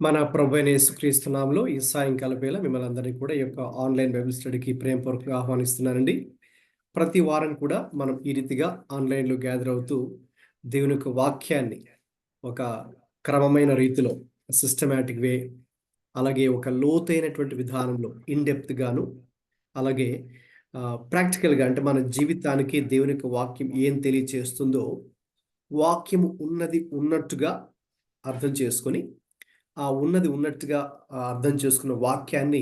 మన ప్రభువైన యేసుక్రీస్తు నామములో ఈ సాయంకాల వేళ మిమ్మల్ని అందరినీ కూడా ఈ యొక్క ఆన్లైన్ బైబిల్ స్టడీకి ప్రేమపూర్వకంగా ఆహ్వానిస్తున్నానండి. ప్రతి వారం కూడా మనం ఈ రీతిగా ఆన్లైన్లో గ్యాదర్ అవుతూ దేవుని యొక్క వాక్యాన్ని ఒక క్రమమైన రీతిలో సిస్టమాటిక్ వే, అలాగే ఒక లోతైనటువంటి విధానంలో ఇన్డెప్త్ గాను, అలాగే ప్రాక్టికల్గా అంటే మన జీవితానికి దేవుని యొక్క వాక్యం ఏం తెలియచేస్తుందో వాక్యము ఉన్నది ఉన్నట్టుగా అర్థం చేసుకొని ఆ ఉన్నది ఉన్నట్టుగా అర్థం చేసుకున్న వాక్యాన్ని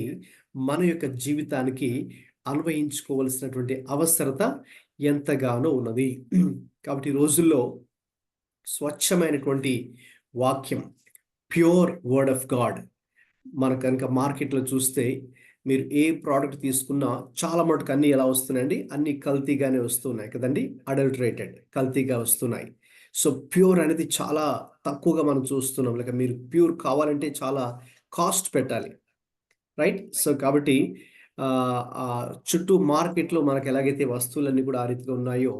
మన యొక్క జీవితానికి అన్వయించుకోవలసినటువంటి అవసరత ఎంతగానో ఉన్నది. కాబట్టి ఈ రోజుల్లో స్వచ్ఛమైనటువంటి వాక్యం, ప్యూర్ వర్డ్ ఆఫ్ గాడ్ మన కనుక మార్కెట్లో చూస్తే మీరు ఏ ప్రోడక్ట్ తీసుకున్నా చాలా మటుకు అన్నీ ఎలా వస్తున్నాయండి, అన్నీ కల్తీగానే వస్తున్నాయి కదండి, అడల్టరేటెడ్ కల్తీగా వస్తున్నాయి. సో ప్యూర్ అనేది చాలా తక్కువగా మనం చూస్తున్నాం. లేక మీరు ప్యూర్ కావాలంటే చాలా కాస్ట్ పెట్టాలి, రైట్? సో కాబట్టి చుట్టూ మార్కెట్లో మనకు ఎలాగైతే వస్తువులన్నీ కూడా ఆ రీతిగా ఉన్నాయో,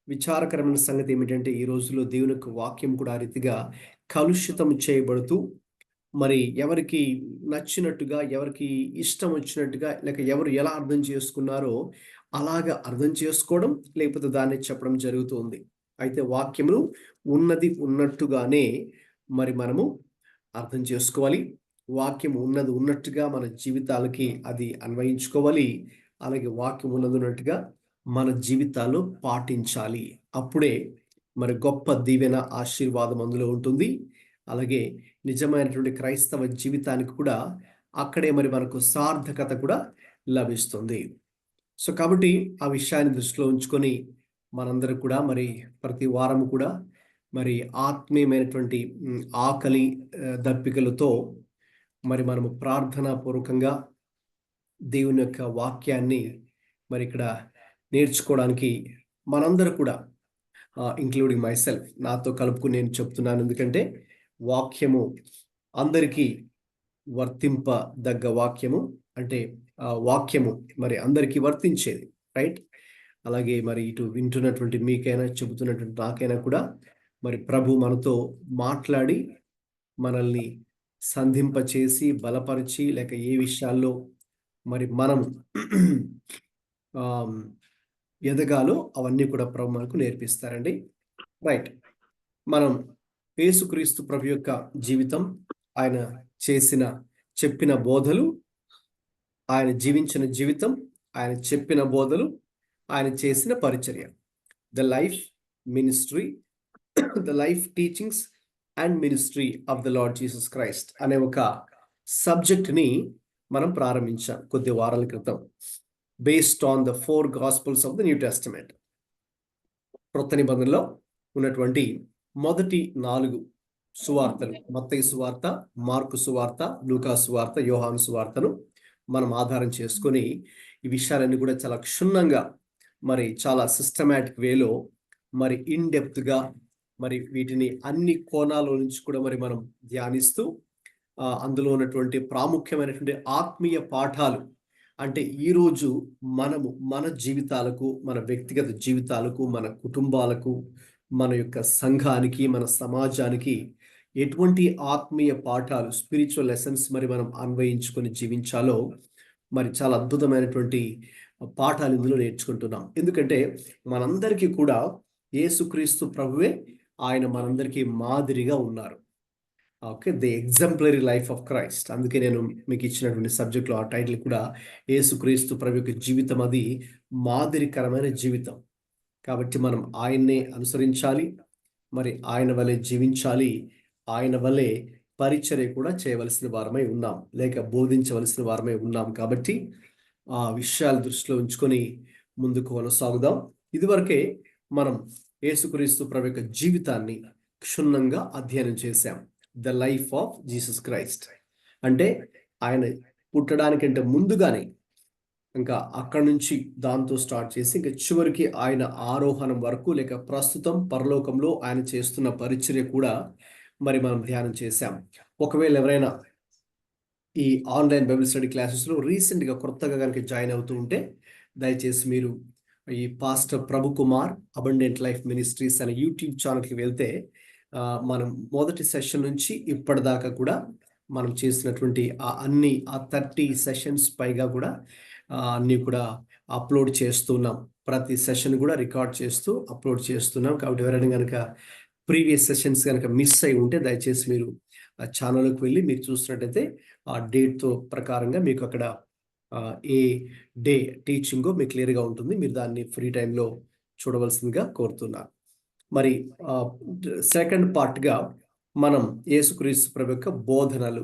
విచారకరమైన సంగతి ఏమిటంటే ఈ రోజుల్లో దేవుని యొక్క వాక్యం కూడా ఆ రీతిగా కలుషితం చేయబడుతూ మరి ఎవరికి నచ్చినట్టుగా, ఎవరికి ఇష్టం వచ్చినట్టుగా, లేక ఎవరు ఎలా అర్థం చేసుకున్నారో అలాగా అర్థం చేసుకోవడం, లేకపోతే దాన్ని చెప్పడం జరుగుతుంది. అయితే వాక్యమును ఉన్నది ఉన్నట్టుగానే మరి మనము అర్థం చేసుకోవాలి. వాక్యం ఉన్నది ఉన్నట్టుగా మన జీవితాలకి అది అన్వయించుకోవాలి. అలాగే వాక్యం ఉన్నది ఉన్నట్టుగా మన జీవితాల్లో పాటించాలి. అప్పుడే మరి గొప్ప దీవెన, ఆశీర్వాదం అందులో ఉంటుంది. అలాగే నిజమైనటువంటి క్రైస్తవ జీవితానికి కూడా అక్కడే మరి మనకు సార్థకత కూడా లభిస్తుంది. సో కాబట్టి ఆ విషయాన్ని దృష్టిలో ఉంచుకొని మనందరూ కూడా మరి ప్రతి వారం కూడా మరి ఆత్మీయమైనటువంటి ఆకలి దప్పికలతో మరి మనము ప్రార్థనా పూర్వకంగా దేవుని యొక్క వాక్యాన్ని మరి ఇక్కడ నేర్చుకోవడానికి మనందరూ కూడా ఇంక్లూడింగ్ మై సెల్ఫ్, నాతో కలుపుకుని నేను చెప్తున్నాను. ఎందుకంటే వాక్యము అందరికీ వర్తింపదగ్గ వాక్యము, అంటే వాక్యము మరి అందరికీ వర్తించేది, రైట్? అలాగే మరి ఇటు వింటున్నటువంటి మీకైనా, చెబుతున్నటువంటి నాకైనా కూడా మరి ప్రభు మనతో మాట్లాడి మనల్ని సంధింపచేసి బలపరిచి, లేక ఏ విషయాల్లో మరి మనం ఎదగాలో అవన్నీ కూడా ప్రభు మనకు నేర్పిస్తారండి, రైట్? మనం యేసుక్రీస్తు ప్రభు యొక్క జీవితం, ఆయన చెప్పిన బోధలు, ఆయన జీవించిన జీవితం, ఆయన చెప్పిన బోధలు, ఆయన చేసిన పరిచర్య, the life ministry, the life teachings and ministry of the Lord Jesus Christ అనే ఒక సబ్జెక్ట్ని మనం ప్రారంభించాం కొద్ది వారాల క్రితం, based on the 4 gospels of the new testament. క్రొత్త నిబంధనలో ఉన్నటువంటి మొదటి 4 సువార్తలు, మత్తయి సువార్త, మార్కు సువార్త, లూకా సువార్త, యోహాను సువార్తను మనం ఆధారం చేసుకొని ఈ విషయాలన్నీ కూడా చాలా క్షుణ్ణంగా మరి చాలా సిస్టమాటిక్ వేలో మరి ఇన్డెప్త్గా మరి వీటిని అన్ని కోణాల నుంచి కూడా మరి మనం ధ్యానిస్తూ అందులో ఉన్నటువంటి ప్రాముఖ్యమైనటువంటి ఆత్మీయ పాఠాలు, అంటే ఈరోజు మనము మన జీవితాలకు, మన వ్యక్తిగత జీవితాలకు, మన కుటుంబాలకు, మన యొక్క సంఘానికి, మన సమాజానికి ఎటువంటి ఆత్మీయ పాఠాలు, స్పిరిచువల్ లెసన్స్ మరి మనం అన్వయించుకొని జీవించాలో మరి చాలా అద్భుతమైనటువంటి పాఠాలు ఇందులో నేర్చుకుంటున్నాం. ఎందుకంటే మనందరికీ కూడా యేసుక్రీస్తు ప్రభువే ఆయన మనందరికీ మాదిరిగా ఉన్నారు. Okay, the exemplary life of Christ. అందుకే నేను మీకు ఇచ్చినటువంటి సబ్జెక్ట్లో ఆ టైటిల్ కూడా యేసుక్రీస్తు ప్రభు యొక్క జీవితం, అది మాదిరికరమైన జీవితం. కాబట్టి మనం ఆయన్నే అనుసరించాలి, మరి ఆయన వలె జీవించాలి, ఆయన వలె పరిచర్య కూడా చేయవలసిన వారమై ఉన్నాం, లేక బోధించవలసిన వారమై ఉన్నాం. కాబట్టి ఆ విషయాలు దృష్టిలో ఉంచుకొని ముందుకు కొనసాగుదాం. ఇదివరకే మనం యేసుక్రీస్తు ప్రభు యొక్క జీవితాన్ని క్షుణ్ణంగా అధ్యయనం చేశాం. The life of Jesus Christ అంటే ఆయన పుట్టడానికంటే ముందుగానే, ఇంకా అక్కడి నుంచి దాంతో స్టార్ట్ చేసి ఇంకా చివరికి ఆయన ఆరోహణం వరకు, లేక ప్రస్తుతం పరలోకంలో ఆయన చేస్తున్న పరిచర్య కూడా మరి మనం ధ్యానం చేశాం. ఒకవేళ ఎవరైనా ఈ ఆన్లైన్ బైబిల్ స్టడీ క్లాసెస్లో రీసెంట్గా కొత్తగా కనుక జాయిన్ అవుతూ ఉంటే దయచేసి మీరు ఈ పాస్టర్ ప్రభు కుమార్ అబండెంట్ లైఫ్ మినిస్ట్రీస్ అనే యూట్యూబ్ ఛానల్కి వెళ్తే మనం మొదటి సెషన్ నుంచి ఇప్పటిదాకా కూడా మనం చేసినటువంటి ఆ 30 సెషన్స్ పైగా కూడా అన్నీ కూడా అప్లోడ్ చేస్తున్నాం. ప్రతి సెషన్ కూడా రికార్డ్ చేస్తూ అప్లోడ్ చేస్తున్నాం. కాబట్టి ఎవరైనా కనుక ప్రీవియస్ సెషన్స్ కనుక మిస్ అయి ఉంటే దయచేసి మీరు ఆ ఛానల్కి వెళ్ళి మీరు చూసినట్టయితే ఆ డేట్తో ప్రకారంగా మీకు అక్కడ ఏ డే టీచింగో మీకు క్లియర్గా ఉంటుంది. మీరు దాన్ని ఫ్రీ టైంలో చూడవలసిందిగా కోరుతున్నాను. మరి సెకండ్ పార్ట్గా మనం యేసుక్రీస్తు ప్రభు యొక్క బోధనలు,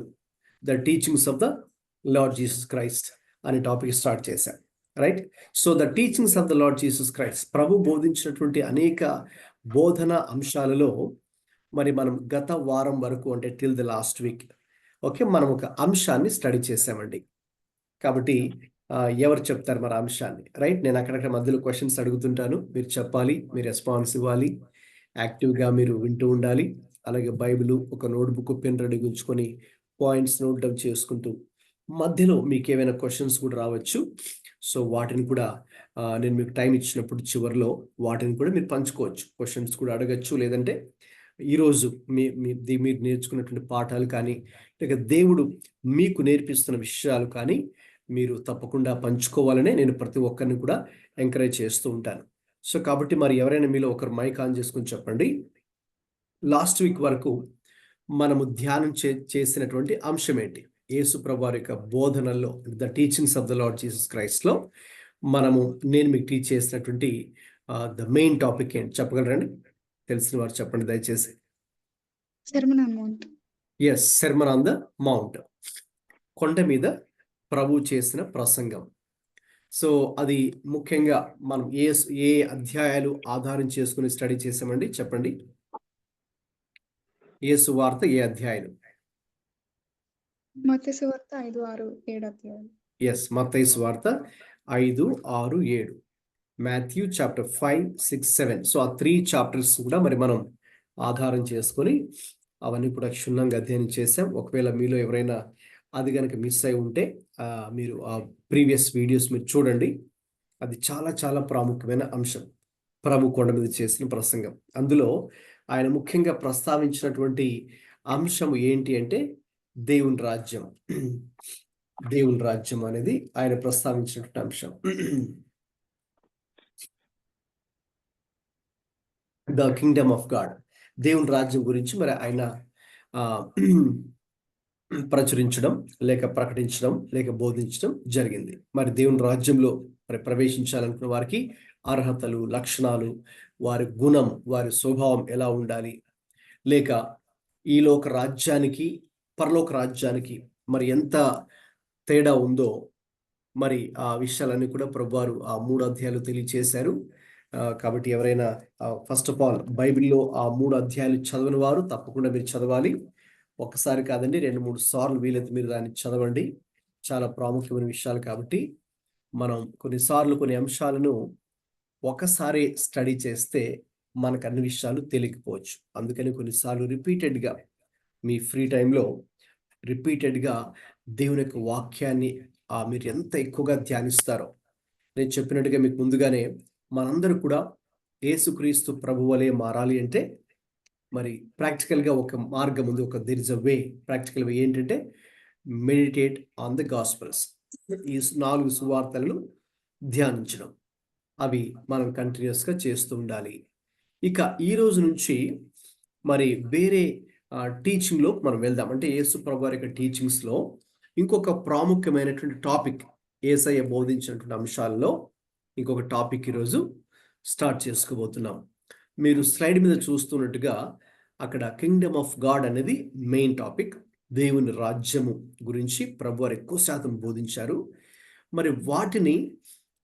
the teachings of the Lord Jesus Christ అనే టాపిక్ స్టార్ట్ చేశాం. Right. So the teachings of the Lord Jesus Christ, ప్రభు బోధించినటువంటి అనేక బోధన అంశాలలో మరి మనం గత వారం వరకు, అంటే till the last week, okay, మనం ఒక అంశాన్ని స్టడీ చేసామండి. కాబట్టి ఎవరు చెప్తారు మరి అంశాన్ని? రైట్. నేను అక్కడక్కడ మధ్యలో క్వశ్చన్స్ అడుగుతుంటాను, మీరు చెప్పాలి, మీరు రెస్పాన్స్ ఇవ్వాలి, యాక్టివ్గా మీరు వింటూ ఉండాలి. అలాగే బైబిల్, ఒక నోట్బుక్, పెన్ రెడీ ఉంచుకొని పాయింట్స్ నోట్ డౌన్ చేసుకుంటూ, మధ్యలో మీకు ఏమైనా క్వశ్చన్స్ కూడా రావచ్చు. సో వాటిని కూడా నేను మీకు టైం ఇచ్చినప్పుడు చివరిలో వాటిని కూడా మీరు పంచుకోవచ్చు, క్వశ్చన్స్ కూడా అడగచ్చు. లేదంటే ఈరోజు మీరు నేర్చుకున్నటువంటి పాఠాలు కానీ, లేక దేవుడు మీకు నేర్పిస్తున్న విషయాలు కానీ మీరు తప్పకుండా పంచుకోవాలనే నేను ప్రతి ఒక్కరిని కూడా ఎంకరేజ్ చేస్తూ ఉంటాను. సో కాబట్టి మరి ఎవరైనా మీలో ఒకరు మైక్ ఆన్ చేసుకుని చెప్పండి, లాస్ట్ వీక్ వరకు మనము ధ్యానం చేసినటువంటి అంశం ఏంటి? యేసు ప్రభు వారి యొక్క బోధనల్లో, the teachings of the Lord Jesus క్రైస్ట్లో నేను మీకు టీచ్ చేసినటువంటి ద మెయిన్ టాపిక్ ఏంటి చెప్పగలరండి? తెలిసిన వారు చెప్పండి దయచేసి. Sermon on mount. Yes, sermon on the mount, కొండ మీద ప్రభు చేసిన ప్రసంగం. సో అది ముఖ్యంగా మనం ఏ అధ్యాయాలు ఆధారం చేసుకుని స్టడీ చేసామండి? చెప్పండి. యేసు వార్త ఏ అధ్యాయాలు? మత్తయి సువార్త 5, 6, 7 అధ్యాయాలు. ఎస్, మత్తయి సువార్త 5, 6, 7, మాథ్యూ చాప్టర్ 5, 6, 7. సో ఆ 3 చాప్టర్స్ కూడా మరి మనం ఆధారం చేసుకొని అవన్నీ కూడా క్షుణ్ణంగా అధ్యయనం చేసాం. ఒకవేళ మీలో ఎవరైనా అది కనుక మిస్ అయి ఉంటే మీరు ఆ ప్రీవియస్ వీడియోస్ మీరు చూడండి. అది చాలా చాలా ప్రాముఖ్యమైన అంశం, ప్రభు కొండ మీద చేసిన ప్రసంగం. అందులో ఆయన ముఖ్యంగా ప్రస్తావించినటువంటి అంశం ఏంటి అంటే దేవుని రాజ్యం. దేవుని రాజ్యం అనేది ఆయన ప్రస్తావించినటువంటి అంశం. ద కింగ్డమ్ ఆఫ్ గాడ్, దేవుని రాజ్యం గురించి మరి ఆయన ప్రచురించడం, లేక ప్రకటించడం, లేక బోధించడం జరిగింది. మరి దేవుని రాజ్యంలో మరి ప్రవేశించాలనుకున్న వారికి అర్హతలు, లక్షణాలు, వారి గుణం, వారి స్వభావం ఎలా ఉండాలి, లేక ఈ లోక రాజ్యానికి పరలోక రాజ్యానికి మరి ఎంత తేడా ఉందో, మరి ఆ విషయాలన్నీ కూడా ప్రభువారు ఆ 3 అధ్యాయాలు తెలియచేశారు. కాబట్టి ఎవరైనా ఫస్ట్ ఆఫ్ ఆల్ బైబిల్లో ఆ 3 అధ్యాయాలు చదవని వారు తప్పకుండా మీరు చదవాలి. ఒకసారి కాదండి, 2-3 సార్లు వీలైతే మీరు దాన్ని చదవండి. చాలా ప్రాముఖ్యమైన విషయాలు కాబట్టి మనం కొన్నిసార్లు కొన్ని అంశాలను ఒకసారి స్టడీ చేస్తే మనకు అన్ని విషయాలు తెలియకపోవచ్చు. అందుకని కొన్నిసార్లు రిపీటెడ్గా మీ ఫ్రీ టైంలో రిపీటెడ్గా దేవుని యొక్క వాక్యాన్ని మీరు ఎంత ఎక్కువగా ధ్యానిస్తారో, నేను చెప్పినట్టుగా మీకు ముందుగానే మనందరూ కూడా యేసుక్రీస్తు ప్రభు వలె మారాలి అంటే మరి ప్రాక్టికల్గా ఒక మార్గం ఉంది, ఒక there is a way. Practical వే ఏంటంటే మెడిటేట్ ఆన్ ద గాస్పల్స్, ఈ 4 సువార్తలను ధ్యానించడం. అవి మనం కంటిన్యూస్గా చేస్తూ ఉండాలి. ఇక ఈ రోజు నుంచి మరి వేరే టీచింగ్లో మనం వెళ్దాం. అంటే యేసు ప్రభు వారి యొక్క టీచింగ్స్లో ఇంకొక ప్రాముఖ్యమైనటువంటి టాపిక్, యేసయ్య బోధించినటువంటి అంశాల్లో ఇంకొక టాపిక్ ఈరోజు స్టార్ట్ చేసుకోబోతున్నాం. మీరు స్లైడ్ మీద చూస్తున్నట్టుగా అక్కడ కింగ్డమ్ ఆఫ్ గాడ్ అనేది మెయిన్ టాపిక్. దేవుని రాజ్యము గురించి ప్రభు వారు ఎక్కువ శాతం బోధించారు. మరి వాటిని,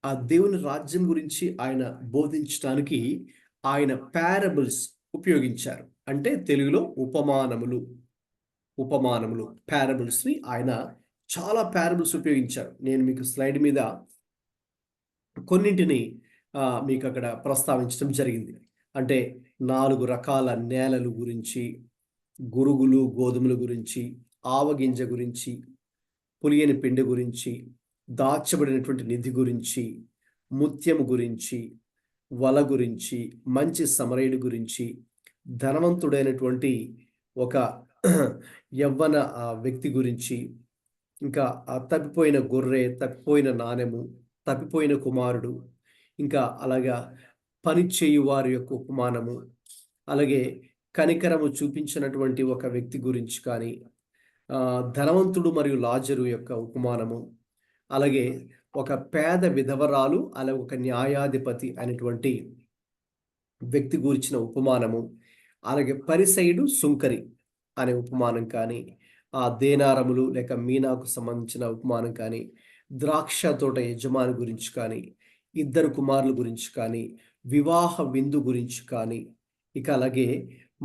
ఆ దేవుని రాజ్యం గురించి ఆయన బోధించడానికి ఆయన పారబుల్స్ ఉపయోగించారు. అంటే తెలుగులో ఉపమానములు పారబుల్స్ని ఆయన చాలా పారబుల్స్ ఉపయోగించారు. నేను మీకు స్లైడ్ మీద కొన్నింటిని మీకు అక్కడ ప్రస్తావించడం జరిగింది. అంటే 4 రకాల నేలలు గురించి, గురుగులు గోధుమల గురించి, ఆవగింజ గురించి, పులియని పిండి గురించి, దాచబడినటువంటి నిధి గురించి, ముత్యము గురించి, వల గురించి, మంచి సమరయుడి గురించి, ధనవంతుడైనటువంటి ఒక యవ్వన వ్యక్తి గురించి, ఇంకా తప్పిపోయిన గొర్రె, తప్పిపోయిన నాణెము, తప్పిపోయిన కుమారుడు, ఇంకా అలాగా పని చేయు వారి యొక్క ఉపమానము, అలాగే కనికరము చూపించినటువంటి ఒక వ్యక్తి గురించి కానీ, ధనవంతుడు మరియు లాజరు యొక్క ఉపమానము, అలాగే ఒక పేద విధవరాలు, అలాగే ఒక న్యాయాధిపతి అనేటువంటి వ్యక్తి గురించిన ఉపమానము, అలాగే పరిసయుడు సుంకరి అనే ఉపమానం కానీ, ఆ దేనారములు లేక మీనాకు సంబంధించిన ఉపమానం కానీ, ద్రాక్ష తోట యజమాని గురించి కానీ, ఇద్దరు కుమారుల గురించి కానీ, వివాహ విందు గురించి కానీ, ఇక అలాగే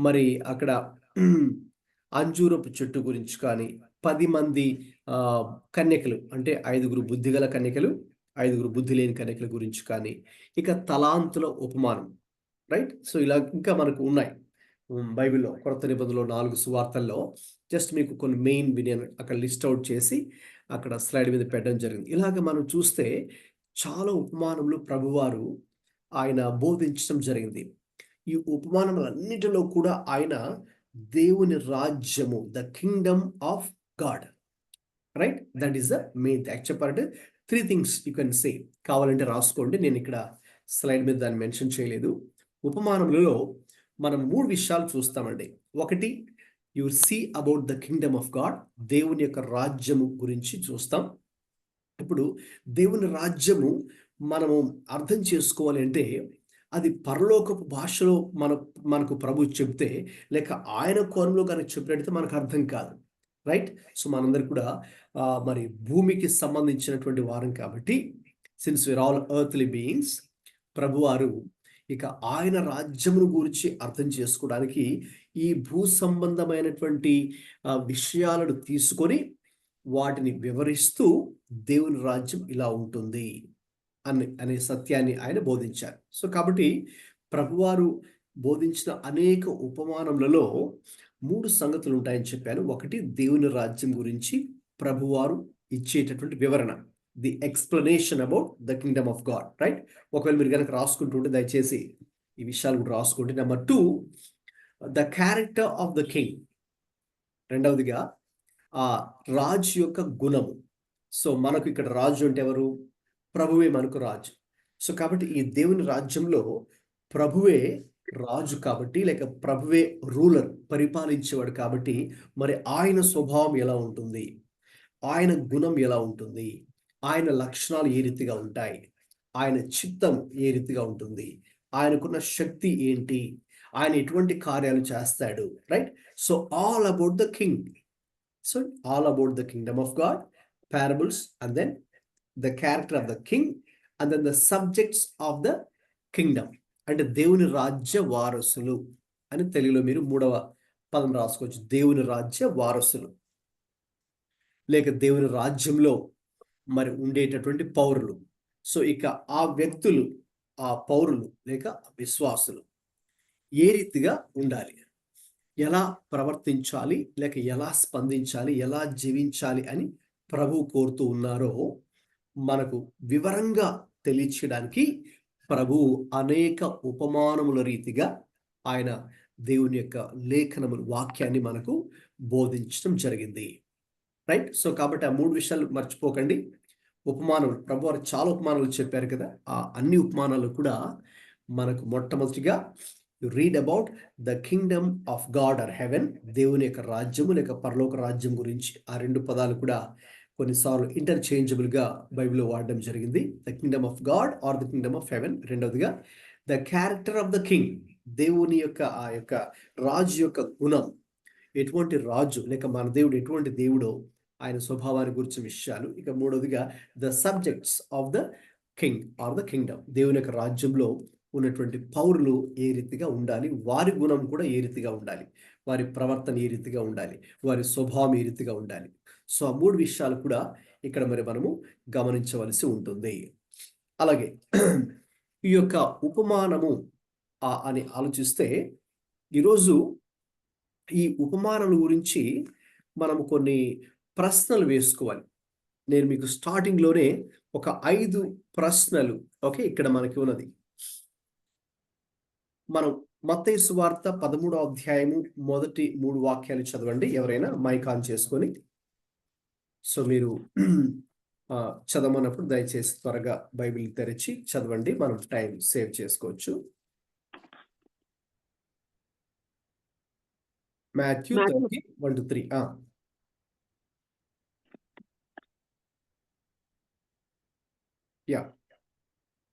మరి అక్కడ అంజూరపు చెట్టు గురించి కానీ, 10 మంది కన్యకలు అంటే 5గురు బుద్ధిగల కన్యకలు, 5గురు బుద్ధి లేని కన్యకల గురించి కానీ, ఇక తలాంతుల ఉపమానం. రైట్. సో ఇలా ఇంకా మనకు ఉన్నాయి బైబిల్లో, కొత్త నిబంధనలో 4 సువార్తల్లో. జస్ట్ మీకు కొన్ని మెయిన్ నేను అక్కడ లిస్ట్ అవుట్ చేసి అక్కడ స్లైడ్ మీద పెట్టడం జరిగింది. ఇలాగ మనం చూస్తే చాలా ఉపమానములు ప్రభువారు ఆయన బోధించడం జరిగింది. ఈ ఉపమానములన్నిటిలో కూడా ఆయన దేవుని రాజ్యము, the kingdom of God, right, that is the main. చెప్పాలంటే 3 థింగ్స్ యూ కెన్ సే. కావాలంటే రాసుకోండి, నేను ఇక్కడ స్లైడ్ మీద దాన్ని మెన్షన్ చేయలేదు. ఉపమానములలో మనం 3 విషయాలు చూస్తామండి. ఒకటి, you see about the kingdom of God, దేవుని యొక్క రాజ్యము గురించి చూస్తాం. ఇప్పుడు దేవుని రాజ్యము మనము అర్థం చేసుకోవాలి అంటే అది పరలోకపు భాషలో మనకు ప్రభు చెప్తే, లేక ఆయన కోణంలో కనుక చెప్పినట్టయితే మనకు అర్థం కాదు. రైట్. సో మనందరూ కూడా మరి భూమికి సంబంధించినటువంటి వారం కాబట్టి, since we're all earthly beings, ప్రభువారు ఇక ఆయన రాజ్యమును గురించి అర్థం చేసుకోవడానికి ఈ భూ సంబంధమైనటువంటి విషయాలను తీసుకొని వాటిని వివరిస్తూ దేవుని రాజ్యం ఇలా ఉంటుంది అనే సత్యాన్ని ఆయన బోధించారు. సో కాబట్టి ప్రభువారు బోధించిన అనేక ఉపమానములలో 3 సంగతులు ఉంటాయని చెప్పాను. ఒకటి, దేవుని రాజ్యం గురించి ప్రభువారు ఇచ్చేటటువంటి వివరణ, the explanation about the kingdom of God. Right. ఒకవేళ మీరు కనుక రాసుకుంటుంటే దయచేసి ఈ విషయాలు కూడా రాసుకోండి. Number 2, the character of the king. రెండవదిగా ఆ రాజు యొక్క గుణము. సో మనకు ఇక్కడ రాజు అంటే ఎవరు? ప్రభువే మనకు రాజు. సో కాబట్టి ఈ దేవుని రాజ్యంలో ప్రభువే రాజు కాబట్టి, లేక ప్రభువే రూలర్, పరిపాలించేవాడు కాబట్టి, మరి ఆయన స్వభావం ఎలా ఉంటుంది, ఆయన గుణం ఎలా ఉంటుంది, ఆయన లక్షణాలు ఏ రీతిగా ఉంటాయి, ఆయన చిత్తం ఏ రీతిగా ఉంటుంది, ఆయనకున్న శక్తి ఏంటి, ఆయన ఎటువంటి కార్యాలు చేస్తాడు. Right. So all about the king. So all about the kingdom of God, parables, and then the character of the king, and then the subjects of the kingdom. అంటే దేవుని రాజ్య వారసులు అని తెలుగులో మీరు 3వ పదం రాసుకోవచ్చు. దేవుని రాజ్య వారసులు, లేక దేవుని రాజ్యంలో మరి ఉండేటటువంటి పౌరులు. సో ఇక ఆ వ్యక్తులు, ఆ పౌరులు లేక విశ్వాసులు ఏ రీతిగా ఉండాలి, ఎలా ప్రవర్తించాలి, లేక ఎలా స్పందించాలి, ఎలా జీవించాలి అని ప్రభు కోరుతూ ఉన్నారో మనకు వివరంగా తెలియచేయడానికి ప్రభు అనేక ఉపమానముల రీతిగా ఆయన దేవుని యొక్క లేఖనములు, వాక్యాన్ని మనకు బోధించడం జరిగింది. రైట్. సో కాబట్టి ఆ 3 విషయాలు మర్చిపోకండి. ఉపమానములు, ప్రభు వారు చాలా ఉపమానాలు చెప్పారు కదా, ఆ అన్ని ఉపమానాలు కూడా మనకు మొట్టమొదటిగా read about the kingdom of God or heaven, దేవుని యొక్క రాజ్యము లేక పరలోక రాజ్యం గురించి. ఆ 2 పదాలు కూడా కొన్నిసార్లు ఇంటర్చేంజబుల్గా బైబిల్లో వాడడం జరిగింది. The kingdom of God or the kingdom of heaven. రెండవదిగా the character of the king, దేవుని యొక్క ఆ యొక్క రాజు యొక్క గుణం, ఎటువంటి రాజు లేక మన దేవుడు ఎటువంటి దేవుడో ఆయన స్వభావాన్ని గురించిన విషయాలు. ఇక మూడవదిగా the subjects of the king or the kingdom, దేవుని యొక్క రాజ్యంలో ఉన్నటువంటి పౌరులు ఏ రీతిగా ఉండాలి, వారి గుణం కూడా ఏ రీతిగా ఉండాలి, వారి ప్రవర్తన ఏ రీతిగా ఉండాలి, వారి స్వభావం ఏ రీతిగా ఉండాలి. సో ఆ 3 విషయాలు కూడా ఇక్కడ మరి మనము గమనించవలసి ఉంటుంది. అలాగే ఈ యొక్క ఉపమానము అని ఆలోచిస్తే ఈరోజు ఈ ఉపమానాల గురించి మనము కొన్ని ప్రశ్నలు వేసుకోవాలి. నేను మీకు స్టార్టింగ్లోనే ఒక 5 ప్రశ్నలు, ఓకే, ఇక్కడ మనకి ఉన్నది. మనం మత్తయి సువార్త 13వ అధ్యాయము మొదటి 3 వాక్యాలు చదవండి ఎవరైనా మైక్ ఆన్ చేసుకొని. సో మీరు చదవమన్నప్పుడు దయచేసి త్వరగా బైబిల్ తెరిచి చదవండి, మనం టైం సేవ్ చేసుకోవచ్చు. మాథ్యూ 30:1-3.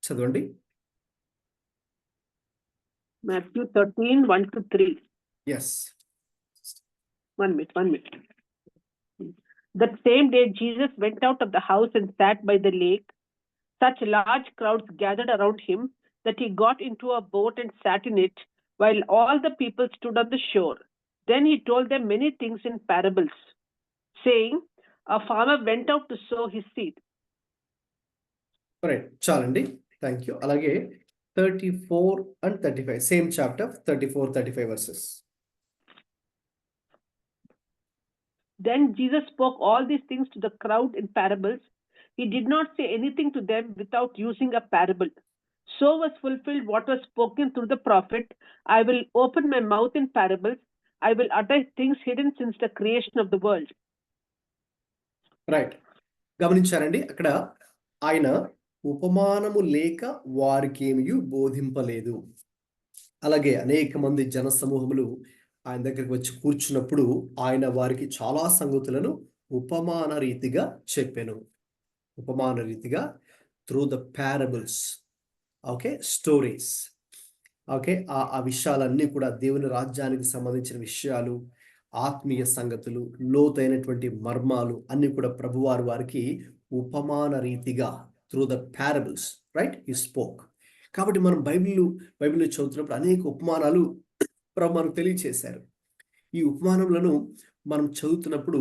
చదవండి. Matthew 13:1-3. Yes. One minute. That same day, Jesus went out of the house and sat by the lake. Such large crowds gathered around him that he got into a boat and sat in it, while all the people stood on the shore. Then he told them many things in parables, saying, a farmer went out to sow his seed. Right. చాలండి. Thank you. అలాగే 34 and 35, same chapter, 34-35 verses. Then Jesus spoke all these things to the crowd in parables. He did not say anything to them without using a parable. So was fulfilled what was spoken through the prophet, I will open my mouth in parables. I will utter things hidden since the creation of the world. Right. గమనించారండి, అక్కడ ఆయన ఉపమానము లేక వారికేమీ బోధింపలేదు. అలాగే అనేక మంది జన సమూహములు ఆయన దగ్గరికి వచ్చి కూర్చున్నప్పుడు ఆయన వారికి చాలా సంగతులను ఉపమాన రీతిగా చెప్పాను. ఉపమాన రీతిగా through the parables, okay, stories, okay, ఆ విషయాలన్నీ కూడా దేవుని రాజ్యానికి సంబంధించిన విషయాలు, ఆత్మీయ సంగతులు, లోతైనటువంటి మర్మాలు అన్ని కూడా ప్రభువారు వారికి ఉపమాన రీతిగా త్రూ ద పారబుల్స్, రైట్, ఈ స్పోక్. కాబట్టి మనం బైబిల్లో చదువుతున్నప్పుడు అనేక ఉపమానాలు ప్రభు మనకు తెలియచేశారు. ఈ ఉపమానములను మనం చదువుతున్నప్పుడు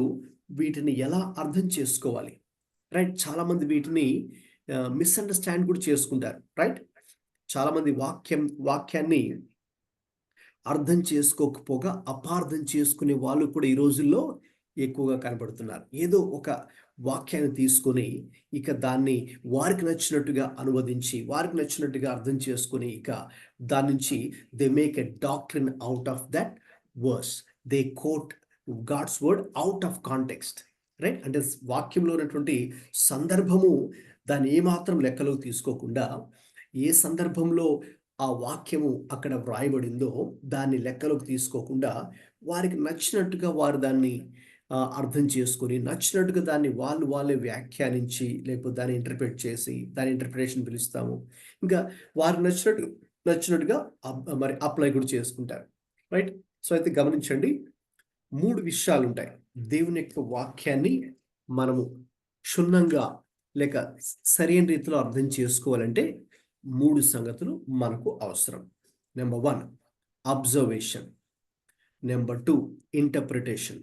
వీటిని ఎలా అర్థం చేసుకోవాలి, రైట్? చాలా మంది వీటిని మిస్అండర్స్టాండ్ కూడా చేసుకుంటారు, రైట్? చాలా మంది వాక్యాన్ని అర్థం చేసుకోకపోగా అపార్థం చేసుకునే వాళ్ళు కూడా ఈ రోజుల్లో ఎక్కువగా కనబడుతున్నారు. ఏదో ఒక వాక్యాన్ని తీసుకొని ఇక దాన్ని వారికి నచ్చినట్టుగా అనువదించి, వారికి నచ్చినట్టుగా అర్థం చేసుకొని, ఇక దాని నుంచి they make a doctrine out of that verse. They quote God's word out of context, right? అంటే వాక్యంలో ఉన్నటువంటి సందర్భము దాన్ని ఏమాత్రం లెక్కలోకి తీసుకోకుండా, ఏ సందర్భంలో ఆ వాక్యము అక్కడ వ్రాయబడిందో దాన్ని లెక్కలోకి తీసుకోకుండా వారికి నచ్చినట్టుగా వారు దాన్ని అర్థం చేసుకొని, నచ్చినట్టుగా దాన్ని వాళ్ళే వ్యాఖ్యానించి, లేకపోతే దాన్ని ఇంటర్ప్రిట్ చేసి, దాని ఇంటర్ప్రిటేషన్ పిలుస్తాము, ఇంకా వారు నచ్చినట్టుగా మరి అప్లై కూడా చేసుకుంటారు, రైట్? సో అయితే గమనించండి, 3 విషయాలు ఉంటాయి. దేవుని యొక్క వాక్యాన్ని మనము క్షుణ్ణంగా లేక సరైన రీతిలో అర్థం చేసుకోవాలంటే 3 సంగతులు మనకు అవసరం. Number 1 observation, number 2 interpretation,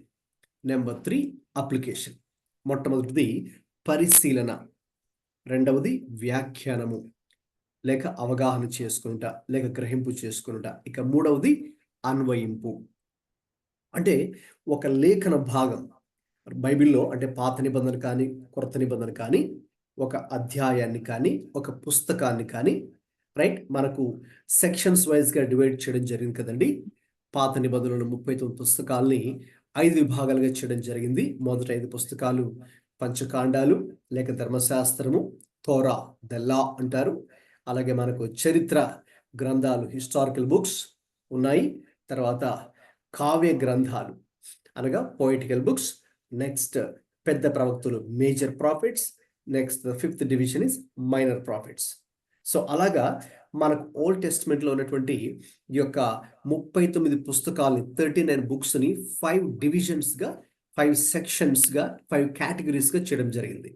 number 3 application. మొట్టమొదటిది పరిశీలన, రెండవది వ్యాఖ్యానము లేక అవగాహన చేసుకునుట లేక గ్రహింపు చేసుకునుట, ఇక మూడవది అన్వయింపు. అంటే ఒక లేఖన భాగం బైబిల్లో, అంటే పాత నిబంధన కానీ కొత్త నిబంధన కానీ, ఒక అధ్యాయాన్ని కానీ ఒక పుస్తకాన్ని కానీ, రైట్, మనకు సెక్షన్స్ వైజ్గా డివైడ్ చేయడం జరిగింది కదండి. పాత నిబంధనలు 39 పుస్తకాలని 5 విభాగాలుగా చేయడం జరిగింది. మొదటి 5 పుస్తకాలు పంచకాండాలు లేక ధర్మశాస్త్రము, తోరా, ద లా అంటారు. అలాగే మనకు చరిత్ర గ్రంథాలు, హిస్టారికల్ బుక్స్ ఉన్నాయి. తర్వాత కావ్య గ్రంథాలు అనగా పోయిటికల్ బుక్స్. నెక్స్ట్ పెద్ద ప్రవక్తలు, major prophets. Next 5th division is minor prophets. So అలాగా మనకు ఓల్డ్ టెస్ట్మెంట్లో ఉన్నటువంటి ఈ యొక్క 39 పుస్తకాలని, 39 బుక్స్ని 5 డివిజన్స్గా, 5 సెక్షన్స్గా, 5 కేటగిరీస్గా చేయడం జరిగింది,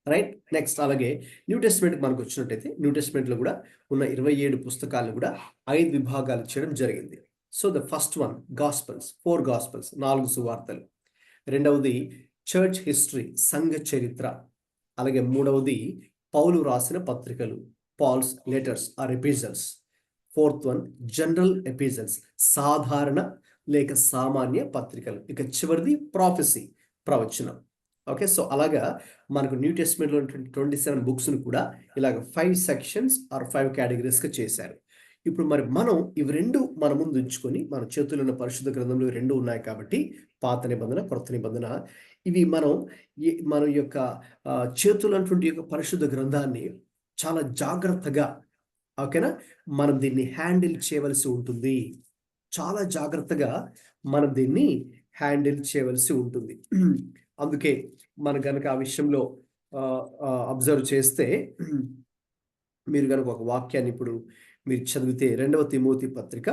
రైట్? నెక్స్ట్ అలాగే న్యూ టెస్ట్మెంట్కి మనకు వచ్చినట్టయితే న్యూ టెస్ట్మెంట్లో కూడా ఉన్న 27 పుస్తకాలను కూడా 5 విభాగాలు చేయడం జరిగింది. So the first one gospels, 4 gospels, 4 సువార్తలు. రెండవది చర్చ్ హిస్టరీ, సంఘ చరిత్ర. అలాగే మూడవది పౌలు రాసిన పత్రికలు, Paul's letters or epistles. 4th one general epistles, సాధారణ లేక సామాన్య పత్రికలు. ఇక చివరిది ప్రాఫెసీ, ప్రవచనం. ఓకే, సో అలాగా మనకు న్యూ టెస్ట్మెంట్లో 27 బుక్స్ను కూడా ఇలాగ 5 సెక్షన్స్ ఆర్ 5 కేటగిరీస్గా చేశారు. ఇప్పుడు మరి మనం ఇవి రెండు మన ముందు ఉంచుకొని మన చేతుల్లో ఉన్న పరిశుద్ధ గ్రంథంలో ఇవి రెండు ఉన్నాయి కాబట్టి పాత నిబంధన కొత్త నిబంధన ఇవి మనం మన యొక్క చేతులు అటువంటి యొక్క పరిశుద్ధ గ్రంథాన్ని చాలా జాగ్రత్తగా ఓకేనా మనం దీన్ని హ్యాండిల్ చేయవలసి ఉంటుంది. చాలా జాగ్రత్తగా మనం దీన్ని హ్యాండిల్ చేయవలసి ఉంటుంది. అందుకే మనం కనుక ఆ విషయంలో అబ్జర్వ్ చేస్తే మీరు కనుక ఒక వాక్యాన్ని ఇప్పుడు మీరు చదివితే 2వ తిమోతి పత్రిక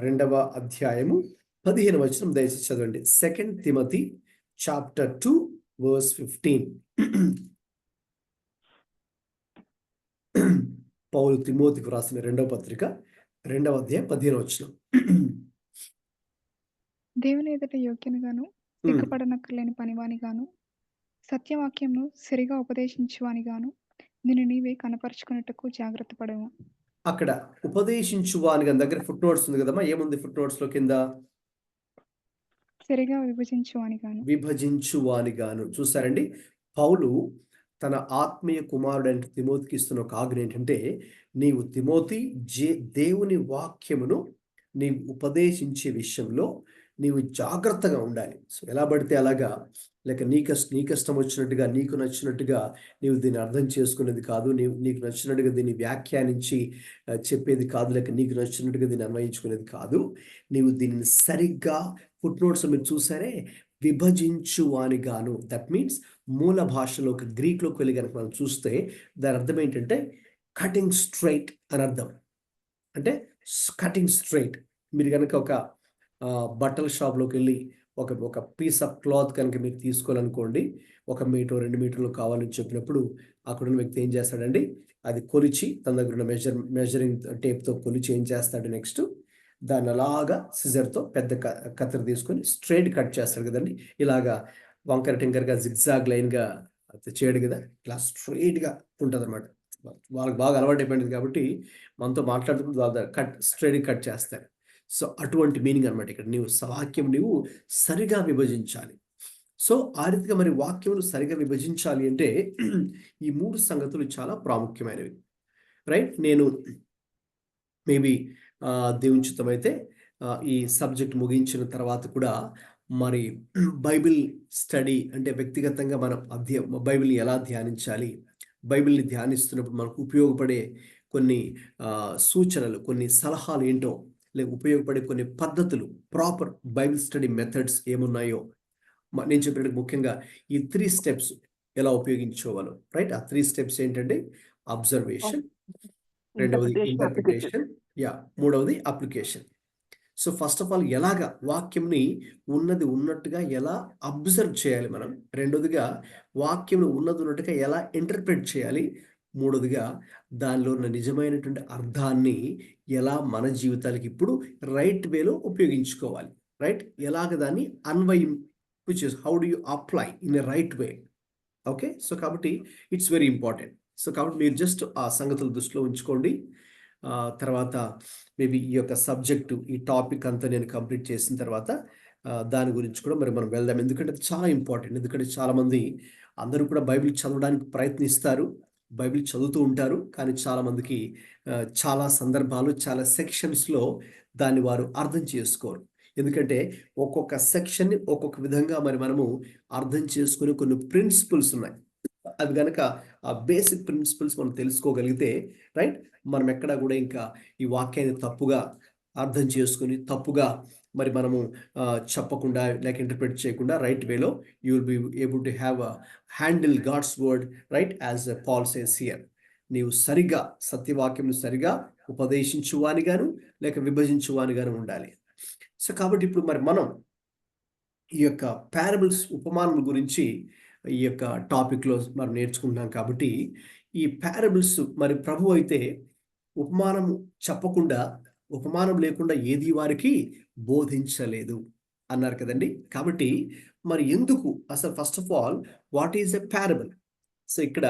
2వ అధ్యాయము 15వ వచనం దయచేసి చదవండి. 2 Timothy chapter 2 verse 15. పౌలు తిమోతికి రాసిన 2వ పత్రిక 2వ అధ్యాయం 15వ వచనం. దేవుని ఎదుట యోగ్యనుగాను సిగ్గుపడనక్కర్లేని పనివానిగాను సత్యవాక్యంను సరిగా ఉపదేశించువానిగాను నిన్ను నీవే కనపరుచుకున్నట్టుకు జాగ్రత్త పడవు. అక్కడ ఉపదేశించువాని దగ్గర ఫుట్ నోట్స్ ఉంది కదమ్మా, ఏముంది ఫుట్ నోట్స్ లో కింద? సరిగా విభజించువానిగాను. చూసారండి, పౌలు తన ఆత్మీయ కుమారుడైన తిమోతికి ఇస్తున్న ఒక ఆజ్ఞ ఏంటంటే, నీవు తిమోతి దేవుని వాక్యమును నీవు ఉపదేశించే విషయంలో నీవు జాగ్రత్తగా ఉండాలి. సో ఎలా పడితే అలాగా, లేక నీ కష్టం వచ్చినట్టుగా నీకు నచ్చినట్టుగా నీవు దీన్ని అర్థం చేసుకునేది కాదు, నీకు నచ్చినట్టుగా దీన్ని వ్యాఖ్యానించి చెప్పేది కాదు, లేక నీకు నచ్చినట్టుగా దీన్ని అన్వయించుకునేది కాదు. నీవు దీన్ని సరిగ్గా ఫుట్ నోట్స్ మీరు చూసారే, విభజించువానిగాను. దట్ మీన్స్ మూల భాషలోకి గ్రీక్లోకి వెళ్ళి కనుక మనం చూస్తే దాని అర్థం ఏంటంటే కటింగ్ స్ట్రైట్ అని అర్థం. అంటే కటింగ్ స్ట్రైట్. మీరు కనుక ఒక బట్టల షాప్లోకి వెళ్ళి ఒక పీస్ ఆఫ్ క్లాత్ కనుక మీరు తీసుకోవాలనుకోండి, 1 మీటర్ 2 మీటర్లు కావాలని చెప్పినప్పుడు అక్కడున్న వ్యక్తి ఏం చేస్తాడండి, అది కొలిచి తన దగ్గర ఉన్న మెజరింగ్ టేప్తో కొలిచి ఏం చేస్తాడు, నెక్స్ట్ దాన్ని అలాగా సిజర్తో పెద్ద కత్తెర తీసుకొని స్ట్రైట్ కట్ చేస్తాడు కదండి. ఇలాగా వంకర టింకర్గా జిగ్జాగ్ లైన్గా చేయడు కదా, ఇలా స్ట్రైట్గా ఉంటుంది అనమాట. వాళ్ళకి బాగా అలవాటు అయిపోయింది కాబట్టి మనతో మాట్లాడుతూ స్ట్రైట్ కట్ చేస్తారు. సో అటువంటి మీనింగ్ అనమాట ఇక్కడ. వాక్యం నీవు సరిగా విభజించాలి. సో ఆ రీతిగా మరి వాక్యమును సరిగా విభజించాలి అంటే ఈ 3 సంగతులు చాలా ప్రాముఖ్యమైనవి, రైట్? నేను మేబీ దేవుని చిత్తమైతే ఈ సబ్జెక్ట్ ముగించిన తర్వాత కూడా మరి బైబిల్ స్టడీ అంటే వ్యక్తిగతంగా మనం బైబిల్ని ఎలా ధ్యానించాలి, బైబిల్ని ధ్యానిస్తున్నప్పుడు మనకు ఉపయోగపడే కొన్ని సూచనలు, కొన్ని సలహాలు ఏంటో, లేక ఉపయోగపడే కొన్ని పద్ధతులు, ప్రాపర్ బైబిల్ స్టడీ మెథడ్స్ ఏమున్నాయో నేను చెప్పినట్టు ముఖ్యంగా ఈ 3 స్టెప్స్ ఎలా ఉపయోగించుకోవాలో, రైట్? ఆ 3 స్టెప్స్ ఏంటంటే అబ్జర్వేషన్, రెండవది ఇంటర్ప్రిటేషన్, మూడవది application. So first of all ఎలాగా వాక్యంని ఉన్నది ఉన్నట్టుగా ఎలా అబ్జర్వ్ చేయాలి మనం, రెండోదిగా వాక్యం ఉన్నట్టుగా ఎలా ఇంటర్ప్రిట్ చేయాలి, మూడోదిగా దానిలో ఉన్న నిజమైనటువంటి అర్థాన్ని ఎలా మన జీవితాలకి ఇప్పుడు రైట్ వేలో ఉపయోగించుకోవాలి, రైట్? ఎలాగ దాన్ని which is how do you apply in a right way. Okay, so కాబట్టి ఇట్స్ వెరీ ఇంపార్టెంట్. సో కాబట్టి మీరు జస్ట్ ఆ సంగతులు దృష్టిలో ఉంచుకోండి. తర్వాత మేబీ ఈ యొక్క సబ్జెక్టు, ఈ టాపిక్ అంతా నేను కంప్లీట్ చేసిన తర్వాత దాని గురించి కూడా మరి మనం వెళ్దాం. ఎందుకంటే అది చాలా ఇంపార్టెంట్. ఎందుకంటే చాలామంది అందరూ కూడా బైబిల్ చదవడానికి ప్రయత్నిస్తారు, బైబిల్ చదువుతూ ఉంటారు, కానీ చాలామందికి చాలా సందర్భాలు, చాలా సెక్షన్స్లో దాన్ని వారు అర్థం చేసుకోరు. ఎందుకంటే ఒక్కొక్క సెక్షన్ని ఒక్కొక్క విధంగా మరి మనము అర్థం చేసుకునే కొన్ని ప్రిన్సిపల్స్ ఉన్నాయి. అది కనుక ఆ బేసిక్ ప్రిన్సిపల్స్ మనం తెలుసుకోగలిగితే, రైట్, మనం ఎక్కడా కూడా ఇంకా ఈ వాక్యాన్ని తప్పుగా అర్థం చేసుకుని తప్పుగా మరి మనము చెప్పకుండా లేక ఇంటర్ప్రిట్ చేయకుండా రైట్ వేలో you will be able to have handle God's word, right, as Paul says here. నీవు సరిగా సత్యవాక్యం సరిగా ఉపదేశించువానిగాను లేక విభజించువానిగాను ఉండాలి. సో కాబట్టి ఇప్పుడు మరి మనం ఈ యొక్క పారబుల్స్, ఉపమానం గురించి ఈ యొక్క టాపిక్లో మనం నేర్చుకుంటున్నాం. కాబట్టి ఈ పారబుల్స్ మరి ప్రభు అయితే ఉపమానం చెప్పకుండా, ఉపమానం లేకుండా ఏది వారికి బోధించలేదు అన్నారు కదండి. కాబట్టి మరి ఎందుకు అసలు first of all what is a parable? So ఇక్కడ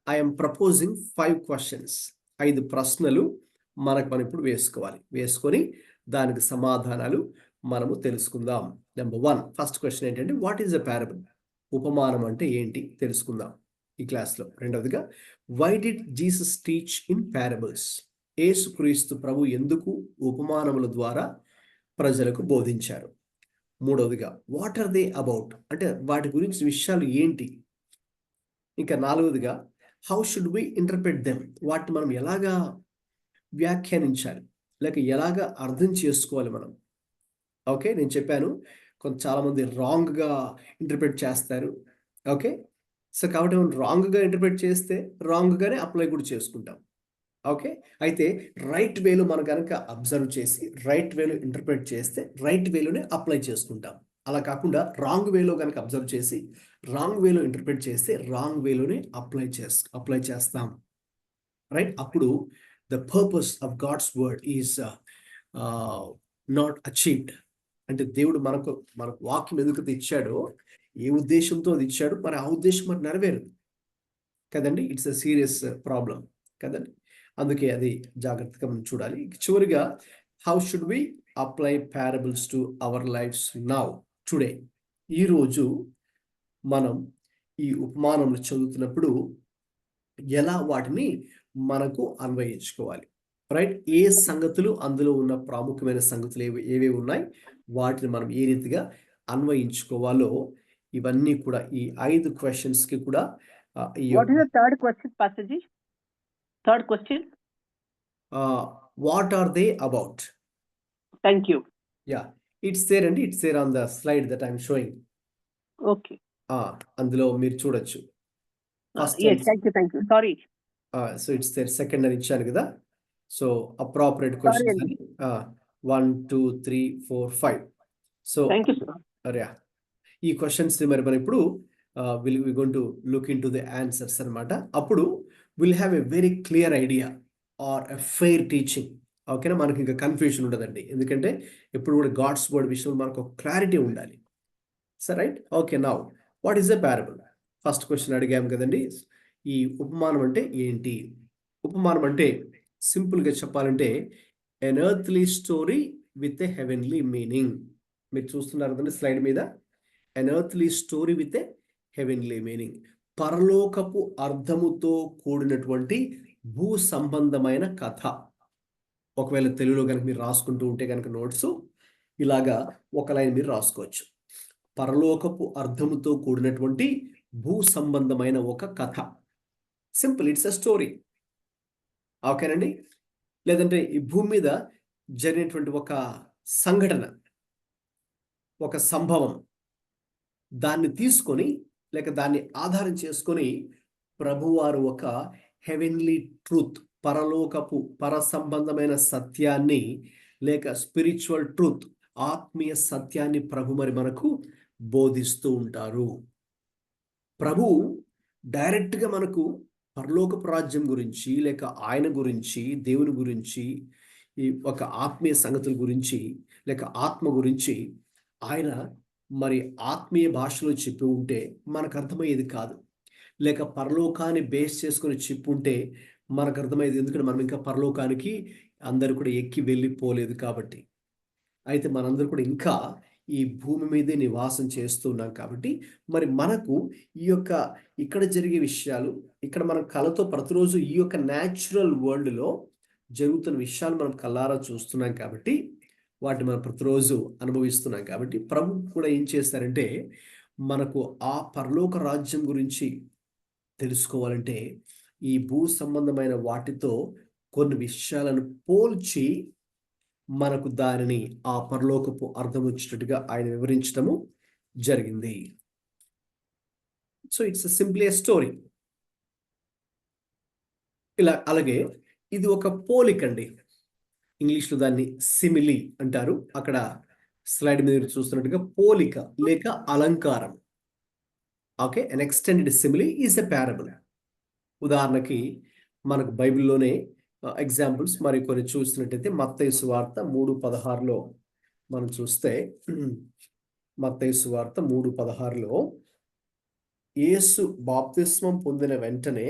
ఐఎమ్ ప్రపోజింగ్ 5 questions, 5 ప్రశ్నలు మనం ఇప్పుడు వేసుకొని దానికి సమాధానాలు మనము తెలుసుకుందాం. నెంబర్ 1, ఫస్ట్ క్వశ్చన్ ఏంటంటే వాట్ ఈజ్ ఎ పారబుల్? ఉపమానం అంటే ఏంటి తెలుసుకుందాం ఈ క్లాస్లో. రెండవదిగా why did Jesus teach in parables? యేసుక్రీస్తు ప్రభు ఎందుకు ఉపమానముల ద్వారా ప్రజలకు బోధించారు? మూడవదిగా వాట్ ఆర్ దే అబౌట్, అంటే వాటి గురించి విషయాలు ఏంటి? ఇంకా నాలుగవదిగా how should we interpret them, వాటిని మనం ఎలాగా వ్యాఖ్యానించాలి, లేక ఎలాగా అర్థం చేసుకోవాలి మనం? ఓకే, నేను చెప్పాను చాలామంది రాంగ్గా ఇంటర్ప్రెట్ చేస్తారు. ఓకే, సో కాబట్టి మనం రాంగ్గా ఇంటర్ప్రెట్ చేస్తే రాంగ్గానే అప్లై కూడా చేసుకుంటాం. ఓకే, అయితే రైట్ వేలో మనం కనుక అబ్జర్వ్ చేసి రైట్ వేలో ఇంటర్ప్రెట్ చేస్తే రైట్ వేలోనే అప్లై చేసుకుంటాం. అలా కాకుండా రాంగ్ వేలో కనుక అబ్జర్వ్ చేసి రాంగ్ వేలో ఇంటర్ప్రెట్ చేస్తే రాంగ్ వేలోనే అప్లై చేస్తాం. రైట్, అప్పుడు the purpose of God's word is not achieved. అంటే దేవుడు మనకు వాక్యం ఎందుకు ఇచ్చాడో, ఏ ఉద్దేశంతో అది ఇచ్చాడు, మరి ఆ ఉద్దేశం మరి నెరవేరదు కదండి. ఇట్స్ అ సీరియస్ ప్రాబ్లం కదండి. అందుకే అది జాగ్రత్తగా మనం చూడాలి. చివరిగా how should we apply parables to our lifes now today. ఈరోజు మనం ఈ ఉపమానములు చదువుతున్నప్పుడు ఎలా వాటిని మనకు అన్వయించుకోవాలి? రైట్, ఏ సంగతులు అందులో ఉన్న ప్రాముఖ్యమైన సంగతులు ఏవేవి ఉన్నాయి, వాటిని మనం ఏ రీతిగా అన్వయించుకోవాలో ఇవన్నీ కూడా ఈ 5 క్వశ్చన్స్కి కూడా What is the third question, Pastorji? Third question? What are they about? Thank you. Yeah, it's there and it's there on the slide that I'm showing. Okay. అందులో మీరు చూడొచ్చు. Yes, thank you. Sorry. So it's there, second అని ఇచ్చాను కదా. So appropriate questions అని 1 2 3 4 5. So Thank you, sir. ఈ questions మరి మనం ఇప్పుడు we going to look into the answers అనమాట. అప్పుడు will have a very clear idea or a fair teaching. ఓకేనా, మనకి ఇంకా కన్ఫ్యూజన్ ఉండదండి. ఎందుకంటే ఎప్పుడు కూడా గాడ్స్ వర్డ్ విషయంలో మనకు ఒక క్లారిటీ ఉండాలి. So right, okay, now what is a parable? First question అడిగాము కదండి, ఈ ఉపమానం అంటే ఏంటి? ఉపమానం అంటే సింపుల్గా చెప్పాలంటే an earthly story with a heavenly meaning. మీరు చూస్తున్నారు కదండి స్లైడ్ మీద, an earthly story with a heavenly meaning. పరలోకపు అర్థముతో కూడినటువంటి భూ సంబంధమైన కథ. ఒకవేళ తెలుగులో కనుక మీరు రాసుకుంటూ ఉంటే కనుక నోట్స్ ఇలాగా ఒక లైన్ మీరు రాసుకోవచ్చు. పరలోకపు అర్థముతో కూడినటువంటి భూ సంబంధమైన ఒక కథ. Simple, it's a story. ఓకేనండి. లేదంటే ఈ భూమి మీద జరిగినటువంటి ఒక సంఘటన, ఒక సంభవం, దాన్ని తీసుకొని లేక దాన్ని ఆధారం చేసుకొని ప్రభువారు ఒక హెవెన్లీ ట్రూత్, పరలోకపు పర సంబంధమైన సత్యాన్ని లేక స్పిరిచువల్ ట్రూత్, ఆత్మీయ సత్యాన్ని ప్రభు మరి మనకు బోధిస్తూ ఉంటారు. ప్రభు డైరెక్ట్గా మనకు పరలోకపు రాజ్యం గురించి లేక ఆయన గురించి, దేవుని గురించి, ఈ ఒక ఆత్మీయ సంగతుల గురించి లేక ఆత్మ గురించి ఆయన మరి ఆత్మీయ భాషలో చెప్పి ఉంటే మనకు అర్థమయ్యేది కాదు. లేక పరలోకాన్ని బేస్ చేసుకొని చెప్పి ఉంటే మనకు అర్థమయ్యేది. ఎందుకంటే మనం ఇంకా పరలోకానికి అందరూ కూడా ఎక్కి వెళ్ళిపోలేదు కాబట్టి. అయితే మనందరూ కూడా ఇంకా ఈ భూమి మీదే నివాసం చేస్తున్నాం కాబట్టి మరి మనకు ఈ యొక్క ఇక్కడ జరిగే విషయాలు, ఇక్కడ మనం కళతో ప్రతిరోజు ఈ యొక్క న్యాచురల్ వరల్డ్లో జరుగుతున్న విషయాలు మనం కళ్ళారా చూస్తున్నాం కాబట్టి, వాటిని మనం ప్రతిరోజు అనుభవిస్తున్నాం కాబట్టి ప్రభు కూడా ఏం చేస్తారంటే మనకు ఆ పరలోక రాజ్యం గురించి తెలుసుకోవాలంటే ఈ భూ సంబంధమైన వాటితో కొన్ని విషయాలను పోల్చి మనకు దానిని ఆ పరలోకపు అర్థం వచ్చినట్టుగా ఆయన వివరించడము జరిగింది. So it's simply a story. అలాగే ఇది ఒక పోలిక అండి. ఇంగ్లీష్లో దాన్ని సిమిలీ అంటారు. అక్కడ స్లైడ్ మీద చూస్తున్నట్టుగా పోలిక లేక అలంకారం. Okay, an extended simile is a parable. ఉదాహరణకి మనకు బైబిల్లోనే ఎగ్జాంపుల్స్ మరి కొన్ని చూసినట్టయితే మత్తయి సువార్త 3:16లో మనం చూస్తే, మత్తయి సువార్త 3:16లో యేసు బాప్తిస్మం పొందిన వెంటనే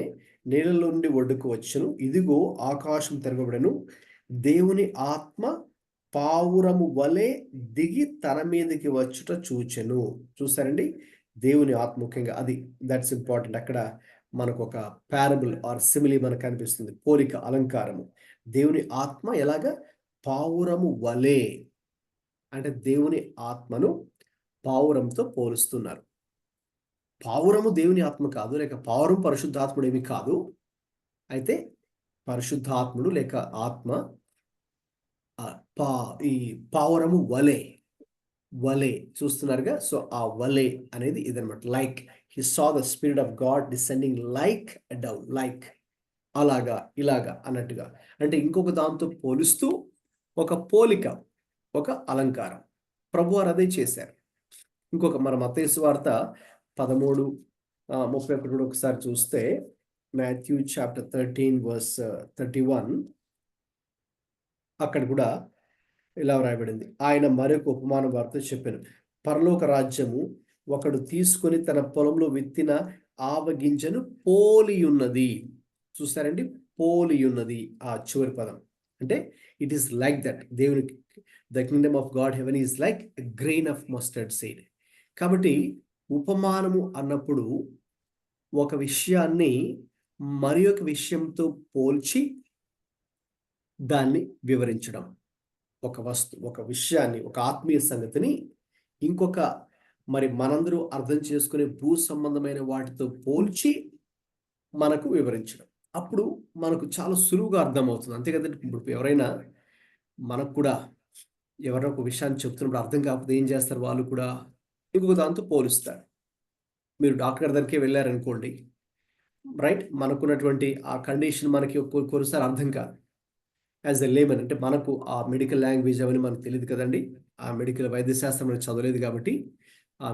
నీళ్ళలో నుండి ఒడ్డుకు వచ్చెను, ఇదిగో ఆకాశం తెరవబడెను, దేవుని ఆత్మ పావురము వలె దిగి తన మీదకి వచ్చుట చూచెను. చూసారండి, దేవుని ఆత్మ ముఖ్యంగా అది, దట్స్ ఇంపార్టెంట్. అక్కడ మనకు ఒక పారబుల్ ఆర్ సిమిలీ మనకు కనిపిస్తుంది, పోలిక, అలంకారము. దేవుని ఆత్మ ఎలాగా? పావురము వలె. అంటే దేవుని ఆత్మను పావురంతో పోలుస్తున్నారు. పావురము దేవుని ఆత్మ కాదు, లేక పావురం పరిశుద్ధాత్ముడు ఏమి కాదు. అయితే పరిశుద్ధాత్ముడు లేక ఆత్మ ఈ పావురము వలె చూస్తున్నారుగా. సో ఆ వలె అనేది ఇదనమాట. Like he saw the spirit of God descending like down, like అలాగా ఇలాగా అన్నట్టుగా. అంటే ఇంకొక దాంతో పోలుస్తూ ఒక పోలిక, ఒక అలంకారం. ప్రభువారు అదే చేశారు. ఇంకొక మన మత్తయి సువార్త 13:31 కూడా ఒకసారి చూస్తే, మాథ్యూ చాప్టర్ 13 వర్స్ 31, అక్కడ కూడా ఇలా వ్రాయబడింది. ఆయన మరొక ఉపమాన వార్త చెప్పాను. పరలోక రాజ్యము ఒకడు తీసుకొని తన పొలంలో విత్తిన ఆవగింజను పోలి ఉన్నది. చూస్తారండి, పోలి ఉన్నది ఆ చివరి పదం. అంటే ఇట్ ఈస్ లైక్ దట్. దేవునికి the kingdom of God haven is like a grain of mustard seed. కాబట్టి ఉపమానము అన్నప్పుడు ఒక విషయాన్ని మరి ఒక విషయంతో పోల్చి దాన్ని వివరించడం. ఒక విషయాన్ని, ఒక ఆత్మీయ సంగతిని ఇంకొక మరి మనందరూ అర్థం చేసుకునే భూ సంబంధమైన వాటితో పోల్చి మనకు వివరించడం. అప్పుడు మనకు చాలా సులువుగా అర్థమవుతుంది. అంతే కదండి. ఇప్పుడు ఎవరైనా మనకు కూడా ఎవరో ఒక విషయాన్ని చెప్తున్నప్పుడు అర్థం కాకపోతే ఏం చేస్తారు? వాళ్ళు కూడా ఇంకొక దాంతో పోలుస్తారు. మీరు డాక్టర్ గారి దగ్గరికి వెళ్ళారనుకోండి, రైట్? మనకున్నటువంటి ఆ కండిషన్ మనకి కొన్నిసారి అర్థం కాదు. యాజ్ ఎ లేమన్, అంటే మనకు ఆ మెడికల్ లాంగ్వేజ్ అవన్నీ మనకు తెలియదు కదండి. ఆ మెడికల్ వైద్యశాస్త్రం మనకు చదవలేదు కాబట్టి ఆ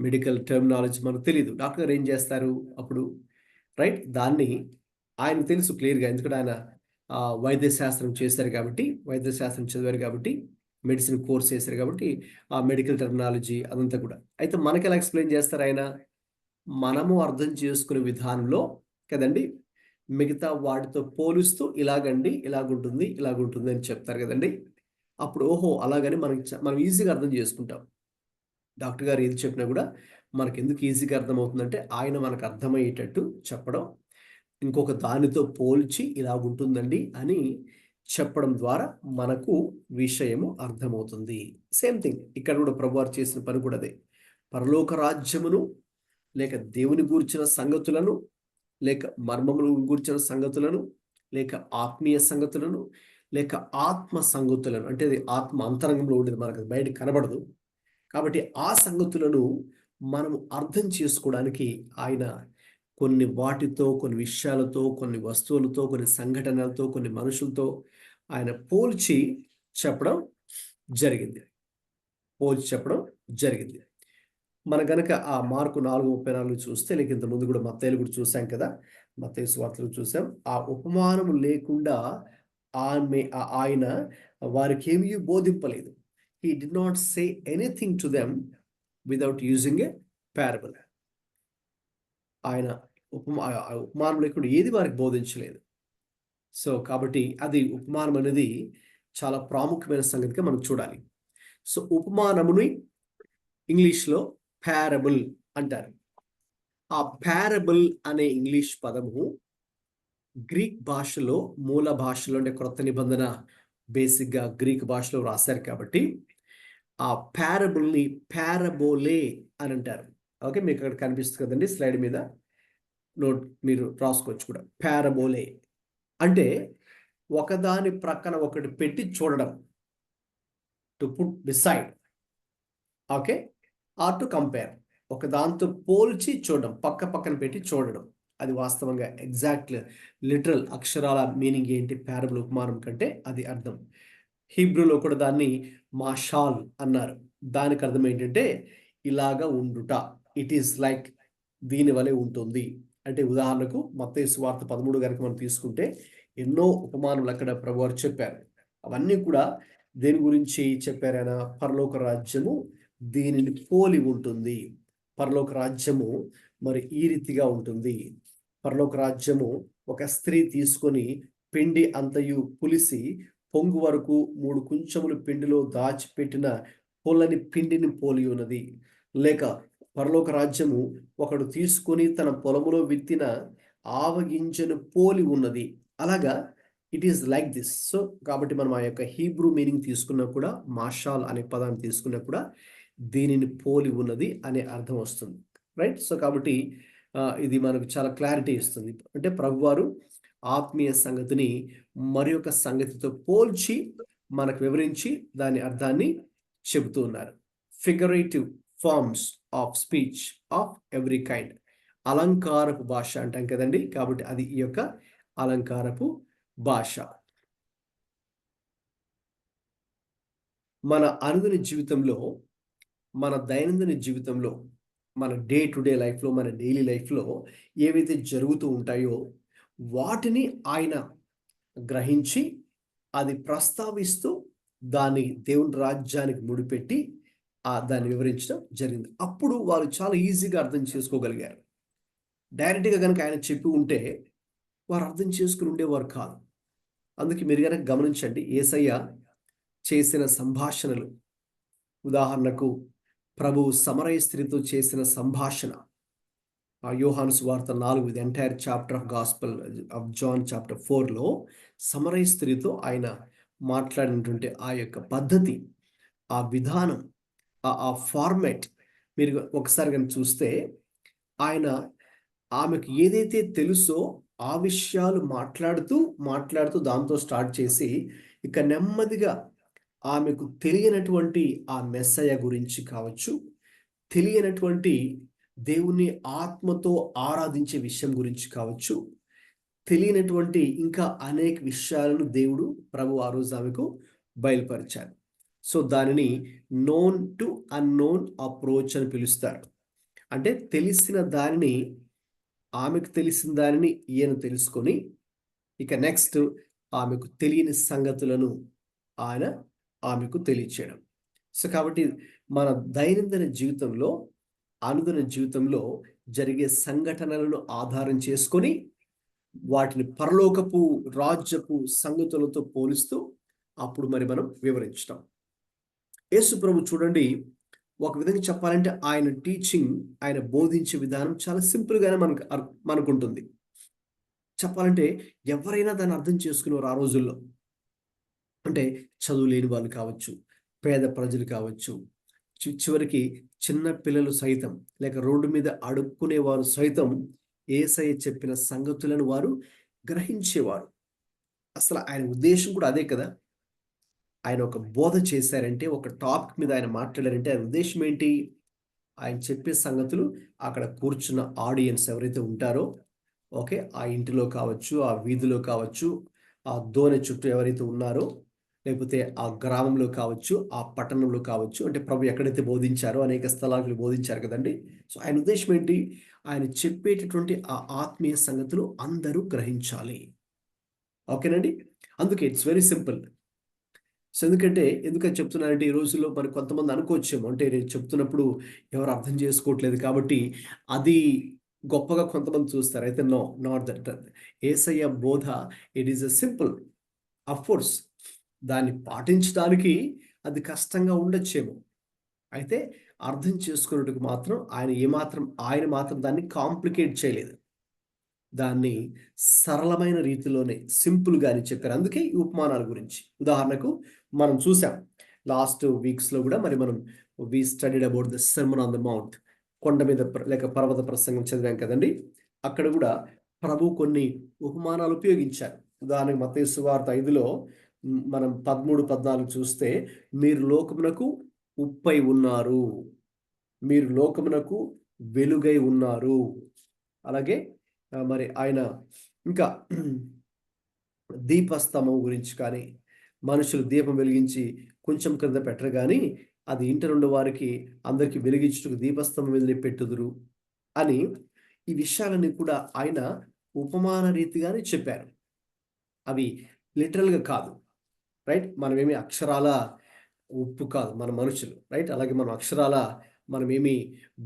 మెడికల్ టర్మినాలజీ మనకు తెలియదు. డాక్టర్ గారు ఏం చేస్తారు అప్పుడు? రైట్, దాన్ని ఆయన తెలుసు క్లియర్గా, ఎందుకంటే ఆయన వైద్యశాస్త్రం చేశారు కాబట్టి, వైద్యశాస్త్రం చదివారు కాబట్టి, మెడిసిన్ కోర్స్ చేశారు కాబట్టి ఆ మెడికల్ టర్మినాలజీ అదంతా కూడా. అయితే మనకి ఎలా ఎక్స్ప్లెయిన్ చేస్తారు ఆయన? మనము అర్థం చేసుకునే విధానంలో కదండి, మిగతా వాటితో పోలుస్తూ ఇలాగండి, ఇలాగుంటుంది అని చెప్తారు కదండి. అప్పుడు ఓహో అలాగని మనం ఈజీగా అర్థం చేసుకుంటాం. డాక్టర్ గారు ఏది చెప్పినా కూడా మనకు ఎందుకు ఈజీగా అర్థమవుతుందంటే ఆయన మనకు అర్థమయ్యేటట్టు చెప్పడం, ఇంకొక దానితో పోల్చి ఇలాగుంటుందండి అని చెప్పడం ద్వారా మనకు విషయము అర్థమవుతుంది. సేమ్ థింగ్ ఇక్కడ కూడా ప్రభువారు చేసిన పని కూడా అదే. పరలోక రాజ్యమును లేక దేవుని గూర్చిన సంగతులను, లేక మర్మములు గూర్చిన సంగతులను, లేక ఆత్మీయ సంగతులను, లేక ఆత్మ సంగతులను, అంటే అది ఆత్మ అంతరంగంలో ఉండేది, మనకు బయట కనబడదు కాబట్టి ఆ సంగతులను మనము అర్థం చేసుకోవడానికి ఆయన కొన్ని వాటితో, కొన్ని విషయాలతో, కొన్ని వస్తువులతో, కొన్ని సంఘటనలతో, కొన్ని మనుషులతో ఆయన పోల్చి చెప్పడం జరిగింది. మన గనక ఆ మార్కు 4:34 చూస్తే, లేక ఇంత ముందు కూడా మత్తయిలో కూడా చూసాం కదా, మత్తయి సువార్తలో చూసాం. ఆ ఉపమానము లేకుండా ఆయన వారికి ఏమీ బోధింపలేదు. He did not say anything to them without using a parable. ఆయన ఉపమానం లేకుండా ఏది వారికి బోధించలేదు. సో కాబట్టి అది ఉపమానం అనేది చాలా ప్రాముఖ్యమైన సంగతిగా మనం చూడాలి. సో ఉపమానముని ఇంగ్లీష్లో ప్యారబుల్ అంటారు. ఆ ప్యారబుల్ అనే ఇంగ్లీష్ పదము గ్రీక్ భాషలో, మూల భాషలో, అంటే క్రొత్త నిబంధన బేసిక్గా గ్రీక్ భాషలో రాశారు కాబట్టి ఆ ప్యారబుల్ని ప్యారబోలే అని అంటారు. ఓకే, మీకు అక్కడ కనిపిస్తుంది కదండి స్లైడ్ మీద, నోట్ మీరు రాసుకోవచ్చు కూడా. ప్యారబోలే అంటే ఒకదాని ప్రక్కన ఒకటి పెట్టి చూడడం, to put beside, okay, or to compare. ఒక దాంతో పోల్చి చూడడం, పక్కన పెట్టి చూడడం. అది వాస్తవంగా ఎగ్జాక్ట్ లిటరల్ అక్షరాల మీనింగ్ ఏంటి ప్యారబుల్ ఉపమానం కంటే అది అర్థం. హీబ్రూలో కూడా దాన్ని మాషాల్ అన్నారు. దానికి అర్థం ఏంటంటే ఇలాగా ఉండుట, ఇట్ ఈస్ లైక్, దీని వలె ఉంటుంది. అంటే ఉదాహరణకు మత్తయి సువార్త 13 కనుక మనం తీసుకుంటే ఎన్నో ఉపమానాలు అక్కడ ప్రభువారు చెప్పారు. అవన్నీ కూడా దేని గురించి చెప్పారైనా? పరలోక రాజ్యము దీనిని పోలి ఉంటుంది. పరలోక రాజ్యము మరి ఈ రీతిగా ఉంటుంది. పరలోక రాజ్యము ఒక స్త్రీ తీసుకొని పిండి అంతయు పులిసి పొంగు వరకు 3 కుంచములు పిండిలో దాచిపెట్టిన పొలని పిండిని పోలి ఉన్నది. లేక పరలోక రాజ్యము ఒకడు తీసుకొని తన పొలములో విత్తిన ఆవగింజను పోలి ఉన్నది. అలాగా it is like this. So కాబట్టి మనం ఆ యొక్క హీబ్రూ మీనింగ్ తీసుకున్నా కూడా, మాషాల్ అనే పదాన్ని తీసుకున్నా కూడా దీనిని పోలి ఉన్నది అనే అర్థం వస్తుంది, రైట్? సో కాబట్టి ఇది మనకు చాలా క్లారిటీ ఇస్తుంది. అంటే ప్రభువారు ఆత్మీయ సంగతిని మరి ఒక సంగతితో పోల్చి మనకు వివరించి దాని అర్థాన్ని చెబుతూ ఉన్నారు. Figurative forms of speech of every kind. అలంకారపు భాష అంటాం కదండి, కాబట్టి అది ఈ యొక్క అలంకారపు భాష. మన అనుదిన జీవితంలో, మన దైనందిన జీవితంలో, మన డే టు డే లైఫ్లో, మన డైలీ లైఫ్లో ఏవైతే జరుగుతూ ఉంటాయో వాటిని ఆయన గ్రహించి అది ప్రస్తావిస్తూ దాన్ని దేవుని రాజ్యానికి ముడిపెట్టి దాన్ని వివరించడం జరిగింది. అప్పుడు వారు చాలా ఈజీగా అర్థం చేసుకోగలిగారు. డైరెక్ట్గా కనుక ఆయన చెప్పి ఉంటే వారు అర్థం చేసుకుని ఉండేవారు కాదు. అందుకే మీరు కనుక గమనించండి, యేసయ్య చేసిన సంభాషణలు, ఉదాహరణకు ప్రభువు సమరయ స్త్రీతో చేసిన సంభాషణ, యోహాను సువార్త 4, the entire chapter of gospel of John chapter 4లో సమరయ స్త్రీతో ఆయన మాట్లాడినటువంటి ఆ యొక్క పద్ధతి, ఆ విధానం, ఆ ఫార్మాట్ మీరు ఒకసారి కనుక చూస్తే, ఆయన ఆమెకు ఏదైతే తెలుసో ఆ విషయాలు మాట్లాడుతూ దాంతో స్టార్ట్ చేసి ఇక నెమ్మదిగా ఆమెకు తెలియనటువంటి ఆ మెస్సయ గురించి కావచ్చు, తెలియనటువంటి దేవుని ఆత్మతో ఆరాధించే విషయం గురించి కావచ్చు, తెలియనటువంటి ఇంకా అనేక విషయాలను దేవుడు ప్రభు ఆ రోజు ఆమెకు బయలుపరిచారు. సో దానిని నోన్ టు అన్నోన్ అప్రోచ్ అని పిలుస్తారు. అంటే తెలిసిన దానిని, ఆమెకు తెలిసిన దానిని ఈయన తెలుసుకొని ఇక నెక్స్ట్ ఆమెకు తెలియని సంగతులను ఆయన ఆమెకు తెలియచేయడం. సో కాబట్టి మన దైనందిన జీవితంలో, అనుదిన జీవితంలో జరిగే సంఘటనలను ఆధారం చేసుకొని వాటిని పరలోకపు రాజ్యపు సంగతులతో పోలిస్తూ అప్పుడు మరి మనం వివరించడం. యేసు ప్రభు చూడండి, ఒక విధంగా చెప్పాలంటే ఆయన టీచింగ్, ఆయన బోధించే విధానం చాలా సింపుల్గానే మనకుంటుంది. చెప్పాలంటే ఎవరైనా దాన్ని అర్థం చేసుకునేవారు ఆ రోజుల్లో. అంటే చదువు లేని వాళ్ళు కావచ్చు, పేద ప్రజలు కావచ్చు, చివరికి చిన్న పిల్లలు సైతం, లేక రోడ్డు మీద అడుక్కునేవారు సైతం యేసయ్య చెప్పిన సంగతులను వారు గ్రహించేవారు. అసలు ఆయన ఉద్దేశం కూడా అదే కదా. ఆయన ఒక బోధ చేశారంటే, ఒక టాపిక్ మీద ఆయన మాట్లాడారంటే ఆయన ఉద్దేశం ఏంటి? ఆయన చెప్పే సంగతులు అక్కడ కూర్చున్న ఆడియన్స్ ఎవరైతే ఉంటారో, ఓకే, ఆ ఇంటిలో కావచ్చు, ఆ వీధిలో కావచ్చు, ఆ దోణి చుట్టూ ఎవరైతే ఉన్నారో, లేకపోతే ఆ గ్రామంలో కావచ్చు, ఆ పట్టణంలో కావచ్చు, అంటే ప్రభు ఎక్కడైతే బోధించారో అనేక స్థలాలకు బోధించారు కదండి. సో ఆయన ఉద్దేశం ఏంటి? ఆయన చెప్పేటటువంటి ఆ ఆత్మీయ సంగతులు అందరూ గ్రహించాలి. ఓకేనండి. అందుకే ఇట్స్ వెరీ సింపుల్. సో ఎందుకని చెప్తున్నానంటే, ఈ రోజుల్లో మరి కొంతమంది అనుకోవచ్చేమో, అంటే నేను చెప్తున్నప్పుడు ఎవరు అర్థం చేసుకోవట్లేదు కాబట్టి అది గొప్పగా కొంతమంది చూస్తారు. అయితే నో, నాట్ దట్. యేసయ్య బోధ it is a simple. Of course దాన్ని పాటించడానికి అది కష్టంగా ఉండొచ్చేమో, అయితే అర్థం చేసుకున్నట్టుకు మాత్రం ఆయన మాత్రం దాన్ని కాంప్లికేట్ చేయలేదు. దాన్ని సరళమైన రీతిలోనే సింపుల్గానే చెప్పారు. అందుకే ఈ ఉపమానాల గురించి, ఉదాహరణకు మనం చూసాం లాస్ట్ వీక్స్లో కూడా, మరి మనం we studied about the sermon on the mount, కొండ మీద లేక పర్వత ప్రసంగం చదివాం కదండి. అక్కడ కూడా ప్రభు కొన్ని ఉపమానాలు ఉపయోగించారు. ఉదాహరణకు మత్తయి సువార్త 5లో మనం 13, 14 చూస్తే, మీరు లోకమునకు ఉప్పై ఉన్నారు, మీరు లోకమునకు వెలుగై ఉన్నారు. అలాగే మరి ఆయన ఇంకా దీపస్తంభం గురించి కానీ, మనుషులు దీపం వెలిగించి కొంచెం కింద పెట్టరు కానీ అది ఇంట నుండి వారికి అందరికీ వెలిగించుటకు దీపస్తంభం మీద పెట్టుదురు అని, ఈ విషయాలన్నీ కూడా ఆయన ఉపమాన రీతిగానే చెప్పారు. అవి లిటరల్గా కాదు, రైట్? మనమేమి అక్షరాల ఉప్పు కాదు మన మనుషులు, రైట్? అలాగే మనం అక్షరాల మనమేమి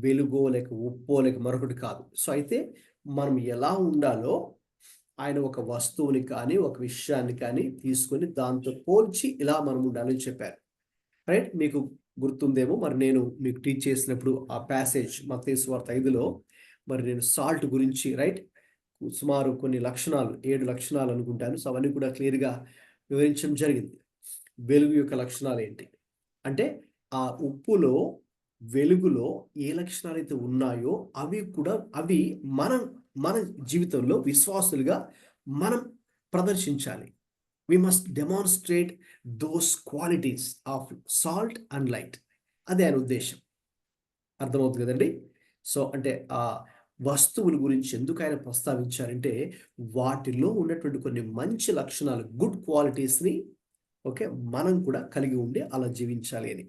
వెలుగో లేక ఉప్పో లేక మరొకటి కాదు. సో అయితే మనం ఎలా ఉండాలో ఆయన ఒక వస్తువుని కానీ, ఒక విషయాన్ని కానీ తీసుకొని దాంతో పోల్చి ఇలా మనం ఉండాలని చెప్పారు, రైట్? మీకు గుర్తుందేమో, మరి నేను మీకు టీచ్ చేసినప్పుడు ఆ ప్యాసేజ్ మత్తయి సువార్త 5లో మరి నేను సాల్ట్ గురించి, రైట్, సుమారు కొన్ని లక్షణాలు 7 లక్షణాలు అనుకుంటాను. సో అవన్నీ కూడా క్లియర్‌గా వివరించడం జరిగింది. వెలుగు యొక్క లక్షణాలు ఏంటి? అంటే ఆ ఉప్పులో, వెలుగులో ఏ లక్షణాలైతే ఉన్నాయో అవి మన జీవితంలో విశ్వాసులుగా మనం ప్రదర్శించాలి. We must demonstrate those qualities of salt and light. అదే ఆయన ఉద్దేశ్యం. అర్థమవుతుంది కదండీ! సో, అంటే ఆ వస్తువుల గురించి ఎందుకు ఆయన ప్రస్తావించారంటే, వాటిలో ఉన్నటువంటి కొన్ని మంచి లక్షణాలు, గుడ్ క్వాలిటీస్‌ని ఓకే. మనం కూడా కలిగి ఉండి అలా జీవించాలి అని.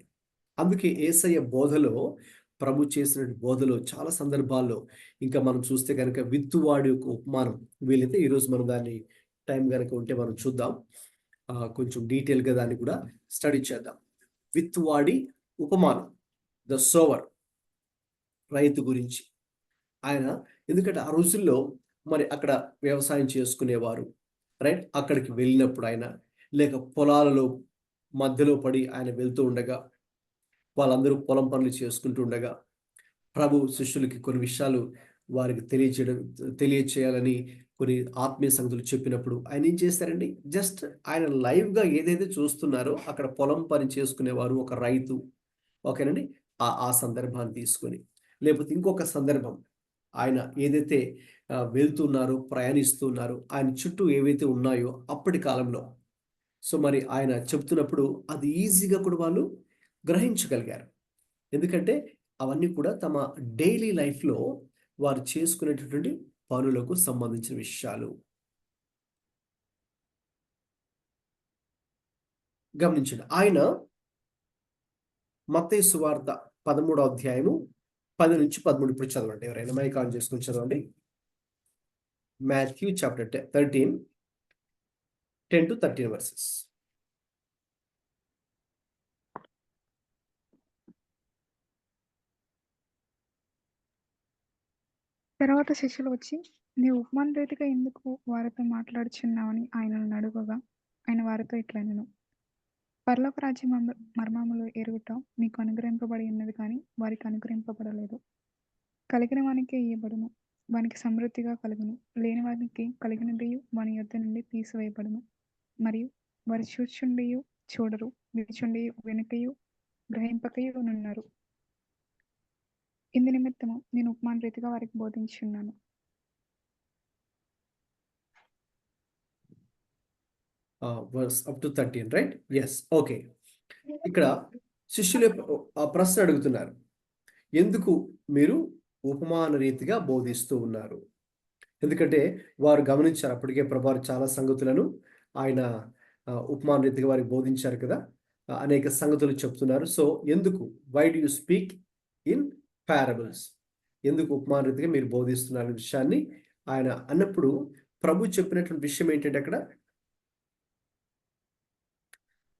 అందుకే యేసయ్య బోధలో, ప్రభు చేసినటువంటి బోధలో చాలా సందర్భాల్లో ఇంకా మనం చూస్తే గనక విత్తువాడి యొక్క ఉపమానం వీలైతే ఈరోజు మనం దాన్ని టైం గనక ఉంటే మనం చూద్దాం. కొంచెం డీటెయిల్‌గా దాన్ని కూడా స్టడీ చేద్దాం. విత్తువాడి ఉపమానం. ద సోవర్ రైతు గురించి. ఆయన ఎందుకంటే ఆ రోజుల్లో మరి అక్కడ వ్యవసాయం చేసుకునేవారు. రైట్? అక్కడికి వెళ్ళినప్పుడు ఆయన లేక పొలాలలో మధ్యలో పడి ఆయన వెళ్తూ ఉండగా, వాళ్ళందరూ పొలం పనులు చేసుకుంటూ ఉండగా, ప్రభు శిష్యులకి కొన్ని విషయాలు వారికి తెలియచేయాలని కొన్ని ఆత్మీయ సంగతులు చెప్పినప్పుడు ఆయన ఏం చేశారండి? జస్ట్ ఆయన లైవ్‌గా ఏదైతే చూస్తున్నారో అక్కడ పొలం పని చేసుకునేవారు ఒక రైతు. ఓకేనండి. ఆ సందర్భాన్ని తీసుకొని. లేకపోతే ఇంకొక సందర్భం ఆయన ఏదైతే వెళ్తున్నారో, ప్రయాణిస్తున్నారో, ఆయన చుట్టూ ఏవైతే ఉన్నాయో అప్పటి కాలంలో. సో, మరి ఆయన చెప్తున్నప్పుడు అది ఈజీగా కూడా వాళ్ళు గ్రహించగలిగారు. ఎందుకంటే అవన్నీ కూడా తమ డైలీ లైఫ్‌లో వారు చేసుకునేటటువంటి పనులకు సంబంధించిన విషయాలు. గమనించండి. ఆయన మత్తయి సువార్త 13వ అధ్యాయము 10-13 ఇప్పుడు చదవండి. ఎవరైనా మైక్ ఆన్ చేసుకొని చదవండి. Matthew chapter 13, 10-13 versus. తర్వాత శిష్యులు వచ్చి, నీవు ఉపమాన రీతిగా ఎందుకు వారితో మాట్లాడుచున్నావని ఆయనను అడుగగా, ఆయన వారితో ఇట్లనెను, పరలోక రాజ్య మర్మములు ఎరుగుట మీకు అనుగ్రహింపబడి ఉన్నది కానీ వారికి అనుగ్రహింపబడలేదు. కలిగిన వానికే ఇయ్యబడును, వానికి సమృద్ధిగా కలుగును. లేని వానికి కలిగినదియు వాని యొద్ద నుండి తీసివేయబడును. మరియు వారు చూచుండియు చూడరు, వినుచుండియు వినకయు గ్రహింపకయు నున్నారు. ఇందు నిమిత్తము నేను ఉపమాన రీతిగా వారికి బోధించున్నాను. Verse up to 13 right? Yes. Okay. ఇక్కడ శిష్యులే ప్రశ్న అడుగుతున్నారు. ఎందుకు మీరు ఉపమాన రీతిగా బోధిస్తూ ఉన్నారు? ఎందుకంటే వారు గమనించారు అప్పటికే ప్రభువారు చాలా సంగతులను ఆయన ఉపమాన రీతిగా వారికి బోధించారు కదా! అనేక సంగతులు చెప్తున్నారు. సో, ఎందుకు? Why do you speak in parables? ఎందుకు ఉపమాన రీతిగా మీరు బోధిస్తున్నారు అనే విషయాన్ని ఆయన అన్నప్పుడు ప్రభు చెప్పినటువంటి విషయం ఏంటంటే అక్కడ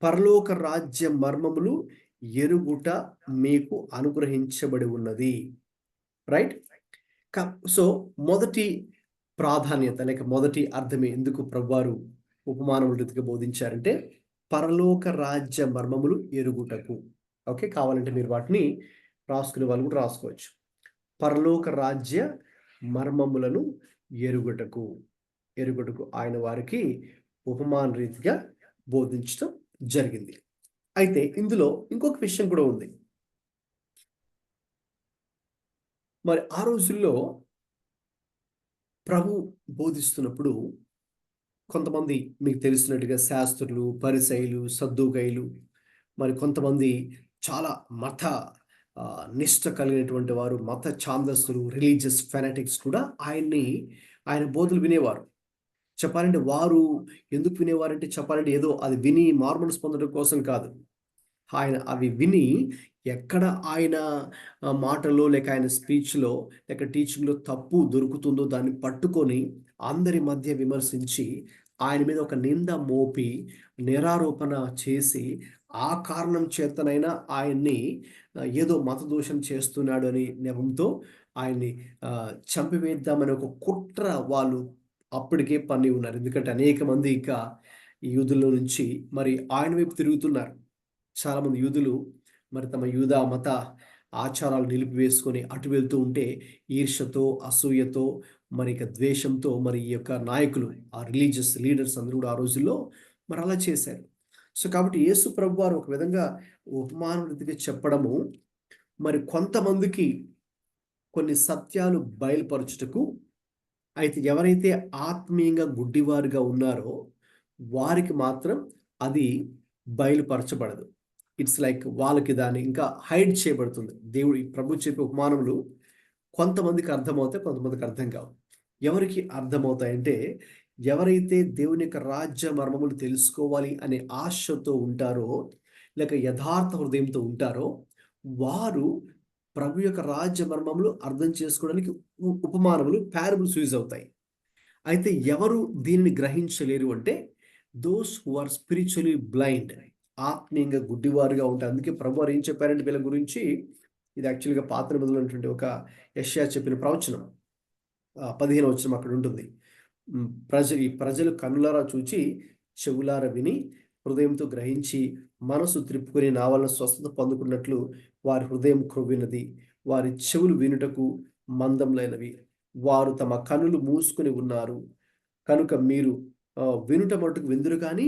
పరలోక రాజ్య మర్మములు ఎరుగుట మీకు అనుగ్రహించబడి ఉన్నది. రైట్? సో, మొదటి ప్రాధాన్యత లేక మొదటి అర్థమే ఎందుకు ప్రభువారు ఉపమానముల రీతిగా బోధించారంటే పరలోక రాజ్య మర్మములు ఎరుగుటకు. ఓకే. కావాలంటే మీరు వాటిని రాసుకునే వాళ్ళు కూడా రాసుకోవచ్చు. పరలోక రాజ్య మర్మములను ఎరుగుటకు ఆయన వారికి ఉపమాన రీతిగా బోధించడం జరిగింది. అయితే ఇందులో ఇంకొక విషయం కూడా ఉంది. మరి ఆ రోజుల్లో ప్రభు బోధిస్తున్నప్పుడు కొంతమంది మీకు తెలిసినట్టుగా శాస్త్రులు, పరిసయ్యులు, సద్దూకయ్యులు, మరి కొంతమంది చాలా మత నిష్ట కలిగినటువంటి వారు, మత ఛాందస్సులు, రిలీజియస్ ఫెనాటిక్స్ కూడా ఆయన బోధలు వినేవారు. చెప్పాలంటే వారు ఎందుకు వినేవారంటే చెప్పాలంటే ఏదో అది విని మార్మన్స్ పొందడం కోసం కాదు. అవి విని ఎక్కడ ఆయన మాటల్లో లేక ఆయన స్పీచ్‌లో లేక టీచింగ్‌లో తప్పు దొరుకుతుందో దాన్ని పట్టుకొని అందరి మధ్య విమర్శించి ఆయన మీద ఒక నింద మోపి నిరారోపణ చేసి ఆ కారణం చేతనైనా ఆయన్ని ఏదో మతదూషణ చేస్తున్నాడు అని నెపంతో ఆయన్ని చంపివేద్దామని ఒక కుట్ర వాళ్ళు అప్పటికే పన్ని ఉన్నారు. ఎందుకంటే అనేక మంది ఇంకా ఈ యూదుల్లో నుంచి మరి ఆయన వైపు తిరుగుతున్నారు. చాలామంది యూదులు మరి తమ యూదా మత ఆచారాలు నిలిపివేసుకొని అటు వెళ్తూ ఉంటే ఈర్ష్యతో, అసూయతో, మరి ఇక ద్వేషంతో మరి ఈ యొక్క నాయకులు, ఆ రిలీజియస్ లీడర్స్ అందరూ కూడా ఆ రోజుల్లో మరి అలా చేశారు. సో కాబట్టి యేసు ప్రభువారు ఒక విధంగా ఉపమానం రీతిగా చెప్పడము మరి కొంతమందికి కొన్ని సత్యాలు బయలుపరచుటకు, అయితే ఎవరైతే ఆత్మీయంగా గుడ్డివారుగా ఉన్నారో వారికి మాత్రం అది బయలుపరచబడదు. ఇట్స్ లైక్ వాళ్ళకి దాన్ని ఇంకా హైడ్ చేయబడుతుంది. దేవుడు ఈ ప్రభు చెప్పే ఉపమానములు కొంతమందికి అర్థమవుతాయి, కొంతమందికి అర్థం కావు. ఎవరికి అర్థమవుతాయంటే ఎవరైతే దేవుని యొక్క రాజ్య మర్మములు తెలుసుకోవాలి అనే ఆశతో ఉంటారో, లేక యథార్థ హృదయంతో ఉంటారో, వారు ప్రభు యొక్క రాజ్య మర్మములు అర్థం చేసుకోవడానికి ఉపమానములు, పారబుల్స్ యూజ్ అవుతాయి. అయితే ఎవరు దీనిని గ్రహించలేరు అంటే those who are spiritually blind, ఆత్మీయంగా గుడ్డివారుగా ఉంటారు. అందుకే ప్రభు వారు ఏం చెప్పారంటే వీళ్ళ గురించి, ఇది యాక్చువల్గా పాత నిబంధనలో ఉన్నటువంటి ఒక యెషయా చెప్పిన ప్రవచనం 15వ వచనం అక్కడ ఉంటుంది. ఈ ప్రజలు కన్నులారా చూచి చెవులారా విని హృదయంతో గ్రహించి మనసు త్రిప్పుకొని నా వలన స్వస్థత పొందుకున్నట్లు వారి హృదయం క్రొవ్వినది, వారి చెవులు వినుటకు మందంలైనవి, వారు తమ కన్నులు మూసుకొని ఉన్నారు కనుక మీరు వినుట మటుకు విందురు కానీ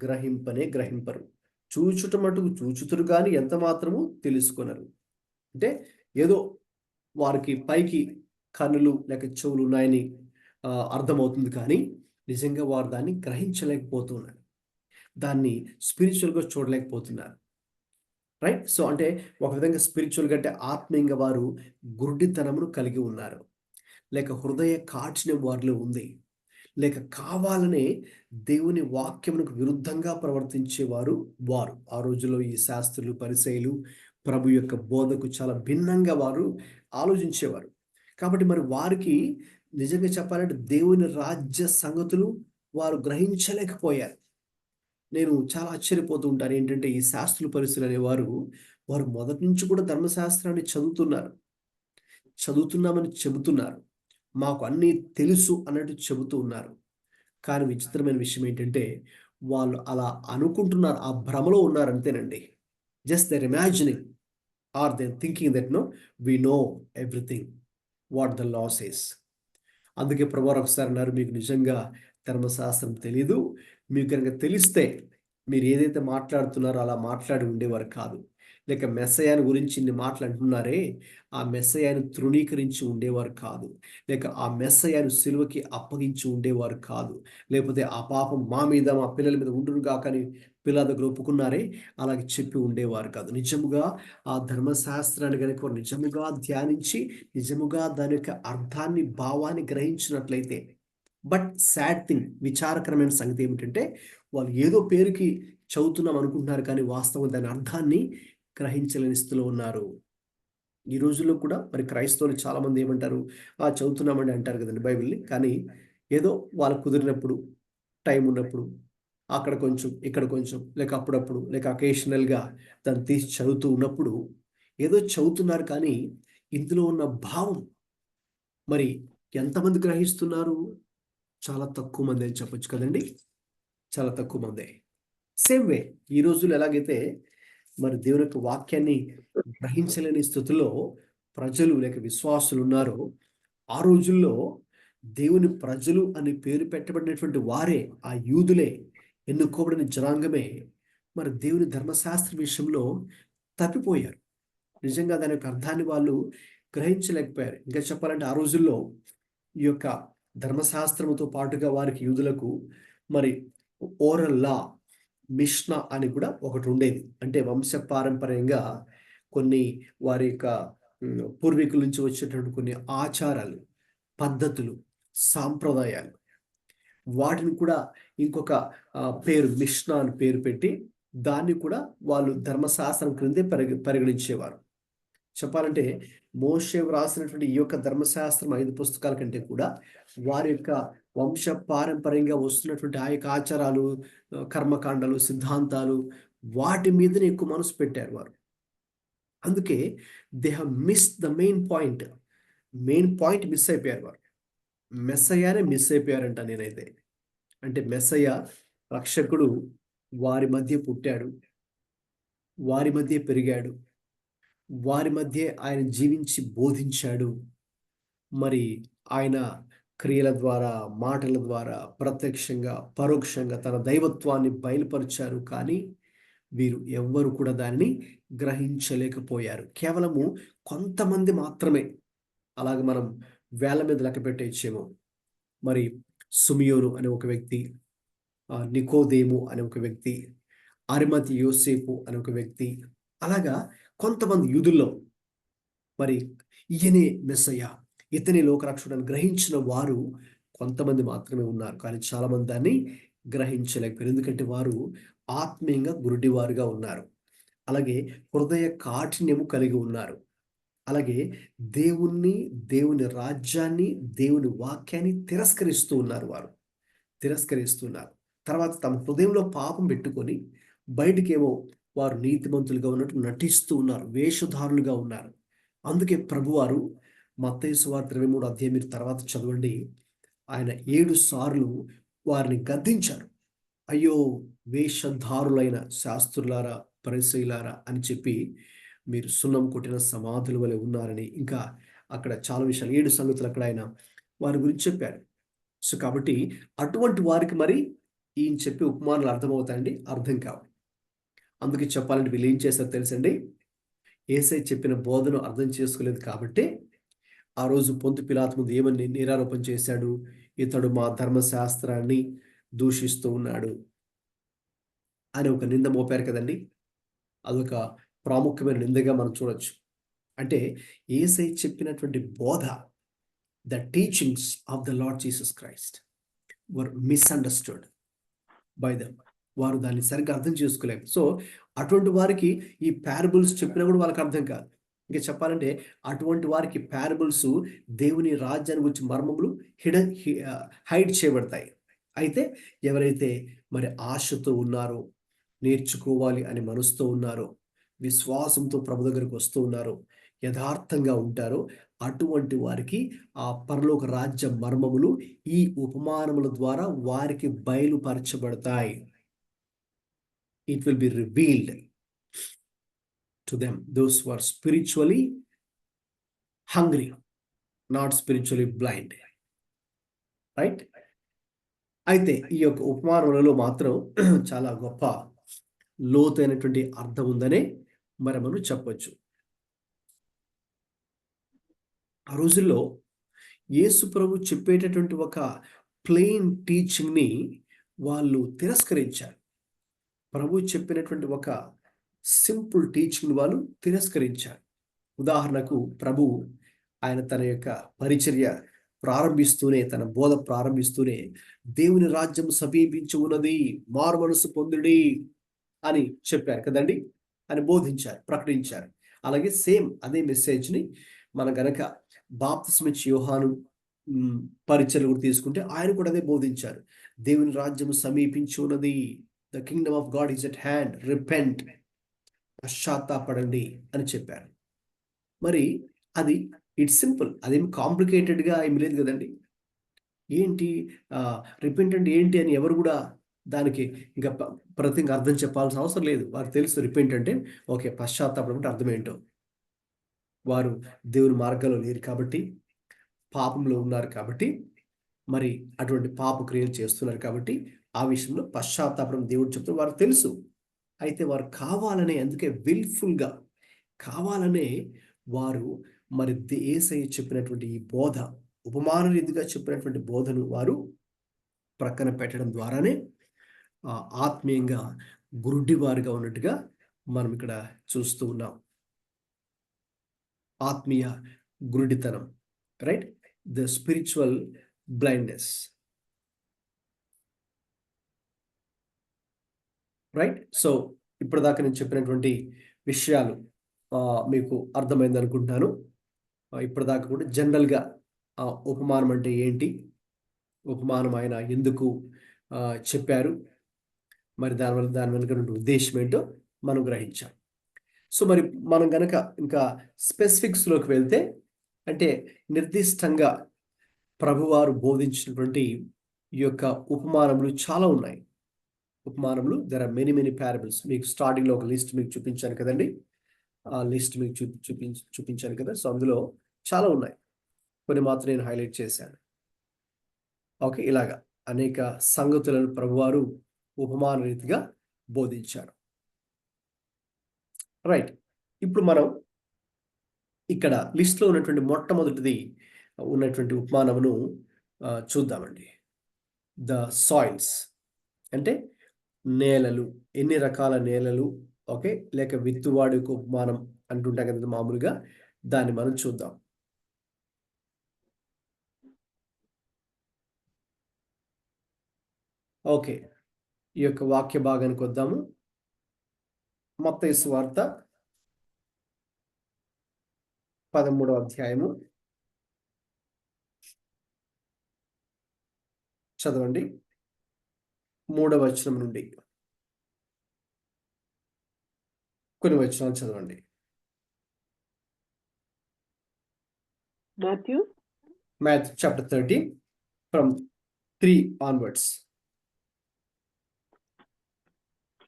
గ్రహింపరు, చూచుట మటుకు చూచుతురు కానీ ఎంత మాత్రము తెలుసుకొనరు. అంటే ఏదో వారికి పైకి కన్నులు లేక చెవులు ఉన్నాయని అర్థమవుతుంది, కానీ నిజంగా వారు దాన్ని గ్రహించలేకపోతున్నారు, దాన్ని స్పిరిచువల్గా చూడలేకపోతున్నారు. రైట్. సో అంటే ఒక విధంగా స్పిరిచువల్గా అంటే ఆత్మీయంగా వారు గుడ్డితనమును కలిగి ఉన్నారు, లేక హృదయ కాఠిన్యం వారిలో ఉంది, లేక కావాలనే దేవుని వాక్యమునకు విరుద్ధంగా ప్రవర్తించేవారు వారు. ఆ రోజుల్లో ఈ శాస్త్రులు, పరిసయ్యులు ప్రభు యొక్క బోధకు చాలా భిన్నంగా వారు ఆలోచించేవారు. కాబట్టి మరి వారికి నిజంగా చెప్పాలంటే దేవుని రాజ్య సంగతులు వారు గ్రహించలేకపోయారు. నేను చాలా ఆశ్చర్యపోతూ ఉంటాను ఏంటంటే ఈ శాస్త్రులు, పరిసయ్యులు అనేవారు వారు మొదటి నుంచి కూడా ధర్మశాస్త్రాన్ని చదువుతున్నామని చెబుతున్నారు, మాకు అన్నీ తెలుసు అన్నట్టు చెబుతూ ఉన్నారు. కానీ విచిత్రమైన విషయం ఏంటంటే వాళ్ళు అలా అనుకుంటున్నారు, ఆ భ్రమలో ఉన్నారు అంతేనండి. Just they're imagining or they thinking that no we know everything what the law says. అందుకే ప్రభువారు ఒకసారి అన్నారు, మీకు నిజంగా ధర్మశాస్త్రం తెలీదు, మీకు కనుక తెలిస్తే మీరు ఏదైతే మాట్లాడుతున్నారో అలా మాట్లాడి ఉండేవారు కాదు, లేక మెస్సయాను గురించి ఇన్ని మాటలు అంటున్నారే ఆ మెస్సయాను తృణీకరించి ఉండేవారు కాదు, లేక ఆ మెస్సయాను సిలువకి అప్పగించి ఉండేవారు కాదు, లేకపోతే ఆ పాపం మా మీద మా పిల్లల మీద ఉండును కాకని పిల్లల దగ్గర ఒప్పుకున్నారే అలాగే చెప్పి ఉండేవారు కాదు. నిజముగా ఆ ధర్మశాస్త్రాన్ని కనుక వారు నిజముగా ధ్యానించి నిజముగా దాని యొక్క అర్థాన్ని, భావాన్ని గ్రహించినట్లయితే, బట్ సాడ్ థింగ్, విచారకరమైన సంగతి ఏమిటంటే వాళ్ళు ఏదో పేరుకి చదువుతున్నాం అనుకుంటున్నారు, కానీ వాస్తవం దాని అర్థాన్ని గ్రహించలేని స్థితిలో ఉన్నారు. ఈ రోజుల్లో కూడా మరి క్రైస్తవులు చాలా మంది ఏమంటారు, చదువుతున్నామని అంటారు కదండి బైబిల్ని, కానీ ఏదో వాళ్ళకు కుదిరినప్పుడు, టైం ఉన్నప్పుడు అక్కడ కొంచెం, ఇక్కడ కొంచెం, లేక అప్పుడప్పుడు, లేక అకేషనల్గా దాన్ని తీసి చదువుతూ ఉన్నప్పుడు ఏదో చదువుతున్నారు, కానీ ఇందులో ఉన్న భావం మరి ఎంతమంది గ్రహిస్తున్నారు? చాలా తక్కువ మంది అని చెప్పొచ్చు కదండి, చాలా తక్కువ మందే. సేమ్ వే ఈ రోజుల్లో ఎలాగైతే మరి దేవుని యొక్క వాక్యాన్ని గ్రహించలేని స్థితిలో ప్రజలు లేక విశ్వాసులు ఉన్నారో, ఆ రోజుల్లో దేవుని ప్రజలు అని పేరు పెట్టబడినటువంటి వారే, ఆ యూదులే, ఎన్నుకోబడిన జనాంగమే మరి దేవుని ధర్మశాస్త్ర విషయంలో తప్పిపోయారు. నిజంగా దాని యొక్క అర్థాన్ని వాళ్ళు గ్రహించలేకపోయారు. ఇంకా చెప్పాలంటే ఆ రోజుల్లో ఈ యొక్క ధర్మశాస్త్రముతో పాటుగా వారికి యూదులకు మరి ఓరల్ లా, మిష్నా అని కూడా ఒకటి ఉండేది. అంటే వంశపారంపర్యంగా కొన్ని వారి యొక్క పూర్వీకుల నుంచి వచ్చేటటువంటి కొన్ని ఆచారాలు, పద్ధతులు, సాంప్రదాయాలు, వాటిని కూడా ఇంకొక పేరు మిష్నా అని పేరు పెట్టి దాన్ని కూడా వాళ్ళు ధర్మశాస్త్రం క్రిందే పరిగణించేవారు. చెప్పాలంటే మోషే వ్రాసినటువంటి ఈ యొక్క ధర్మశాస్త్రం 5 పుస్తకాల కంటే కూడా వారి యొక్క వంశ పారంపర్యంగా వస్తున్నటువంటి ఆ యొక్క ఆచారాలు, కర్మకాండాలు, సిద్ధాంతాలు, వాటి మీదనే ఎక్కువ మనసు పెట్టారు వారు. అందుకే they have miss the main point miss అయిపోయారు వారు. మెస్సయ్యానే మిస్ అయిపోయారంట నేనైతే. అంటే మెస్సయ్య రక్షకుడు వారి మధ్య పుట్టాడు, వారి మధ్య పెరిగాడు, వారి మధ్య ఆయన జీవించి బోధించాడు. మరి ఆయన క్రియల ద్వారా, మాటల ద్వారా, ప్రత్యక్షంగా పరోక్షంగా తన దైవత్వాన్ని బయలుపరిచారు. కానీ వీరు ఎవ్వరు కూడా దానిని గ్రహించలేకపోయారు. కేవలము కొంతమంది మాత్రమే. అలాగే మనం వేల మీద లెక్క పెట్టేయచ్చేమో. మరి సుమియోను అనే ఒక వ్యక్తి, నికోదేము అనే ఒక వ్యక్తి, అరిమతి యోసేపు అనే ఒక వ్యక్తి, అలాగా కొంతమంది యూదుల్లో మరి ఈయనే మెస్సయ్య, ఇతని లోకరక్షకుడని గ్రహించిన వారు కొంతమంది మాత్రమే ఉన్నారు. కానీ చాలా మంది దాన్ని గ్రహించలేకపోయారు. ఎందుకంటే వారు ఆత్మీయంగా గురుడివారుగా ఉన్నారు. అలాగే హృదయ కాఠిన్యము కలిగి ఉన్నారు. అలాగే దేవుణ్ణి, దేవుని రాజ్యాన్ని, దేవుని వాక్యాన్ని తిరస్కరిస్తూ ఉన్నారు. వారు తిరస్కరిస్తున్నారు. తర్వాత తమ హృదయంలో పాపం పెట్టుకొని బయటికేమో వారు నీతిమంతులుగా ఉన్నట్టు నటిస్తూ ఉన్నారు, వేషధారులుగా ఉన్నారు. అందుకే ప్రభువారు మత్తయి సువార్త 23వ అధ్యాయం మీరు తర్వాత చదవండి. ఆయన 7 సార్లు వారిని గద్దించారు. అయ్యో వేషధారులైన శాస్త్రులారా, పరిసయ్యులారా అని చెప్పి, మీరు సున్నం కొట్టిన సమాధుల వలె ఉన్నారని, ఇంకా అక్కడ చాలా విషయాలు 7 సంగతులు అక్కడ ఆయన వారి గురించి చెప్పారు. సో కాబట్టి అటువంటి వారికి మరి ఈయన చెప్పే ఉపమానాలు అర్థమవుతాయండి? అర్థం కావు. అందుకే చెప్పాలంటే వీళ్ళు ఏం చేశారో తెలుసండి? యేసయ్య చెప్పిన బోధను అర్థం చేసుకోలేదు కాబట్టి ఆ రోజు పొంతు పిలాతు ముందు ఏమని నిరారోపణ చేశాడు? ఇతడు మా ధర్మశాస్త్రాన్ని దూషిస్తూ ఉన్నాడు అని ఒక నింద మోపారు కదండి. అదొక ప్రాముఖ్యమైన నిందగా మనం చూడొచ్చు. అంటే యేసయ్య చెప్పినటువంటి బోధ, the teachings of the Lord Jesus Christ were misunderstood by them. వారు దాన్ని సరిగ్గా అర్థం చేసుకోలేరు. సో అటువంటి వారికి ఈ పారబుల్స్ చెప్పినా కూడా వాళ్ళకి అర్థం కాదు. ఇంకా చెప్పాలంటే అటువంటి వారికి పారబుల్స్ దేవుని రాజ్యాన్ని గురించి మర్మములు హైడ్ చేయబడతాయి. అయితే ఎవరైతే మరి ఆశతో ఉన్నారో, నేర్చుకోవాలి అని మనసుతో ఉన్నారో, విశ్వాసంతో ప్రభు దగ్గరకు వస్తూ ఉన్నారో, యథార్థంగా ఉంటారో అటువంటి వారికి ఆ పరలోక రాజ్య మర్మములు ఈ ఉపమానముల ద్వారా వారికి బయలుపరచబడతాయి. It will be revealed to them, those who are spiritually hungry, not spiritually blind. Right? అయితే ఈ యొక్క ఉపమానములలో మాత్రం చాలా గొప్ప లోతైనటువంటి అర్థం ఉందనే మరి మనం చెప్పొచ్చు. ఆ రోజుల్లో యేసు ప్రభు చెప్పేటటువంటి ఒక ప్లెయిన్ టీచింగ్ని వాళ్ళు తిరస్కరించారు. ప్రభు చెప్పినటువంటి ఒక సింపుల్ టీచింగ్ వాళ్ళు తిరస్కరించారు. ఉదాహరణకు ప్రభు ఆయన తన యొక్క పరిచర్య ప్రారంభిస్తూనే, తన బోధ ప్రారంభిస్తూనే దేవుని రాజ్యం సమీపించి ఉన్నది, మారు మనసు పొందుడి అని చెప్పారు కదండి, అని బోధించారు, ప్రకటించారు. అలాగే సేమ్ అదే మెసేజ్ని మన గనక బాప్తిస్మిచ్చి యోహాను పరిచర్యలు కూడా తీసుకుంటే ఆయన కూడా అదే బోధించారు. దేవుని రాజ్యం సమీపించి ఉన్నది, the kingdom of God is at hand, repent, పశ్చాత్తాపడండి అని చెప్పారు. మరి అది ఇట్స్ సింపుల్, అదేమి కాంప్లికేటెడ్గా ఏమి లేదు కదండి. ఏంటి రిపెంట్ అంటే ఏంటి అని ఎవరు కూడా దానికి ఇంకా ప్రతిగా అర్థం చెప్పాల్సిన అవసరం లేదు. వారికి తెలుసు రిపెంట్ అంటే ఓకే, పశ్చాత్తాపడం అంటే అర్థం ఏంటో. వారు దేవుని మార్గంలో లేరు కాబట్టి, పాపంలో ఉన్నారు కాబట్టి, మరి అటువంటి పాప క్రియలు చేస్తున్నారు కాబట్టి ఆ విషయంలో పశ్చాత్తాపడం దేవుడు చెప్తే వారికి తెలుసు. అయితే వారు కావాలనే, అందుకే విల్ఫుల్గా కావాలనే వారు మరి యేసయ్య చెప్పినటువంటి ఈ బోధ, ఉపమాన రీతిగా చెప్పినటువంటి బోధను వారు ప్రక్కన పెట్టడం ద్వారానే ఆత్మీయంగా గురుడివారుగా ఉన్నట్టుగా మనం ఇక్కడ చూస్తూ ఉన్నాం. ఆత్మీయ గురుడితనం, right? The spiritual blindness, right? So ఇప్పటిదాకా నేను చెప్పినటువంటి విషయాలు మీకు అర్థమైంది అనుకుంటున్నాను. ఇప్పటిదాకా కూడా జనరల్గా ఉపమానం అంటే ఏంటి, ఉపమానం ఆయన ఎందుకు చెప్పారు, మరి దాని వెనుక ఉద్దేశం ఏంటో మనం గ్రహించాం. సో మరి మనం గనక ఇంకా స్పెసిఫిక్స్లోకి వెళ్తే, అంటే నిర్దిష్టంగా ప్రభువారు బోధించినటువంటి ఈ యొక్క ఉపమానములు చాలా ఉన్నాయి. ఉపమానములు, దెర్ ఆర్ మెనీ పారబుల్స్. మీకు స్టార్టింగ్లో ఒక లిస్ట్ మీకు చూపించాను కదండి. ఆ లిస్ట్ మీకు చూపించాను కదా. సో అందులో చాలా ఉన్నాయి, కొన్ని మాత్రం నేను హైలైట్ చేశాను. ఓకే, ఇలాగా అనేక సంగతులను ప్రభువారు ఉపమాన రీతిగా బోధించారు. రైట్, ఇప్పుడు మనం ఇక్కడ లిస్ట్లో ఉన్నటువంటి మొట్టమొదటిది ఉన్నటువంటి ఉపమానమును చూద్దామండి. ద సాయిల్స్ అంటే నేలలు, ఎన్ని రకాల నేలలు, ఓకే, లేక విత్తువాడి యొక్క ఉపమానం అంటుంటాం కదా మామూలుగా, దాన్ని మనం చూద్దాం. ఓకే, ఈ యొక్క వాక్య భాగానికి వద్దాము. మత్తయి సువార్త 13వ అధ్యాయము చదవండి, 3వ వచనం నుండి కొన్ని వచనాలు చదవండి. Matthew chapter 13 from 3 onwards.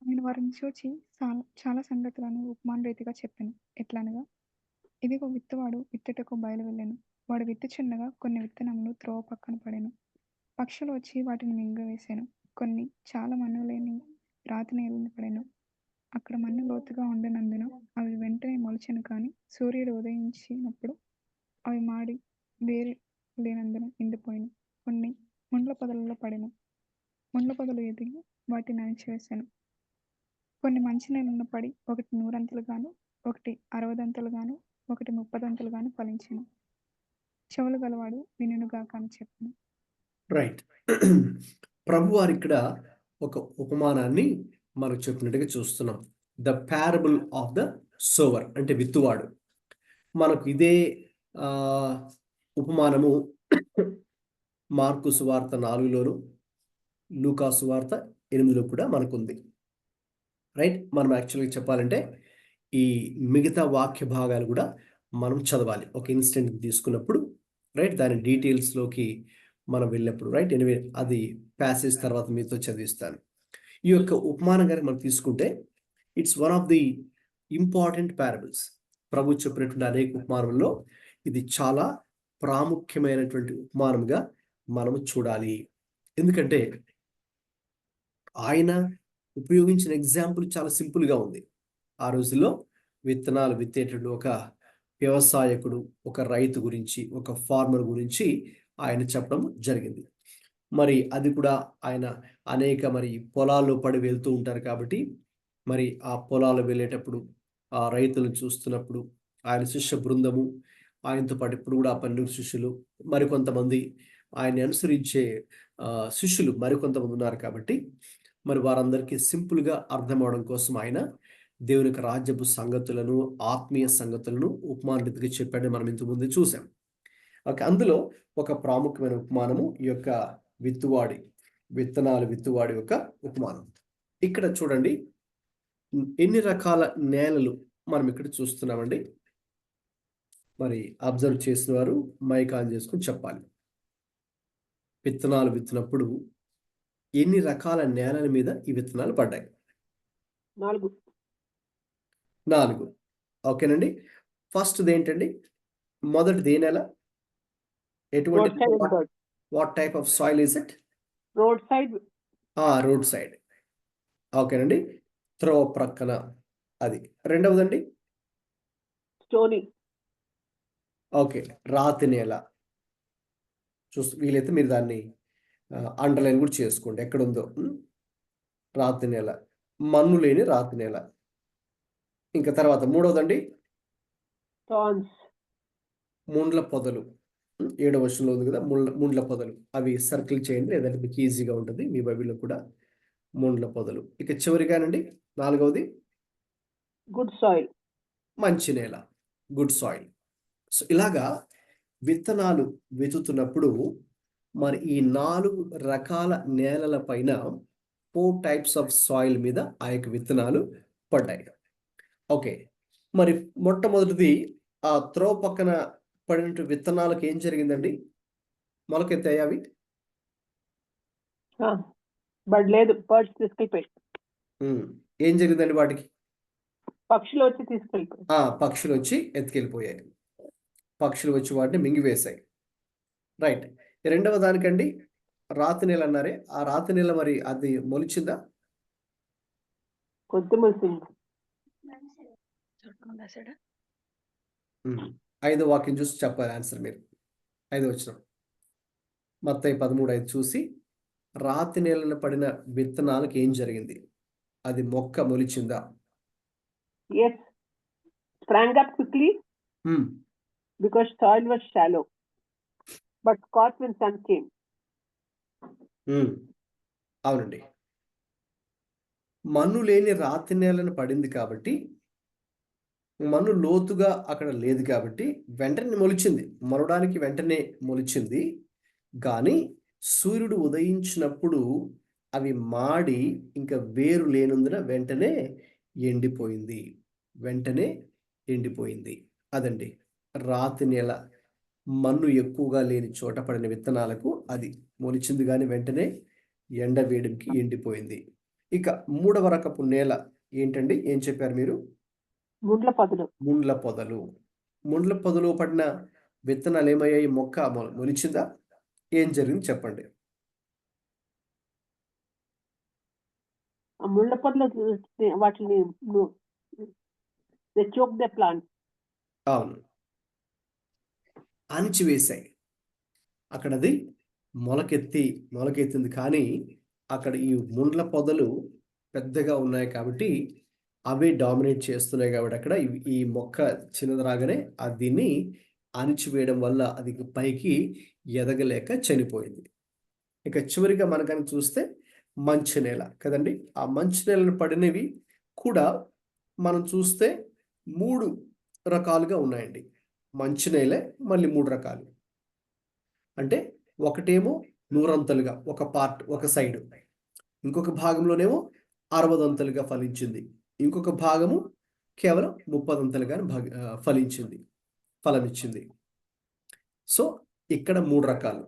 నేను వారిని చూచి చాలా సంగతులను ఉపమాన రీతిగా చెప్పాను. ఎట్లనగా, ఇదిగో విత్తువాడు విత్తుటకు బయలు వెళ్ళాను. వాడు విత్తుచుండగా కొన్ని విత్తనములు త్రోవ పక్కన పడెను. పక్షులు వచ్చి వాటిని మింగవేశాను. కొన్ని చాలా మన్ను లేని రాతి నేలను పడెను. అక్కడ మన్ను లోతుగా ఉండినందున అవి వెంటనే మొలిచెను. కానీ సూర్యుడు ఉదయించినప్పుడు అవి మాడి వేరు లేనందున ఎండిపోయాను. కొన్ని ముండ్ల పొదలలో పడెను. ముండ్ల పొదలు ఎదిగి వాటిని అణిచివేశాను. కొన్ని మంచి నేలను పడి ఒకటి 100 ఒకటి 60 ఒకటి 30 ఫలించాను. చెవులు గలవాడు వినుగాక అని చెప్పాను. రైట్, ప్రభు వారు ఇక్కడ ఒక ఉపమానాన్ని మనకు చెప్పినట్టుగా చూస్తున్నాం. The parable of the sour అంటే విత్తువాడు. మనకు ఇదే ఉపమానము మార్కు సువార్త 4లోను, లూకా సువార్త 8లో కూడా మనకుంది. రైట్, మనం యాక్చువల్గా చెప్పాలంటే ఈ మిగతా వాక్య భాగాలు కూడా మనం చదవాలి ఒక ఇన్స్టెంట్ తీసుకున్నప్పుడు. రైట్, దాని డీటెయిల్స్లోకి మనం వెళ్ళినప్పుడు. రైట్, ఎనివే అది ప్యాసేజ్ తర్వాత మీతో చదివిస్తాను. ఈ యొక్క ఉపమానం గారికి మనం తీసుకుంటే it's one of the important parables. ప్రభు చెప్పినటువంటి అనేక ఉపమానంలో ఇది చాలా ప్రాముఖ్యమైనటువంటి ఉపమానంగా మనము చూడాలి. ఎందుకంటే ఆయన ఉపయోగించిన ఎగ్జాంపుల్ చాలా సింపుల్గా ఉంది. ఆ రోజుల్లో విత్తనాలు విత్తేటప్పుడు ఒక వ్యవసాయకుడు, ఒక రైతు గురించి, ఒక ఫార్మర్ గురించి ఆయన చెప్పడం జరిగింది. మరి అది కూడా ఆయన అనేక పొలాల్లో పడి వెళ్తూ ఉంటారు కాబట్టి ఆ పొలాలు వెళ్ళేటప్పుడు ఆ రైతులను చూస్తున్నప్పుడు ఆయన శిష్య బృందము, ఆయనతో పాటు ఇప్పుడు కూడా 12 శిష్యులు, మరికొంతమంది ఆయన్ని అనుసరించే శిష్యులు మరికొంతమంది ఉన్నారు కాబట్టి వారందరికీ సింపుల్గా అర్థం అవడం కోసం ఆయన దేవుని యొక్క రాజ్యపు సంగతులను, ఆత్మీయ సంగతులను ఉపమాన రీతిగా చెప్పాడని మనం ఇంతకు ముందు చూసాం. ఓకే, అందులో ఒక ప్రాముఖ్యమైన ఉపమానము ఈ యొక్క విత్తనాలు విత్తువాడి యొక్క ఉపమానం. ఇక్కడ చూడండి, ఎన్ని రకాల నేలలు మనం ఇక్కడ చూస్తున్నామండి. అబ్జర్వ్ చేసిన వారు మైక్ ఆన్ చేసుకుని చెప్పాలి. విత్తనాలు విత్తినప్పుడు ఎన్ని రకాల నేలల మీద ఈ విత్తనాలు పడ్డాయి? 4. ఓకేనండి. ఫస్ట్ది ఏంటండి? మొదటిది ఏ నేల? ఎటువంటి, what type of soil is it? Road side. Road side. ఓకేనండి, త్రోవ ప్రక్కన అది. రెండవదండి? స్టోనీ. ఓకే, రాతి నేల. వీలైతే మీరు దాన్ని అండర్లైన్ కూడా చేసుకోండి ఎక్కడుందో. రాతి నేల, మన్ను లేని రాతి నేల. ఇంకా తర్వాత మూడవదండి? ముండ్ల పొదలు. 7వ వచనంలో ఉంది కదా, ముండ్ల పొదలు. అవి సర్కిల్ చేయండి, లేదంటే మీకు ఈజీగా ఉంటుంది. మీ బైబిల్లో కూడా ముండ్ల పొదలు. ఇక చివరిగానండి 4వది? Good soil. మంచి నేల, గుడ్ సాయిల్. సో ఇలాగా విత్తనాలు వెతుతున్నప్పుడు ఈ 4 రకాల నేలల పైన 4 టైప్స్ ఆఫ్ సాయిల్ మీద ఆ యొక్క విత్తనాలు పడ్డాయి. ఓకే, మొట్టమొదటిది ఆ త్రోవ పక్కన పడిన విత్తనాలకు ఏం జరిగిందండి? మొలకెత్తాయి అవి? లేదు, బర్డ్స్ తీసుకెళ్ళిపోయి. ఏం జరిగిందండి వాటికి? పక్షులు వచ్చి తీసుకెళ్ళిపోయి. పక్షులు వచ్చి ఎత్తుకెళ్ళిపోయాయి. పక్షులు వచ్చి వాటిని మింగివేశాయి. రైట్. రెండవ దానికండి రాతి నేల అన్నారే, ఆ రాతి నేల మరి అది మొలిచిందా? కొద్ది మొలిసింది. 5వ వాక్యం చూసి చెప్పాలి ఆన్సర్ మీరు. 5వ వచనం మత్తయి 13:5 చూసి, రాతి నేలను పడిన విత్తనాలకు ఏం జరిగింది? అది మొక్క మొలిచిందా? Yes, sprang up quickly because soil was shallow, but scorched when sun came. అవునండి. మన్ను లేని రాతి నేలను పడింది కాబట్టి, మన్ను లోతుగా అక్కడ లేదు కాబట్టి వెంటనే మొలిచింది. మొలడానికి వెంటనే మొలిచింది. కానీ సూర్యుడు ఉదయించినప్పుడు అవి మాడి ఇంకా వేరు లేనందున వెంటనే ఎండిపోయింది. అదండి రాతి నేల, మన్ను ఎక్కువగా లేని చోట పడిన విత్తనాలకు అది మొలిచింది, కానీ వెంటనే ఎండ వేడికి ఎండిపోయింది. ఇక 3వ రకపు నేల ఏంటండి? ఏం చెప్పారు మీరు? ముండ్ల పొదలు పడిన విత్తనాలు ఏమయ్యాయి? మొక్క మొలిచిందా? ఏం జరిగింది చెప్పండి. ముళ్ళ పొదలు వాటిని ప్లాంట్. అవును, అణిచివేశాయి. అక్కడ అది మొలకెత్తింది, కానీ అక్కడ ఈ ముండ్ల పొదలు పెద్దగా ఉన్నాయి కాబట్టి అవే డామినేట్ చేస్తున్నాయి కాబట్టి అక్కడ ఈ మొక్క చిన్నది రాగానే దీన్ని అణిచివేయడం వల్ల అది పైకి ఎదగలేక చనిపోయింది. ఇక చివరిగా మనకని చూస్తే మంచి నేల కదండి. ఆ మంచి నేలను పడినవి కూడా మనం చూస్తే 3 రకాలుగా ఉన్నాయండి. మంచి నేలే మళ్ళీ 3 రకాలు. అంటే ఒకటేమో 100 ఒక పార్ట్, ఒక సైడ్, ఇంకొక భాగంలోనేమో 60 ఫలించింది, ఇంకొక భాగము కేవలం 30 ఫలమిచ్చింది. సో ఇక్కడ 3 రకాలు.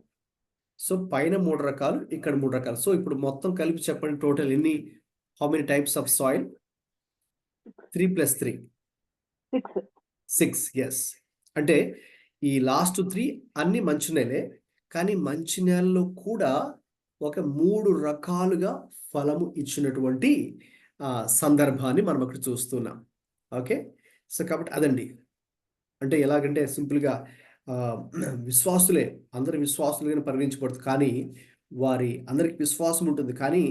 సో పైన 3 రకాలు, ఇక్కడ 3 రకాలు. సో ఇప్పుడు మొత్తం కలిపి చెప్పండి, టోటల్ ఎన్ని, how many types of soil? 3 + 3 6. Yes. అంటే ఈ లాస్ట్ 3 అన్ని మంచి నేలే, కానీ మంచి నేలలో కూడా ఒక 3 రకాలుగా ఫలము ఇచ్చినటువంటి సందర్భాన్ని మనం అక్కడ చూస్తున్నాం. ఓకే. సో కాబట్టి అదండి. అంటే ఎలాగంటే సింపుల్గా విశ్వాసులే, అందరి విశ్వాసులుగానే పరిగణించబడుతుంది, కానీ వారి అందరికి విశ్వాసం ఉంటుంది, కానీ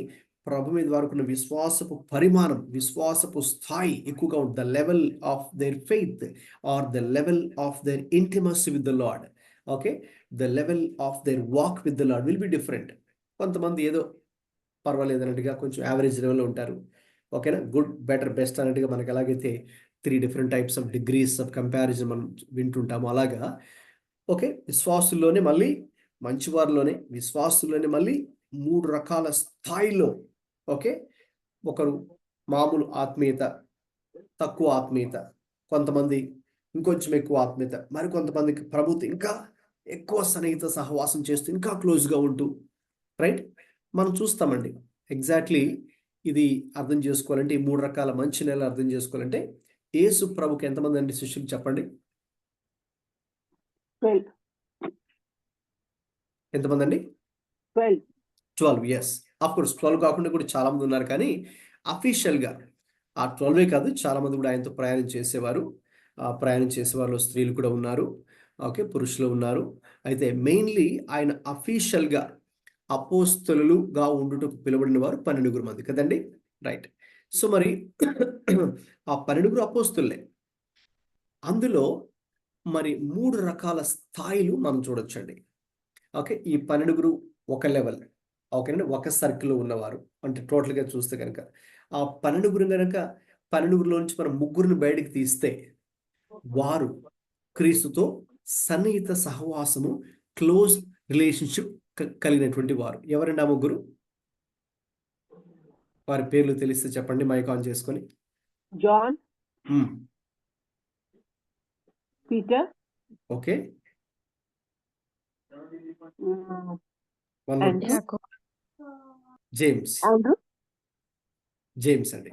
ప్రభు మీద వారికి ఉన్న విశ్వాసపు పరిమాణం, విశ్వాసపు స్థాయి ఎక్కువగా ఉంటుంది. The level of their faith or the level of their intimacy with the Lord. Okay. The level of their walk with the Lord will be different. కొంతమంది ఏదో పర్వాలేదు అన్నట్టుగా కొంచెం యావరేజ్ లెవెల్లో ఉంటారు. ఓకేనా. గుడ్, బెటర్, బెస్ట్ అన్నట్టుగా మనకి ఎలాగైతే 3 different types of degrees of comparison మనం వింటుంటాము, అలాగా ఓకే విశ్వాసుల్లోనే మళ్ళీ మంచివారిలోనే విశ్వాసుల్లోనే మళ్ళీ 3 రకాల స్థాయిలో. ఓకే. ఒకరు మామూలు ఆత్మీయత, తక్కువ ఆత్మీయత, కొంతమంది ఇంకొంచెం ఎక్కువ ఆత్మీయత, మరి కొంతమందికి ప్రభుత్వం ఇంకా ఎక్కువ సన్నిహిత సహవాసం చేస్తూ ఇంకా క్లోజ్గా ఉంటూ. రైట్. మనం చూస్తామండి ఎగ్జాక్ట్లీ ఇది అర్థం చేసుకోవాలంటే, ఈ 3 రకాల మంచి నేల అర్థం చేసుకోవాలంటే యేసు ప్రభుకి ఎంతమంది అండి శిష్యులు చెప్పండి? 12. ఎంతమంది అండి? 12. ఎస్, ఆఫ్ కోర్స్ 12 కాకుండా కూడా చాలా మంది ఉన్నారు, కానీ అఫీషియల్గా ఆ 12 కాదు, చాలా మంది కూడా ఆయనతో ప్రయాణం చేసేవారు. ప్రయాణం చేసేవాళ్ళు స్త్రీలు కూడా ఉన్నారు, ఓకే, పురుషులు ఉన్నారు. అయితే మెయిన్లీ ఆయన అఫీషియల్గా అపోస్తలులుగా ఉండుటకు పిలువబడిన వారు 12 మంది కదండి. రైట్. సో మరి ఆ 12 అపోస్తలులే. అందులో మరి 3 రకాల స్థాయిలు మనం చూడొచ్చండి. ఓకే. ఈ 12 ఒక లెవెల్, ఓకేనండి, ఒక సర్కిల్లో ఉన్నవారు. అంటే టోటల్గా చూస్తే కనుక ఆ 12 కనుక 12లో నుంచి మనం 3 బయటికి తీస్తే వారు క్రీస్తుతో సన్నిహిత సహవాసము, క్లోజ్ రిలేషన్షిప్ కలిగినటువంటి వారు. ఎవరండి ఆ 3? వారి పేర్లు తెలిస్తే చెప్పండి, మైక్ ఆన్ చేసుకొని. John, Peter, okay, James. James అండి.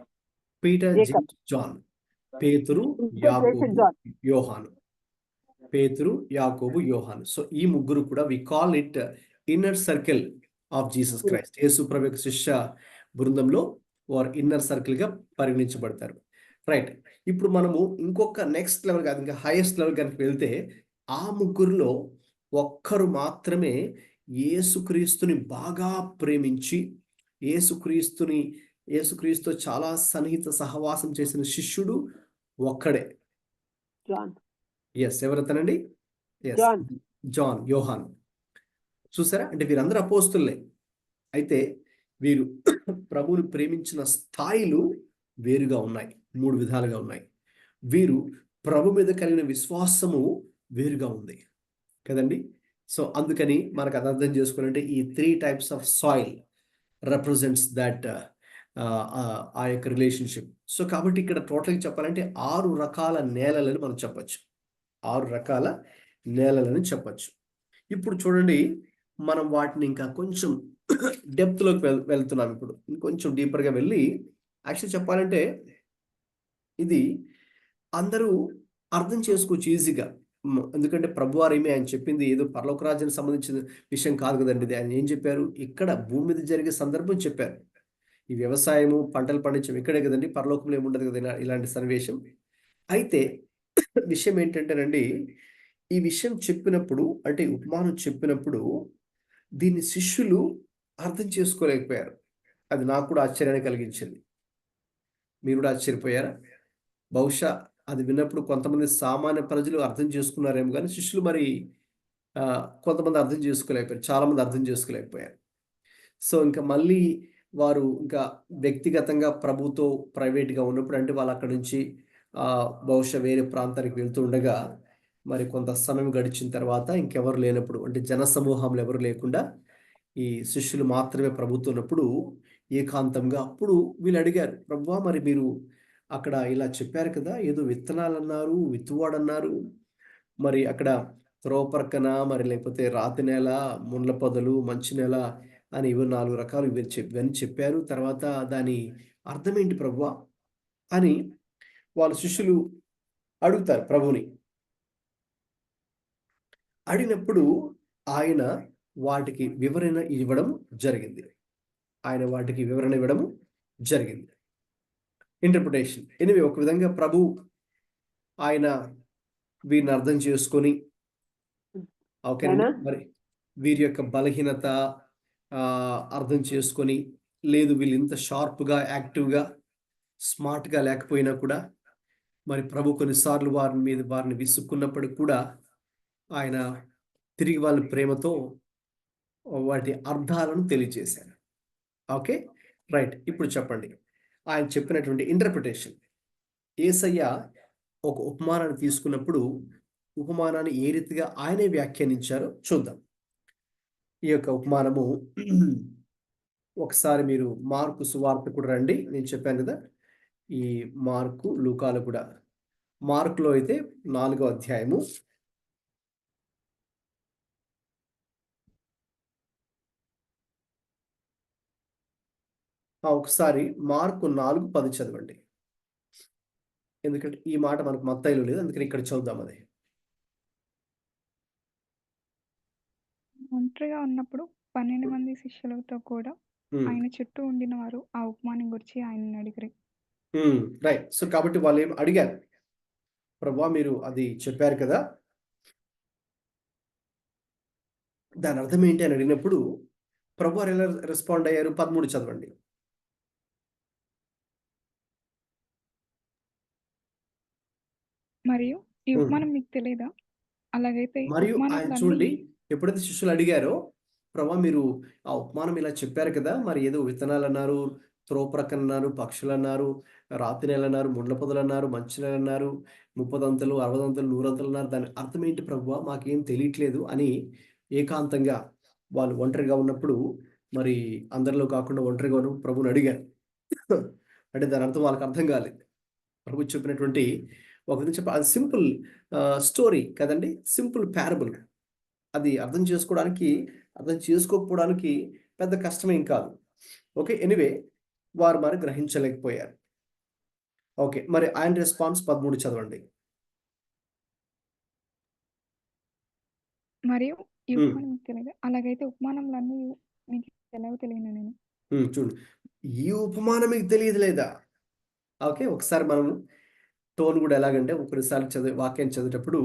Peter, James, John. పేతురు, Interpretation యాకోబు, John. యోహాను. పేతురు, యాకోబు, యోహాను. సో ఈ ముగ్గురు కూడా we call it inner circle of Jesus Christ. యేసు ప్రభు యొక్క శిష్య బృందంలో వారు ఇన్నర్ సర్కిల్ గా పరిగణించబడతారు. రైట్. ఇప్పుడు మనము ఇంకొక నెక్స్ట్ లెవెల్ కాదు, ఇంకా హైయెస్ట్ లెవెల్ కనుక వెళ్తే ఆ ముగ్గురులో ఒక్కరు మాత్రమే యేసుక్రీస్తుని బాగా ప్రేమించి యేసుక్రీస్తు చాలా సన్నిహిత సహవాసం చేసిన శిష్యుడు ఒక్కడే. John. ఎస్, ఎవరతనండి? Yes, John. జాన్, యోహాన్. చూసారా, అంటే వీరందరూ అపోస్తులే. అయితే వీరు ప్రభువుని ప్రేమించిన స్థాయిలు వేరుగా ఉన్నాయి, 3 విధాలుగా ఉన్నాయి. వీరు ప్రభు మీద కలిగిన విశ్వాసము వేరుగా ఉంది కదండి. సో అందుకని మనకు అది అర్థం చేసుకోవాలంటే ఈ 3 types of soil represents that ఆ యొక్క రిలేషన్షిప్. సో కాబట్టి ఇక్కడ టోటల్గా చెప్పాలంటే 6 రకాల నేలలని మనం చెప్పచ్చు. 6 రకాల నేలలని చెప్పచ్చు. ఇప్పుడు చూడండి, మనం వాటిని ఇంకా కొంచెం డెప్త్లోకి వెళ్తున్నాం. ఇప్పుడు ఇంకొంచెం డీపర్గా వెళ్ళి యాక్చువల్ చెప్పాలంటే ఇది అందరూ అర్థం చేసుకోవచ్చు ఈజీగా. ఎందుకంటే ప్రభువారు ఆయన చెప్పింది ఏదో పరలోక రాజ్యానికి సంబంధించిన విషయం కాదు కదండి. ఇది ఆయన ఏం చెప్పారు, ఇక్కడ భూమి మీద జరిగే సందర్భం చెప్పారు. ఈ వ్యవసాయము, పంటలు పండించడం ఇక్కడే కదండి, పరలోకంలో ఏముండదు కదా ఇలాంటి సన్నివేశం. అయితే విషయం ఏంటంటేనండి, ఈ విషయం చెప్పినప్పుడు, అంటే ఉపమానం చెప్పినప్పుడు దీన్ని శిష్యులు అర్థం చేసుకోలేకపోయారు. అది నాకు కూడా ఆశ్చర్యాన్ని కలిగించింది. మీరు కూడా ఆశ్చర్యపోయారా? బహుశా అది విన్నప్పుడు కొంతమంది సామాన్య ప్రజలు అర్థం చేసుకున్నారేమో కానీ శిష్యులు మరి కొంతమంది అర్థం చేసుకోలేకపోయారు, చాలామంది అర్థం చేసుకోలేకపోయారు. సో ఇంకా మళ్ళీ వారు ఇంకా వ్యక్తిగతంగా ప్రభుతో ప్రైవేట్గా ఉన్నప్పుడు, అంటే వాళ్ళు అక్కడి నుంచి బహుశా వేరే ప్రాంతానికి వెళ్తూ ఉండగా మరి కొంత సమయం గడిచిన తర్వాత ఇంకెవరు లేనప్పుడు, అంటే జన సమూహంలో ఎవరు లేకుండా ఈ శిష్యులు మాత్రమే ప్రభుతో ఉన్నప్పుడు ఏకాంతంగా అప్పుడు వీళ్ళు అడిగారు, ప్రభువా మరి మీరు అక్కడ ఇలా చెప్పారు కదా, ఏదో విత్తనాలు అన్నారు, విత్తువాడన్నారు, మరి అక్కడ త్రోవ ప్రక్కన మరి లేకపోతే రాతి నేల, ముండ్ల పొదలు, మంచి నేల అని ఇవి 4 రకాలు ఇవన్నీ చెప్పారు. తర్వాత దాని అర్థం ఏంటి ప్రభువా అని వాళ్ళ శిష్యులు అడుగుతారు ప్రభుని. అడిగినప్పుడు ఆయన వాటికి వివరణ ఇవ్వడం జరిగింది. ఇంటర్ప్రిటేషన్. ఎనివే, ఒక విధంగా ప్రభు ఆయన వీరిని అర్థం చేసుకొని, ఓకేనండి, మరి వీరి యొక్క బలహీనత అర్థం చేసుకొని, లేదు వీళ్ళు ఇంత షార్ప్గా, యాక్టివ్గా, స్మార్ట్గా లేకపోయినా కూడా మరి ప్రభు కొన్నిసార్లు వారిని విసుక్కున్నప్పటికి కూడా ఆయన తిరిగి వాళ్ళ ప్రేమతో వాటి అర్థాలను తెలియజేశారు. Okay, right. ఇప్పుడు చెప్పండి, ఆయన చెప్పినటువంటి ఇంటర్ప్రిటేషన్. యేసయ్య ఒక ఉపమానాన్ని తీసుకున్నప్పుడు ఉపమానాన్ని ఏ రీతిగా ఆయనే వ్యాఖ్యానించారో చూద్దాం. ఈ యొక్క ఉపమానము ఒకసారి మీరు మార్కు సువార్త కూడా రండి. నేను చెప్పాను కదా, ఈ మార్కు, లూకాలు కూడా. మార్కులో అయితే 4వ అధ్యాయము ఒకసారి మార్కు 4:10 చదవండి. ఎందుకంటే ఈ మాట మనకు మత్తయిలో లేదు, అందుకని ఇక్కడ చదువుదాం. అది ఒంటరిగా ఉన్నప్పుడు 12 మంది శిష్యులతో కూడా ఆయన చుట్టూ ఉండిన వారు ఆ ఉపమానం గురించి ఆయనను అడిగిరి. రైట్. సో కాబట్టి వాళ్ళు ఏం అడిగారు, ప్రభువా మీరు అది చెప్పారు కదా, దాని అర్థం ఏంటి అని అడిగినప్పుడు ప్రభు ఎలా రెస్పాండ్ అయ్యారు? 13 చదవండి. మరియు ఈ ఉపమానం మీకు తెలియదా? అలాగైతే మరియు ఉపమానం ఆయన దాన్ని చూడండి, ఎప్పుడైతే శిష్యులు అడిగారో, ప్రభా మీరు ఆ ఉపమానం ఇలా చెప్పారు కదా, మరి ఏదో విత్తనాలు అన్నారు, త్రోవ ప్రక్కన అన్నారు, పక్షులు అన్నారు, రాతి నేల అన్నారు, ముండ్ల పొదలు అన్నారు, మంచి నేల అన్నారు, 30 అంతలు, 60 అంతలు, 100 అంతలు అన్నారు, దాని అర్థం ఏంటి ప్రభువా మాకేం తెలియట్లేదు అని ఏకాంతంగా వాళ్ళు ఒంటరిగా ఉన్నప్పుడు, మరి అందరిలో కాకుండా ఒంటరిగా ఉన్నప్పుడు ప్రభుని అడిగారు. అంటే దాని అర్థం వాళ్ళకి అర్థం కాలేదు. ప్రభు చెప్పినటువంటి ఒక విధంగా చెప్ప అది సింపుల్ స్టోరీ కదండి, సింపుల్ ప్యారబుల్. అది అర్థం చేసుకోకపోవడానికి పెద్ద కష్టమేం కాదు. ఓకే, ఎనివే వారు మరి గ్రహించలేకపోయారు. ఓకే, మరి ఆయన రెస్పాన్స్ 13 చదవండి. మరియు ఈ ఉమ్, ఉపమానం మీకు తెలియదు. అలాగైతే ఉపమానములన్నీ మీకు ఎలాగో తెలియను నేను. చూడు, ఈ ఉపమానం మీకు తెలియదు లేదా? ఓకే, ఒకసారి మనం టోన్ కూడా ఎలాగంటే కొన్నిసార్లు వాక్యాన్ని చదివేటప్పుడు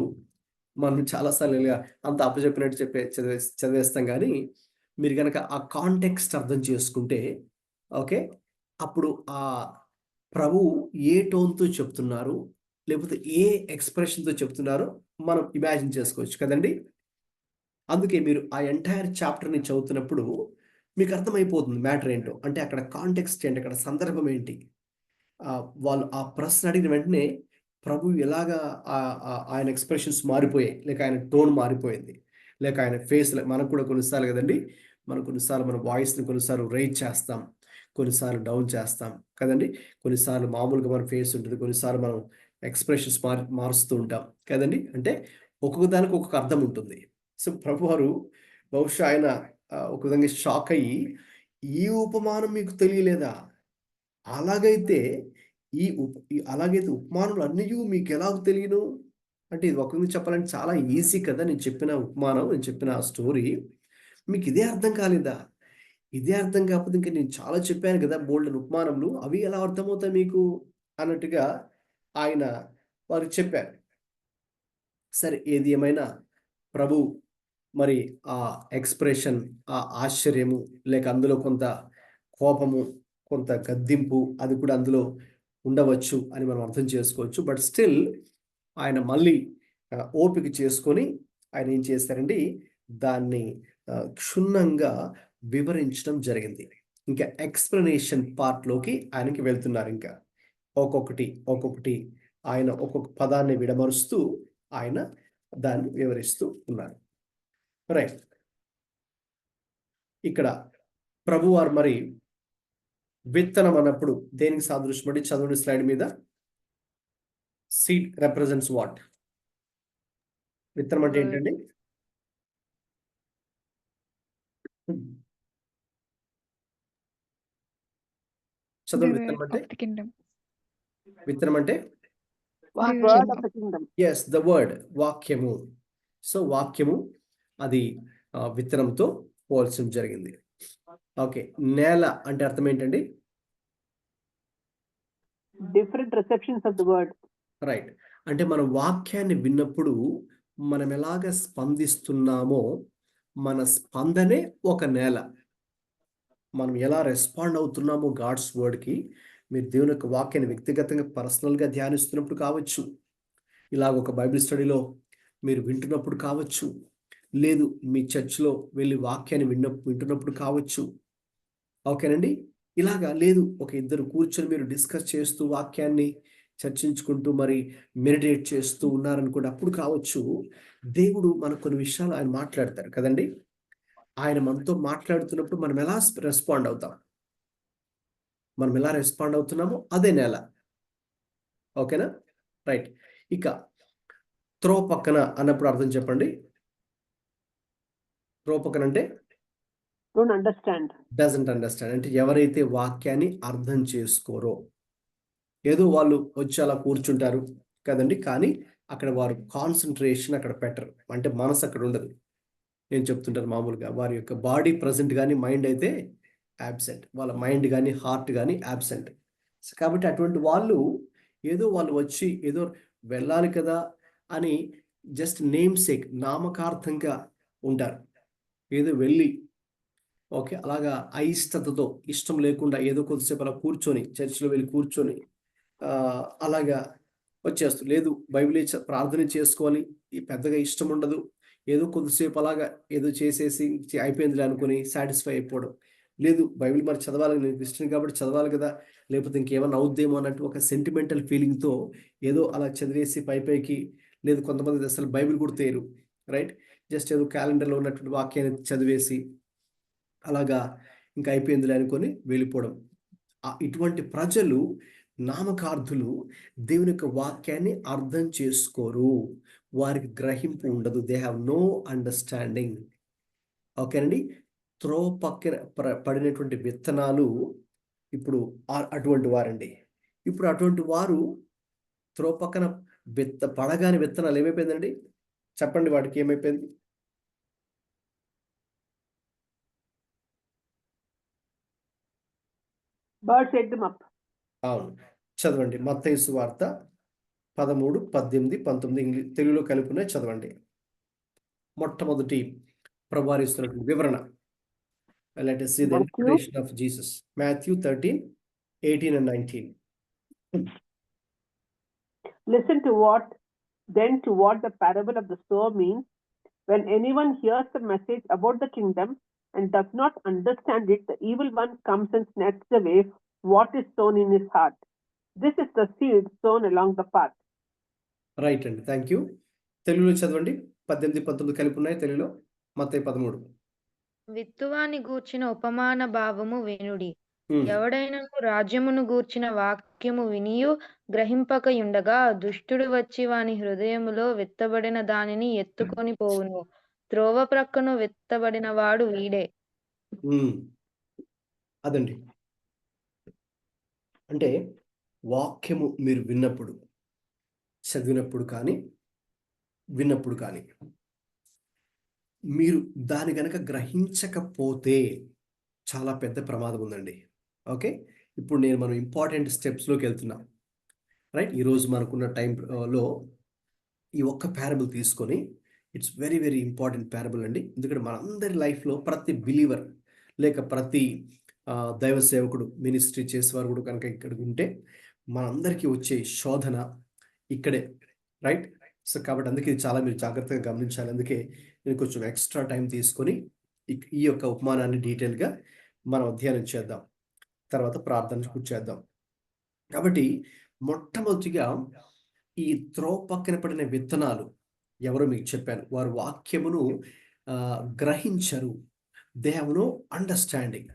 మనం చాలాసార్లు ఇలా అంత అప్పచెప్పినట్టు చదివేస్తాం, కానీ మీరు కనుక ఆ కాంటెక్స్ట్ అర్థం చేసుకుంటే, ఓకే, అప్పుడు ఆ ప్రభువు ఏ టోన్తో చెప్తున్నారు, లేకపోతే ఏ ఎక్స్ప్రెషన్తో చెప్తున్నారో మనం ఇమాజిన్ చేసుకోవచ్చు కదండి. అందుకే మీరు ఆ ఎంటైర్ చాప్టర్ని చదువుతున్నప్పుడు మీకు అర్థమైపోతుంది మ్యాటర్ ఏంటో. అంటే అక్కడ కాంటెక్స్ట్ ఏంటి, అక్కడ సందర్భం ఏంటి. వాళ్ళు ఆ ప్రశ్న అడిగిన వెంటనే ప్రభు ఎలాగా ఆయన ఎక్స్ప్రెషన్స్ మారిపోయాయి, లేక ఆయన టోన్ మారిపోయింది, లేక ఆయన ఫేస్. మనకు కూడా కొన్నిసార్లు కదండి, కొన్నిసార్లు మన వాయిస్ని కొన్నిసార్లు రైజ్ చేస్తాం, కొన్నిసార్లు డౌన్ చేస్తాం కదండి. కొన్నిసార్లు మామూలుగా మన ఫేస్ ఉంటుంది, కొన్నిసార్లు మనం ఎక్స్ప్రెషన్స్ మారుస్తూ ఉంటాం కదండి. అంటే ఒక్కొక్క దానికి ఒక్కొక్క అర్థం ఉంటుంది. సో ప్రభు వారు బహుశా ఆయన ఒక విధంగా షాక్ అయ్యి, ఈ ఉపమానం మీకు తెలియలేదా? అలాగైతే అలాగైతే ఉపమానములు అన్నీ మీకు ఎలాగ తెలియను అంటే, ఇది ఒక విధంగా చెప్పాలంటే చాలా ఈజీ కదా. నేను చెప్పిన ఉపమానం, నేను చెప్పిన ఆ స్టోరీ మీకు ఇదే అర్థం కాలేదా? ఇదే అర్థం కాకపోతే ఇంకా నేను చాలా చెప్పాను కదా బోల్డెన్ ఉపమానములు, అవి ఎలా అర్థమవుతాయి మీకు అన్నట్టుగా ఆయన వారికి చెప్పారు. సరే, ఏది ఏమైనా ప్రభు మరి ఆ ఎక్స్ప్రెషన్, ఆ ఆశ్చర్యము, లేక అందులో కొంత కోపము, కొంత గద్దింపు, అది కూడా అందులో ఉండవచ్చు అని మనం అర్థం చేసుకోవచ్చు. బట్ స్టిల్ ఆయన మళ్ళీ ఓపిక చేసుకొని ఆయన ఏం చేశారండి, దాన్ని క్షుణ్ణంగా వివరించడం జరిగింది. ఇంకా ఎక్స్ప్లెనేషన్ పార్ట్లోకి ఆయనకి వెళ్తున్నారు. ఇంకా ఒక్కొక్కటి ఆయన ఒక్కొక్క పదాన్ని విడమరుస్తూ ఆయన దాన్ని వివరిస్తూ ఉన్నారు. రైట్, ఇక్కడ ప్రభువారు మరి విత్తనం అన్నప్పుడు దేనికి సాదృశ్యపడి చదవండి స్లైడ్ మీద. Seed represents what? విత్తనం అంటే ఏంటండి? చదవండి, విత్తనం అంటే? Of the kingdom. విత్తనం అంటే Word of the kingdom. Yes, the word, వాక్యము. సో వాక్యము అది విత్తనంతో పోల్చడం జరిగింది. ఓకే, నేల అంటే అర్థం ఏంటండి? Different receptions of the word. Right, అంటే మనం వాక్యాన్ని విన్నప్పుడు మనం ఎలాగ స్పందిస్తున్నామో, మన స్పందనే ఒక నేల. మనం ఎలా రెస్పాండ్ అవుతున్నామో గాడ్స్ వర్డ్కి, మీరు దేవుని యొక్క వాక్యాన్ని వ్యక్తిగతంగా పర్సనల్గా ధ్యానిస్తున్నప్పుడు కావచ్చు, ఇలాగ ఒక బైబిల్ స్టడీలో మీరు వింటున్నప్పుడు కావచ్చు, లేదు మీ చర్చ్లో వెళ్ళి వాక్యాన్ని వింటున్నప్పుడు కావచ్చు, ఓకేనండి. ఇలాగా లేదు, ఒక ఇద్దరు కూర్చొని మీరు డిస్కస్ చేస్తూ వాక్యాన్ని చర్చించుకుంటూ మరి మెడిటేట్ చేస్తూ ఉన్నారనుకోండి, అప్పుడు కావచ్చు. దేవుడు మనకు కొన్ని విషయాలు ఆయన మాట్లాడతారు కదండి. ఆయన మనతో మాట్లాడుతున్నప్పుడు మనం ఎలా రెస్పాండ్ అవుతాం, మనం ఎలా రెస్పాండ్ అవుతున్నామో అదే నేల. ఓకేనా? రైట్, ఇక త్రో పక్కన అన్నప్పుడు అర్థం చెప్పండి. త్రో పక్కన అంటే Don't understand. డజంట్ అండర్స్టాండ్, అంటే ఎవరైతే వాక్యాన్ని అర్థం చేసుకోరో, ఏదో వాళ్ళు వచ్చి అలా కూర్చుంటారు కదండి, కానీ అక్కడ వారు కాన్సన్ట్రేషన్ అక్కడ పెట్టరు, అంటే మనసు అక్కడ ఉండదు. నేను చెప్తుంటాను మామూలుగా, వారి యొక్క బాడీ ప్రజెంట్ కానీ మైండ్ అయితే యాబ్సెంట్, వాళ్ళ మైండ్ కానీ హార్ట్ కానీ యాబ్సెంట్. కాబట్టి అటువంటి వాళ్ళు వాళ్ళు వచ్చి ఏదో వెళ్ళాలి కదా అని జస్ట్ నేమ్ సేక్, నామకార్థంగా ఉంటారు. ఏదో వెళ్ళి ఓకే అలాగా అయిష్టతతో, ఇష్టం లేకుండా ఏదో కొద్దిసేపు అలా కూర్చొని, చర్చిలో వెళ్ళి కూర్చొని అలాగా వచ్చేస్తూ, లేదు బైబిల్ ప్రార్థన చేసుకోవాలి, పెద్దగా ఇష్టం ఉండదు, ఏదో కొద్దిసేపు అలాగా ఏదో చేసేసి అయిపోయింది అనుకుని సాటిస్ఫై అయిపోవడం. లేదు బైబిల్ మరి చదవాలి, నేను ఇష్టం కాబట్టి చదవాలి కదా, లేకపోతే ఇంకేమైనా అవుద్దేమో అన్నట్టు ఒక సెంటిమెంటల్ ఫీలింగ్తో ఏదో అలా చదివేసి పైకి, లేదు కొంతమంది అసలు బైబిల్ కూడా తేరు, రైట్, జస్ట్ ఏదో క్యాలెండర్లో ఉన్నటువంటి వాక్యాన్ని చదివేసి అలాగా ఇంకా అయిపోయిందిలే అనుకొని వెళ్ళిపోవడం. ఇటువంటి ప్రజలు, నామకార్థులు దేవుని యొక్క వాక్యాన్ని అర్థం చేసుకోరు, వారికి గ్రహింపు ఉండదు. They have no understanding. ఓకేనండి. త్రో పక్కన పడినటువంటి విత్తనాలు ఇప్పుడు అటువంటి వారండి. ఇప్పుడు అటువంటి వారు త్రోవ పక్కన పడగానే విత్తనాలు ఏమైపోయిందండి? చెప్పండి, వాటికి ఏమైపోయింది? Birds ate them up. అవును, చదవండి. మత్తయి సువార్త 13, 18, 19 తెలుగులో కలిపి ఉన్నాయి, చదవండి. మొట్టమొదటి ప్రభువారు ఇస్తున్నటువంటి వివరణ. Let us see the Matthew. interpretation of Jesus. Matthew 13, 18 and 19. Listen to what the parable of the sower means. When anyone hears the message about the kingdom and does not understand it, the evil one comes and snatches away what is sown in his heart. This is the seed sown along the path. Right అండి, thank you. తెలుగులో చదవండి. 18, 19 కలిపి ఉన్నాయి తెలుగులో. మత్తయి 13. విత్తువాని గూర్చిన ఉపమాన భావము వినుడి. Hmm. ఎవడైనను రాజ్యమును గూర్చిన వాక్యము వినియు గ్రహింపకయుండగా దుష్టుడు వచ్చి వాని హృదయములో విత్తబడిన దానిని ఎత్తుకొని పోవును. త్రోవ ప్రక్కను విత్తబడిన వాడు వీడే. అదండి, అంటే వాక్యము మీరు విన్నప్పుడు, చదివినప్పుడు కానీ విన్నప్పుడు కానీ మీరు దాని గనక గ్రహించకపోతే చాలా పెద్ద ప్రమాదం ఉందండి. ఓకే, ఇప్పుడు మనం ఇంపార్టెంట్ స్టెప్స్లోకి వెళ్తున్నాం. రైట్, ఈరోజు మనకున్న టైంలో ఈ ఒక్క ప్యారబుల్ తీసుకొని, it's very very important parable అండి. ఎందుకంటే మనందరి లైఫ్లో ప్రతి బిలీవర్ లేక ప్రతి దైవ సేవకుడు, మినిస్ట్రీ చేసేవారు కూడా కనుక ఇక్కడ ఉంటే మనందరికీ వచ్చే శోధన ఇక్కడే. రైట్, సో కాబట్టి అందుకే ఇది చాలా మీరు జాగ్రత్తగా గమనించాలి. అందుకే నేను కొంచెం ఎక్స్ట్రా టైం తీసుకొని ఈ యొక్క ఉపమానాన్ని డీటెయిల్గా మనం అధ్యయనం చేద్దాం, తర్వాత ప్రార్థన కూర్చేద్దాం. కాబట్టి మొట్టమొదటిగా ఈ త్రోవ పక్కన పడిన విత్తనాలు ఎవరో మీకు చెప్పాను. వారు వాక్యమును గ్రహించరు. They have no understanding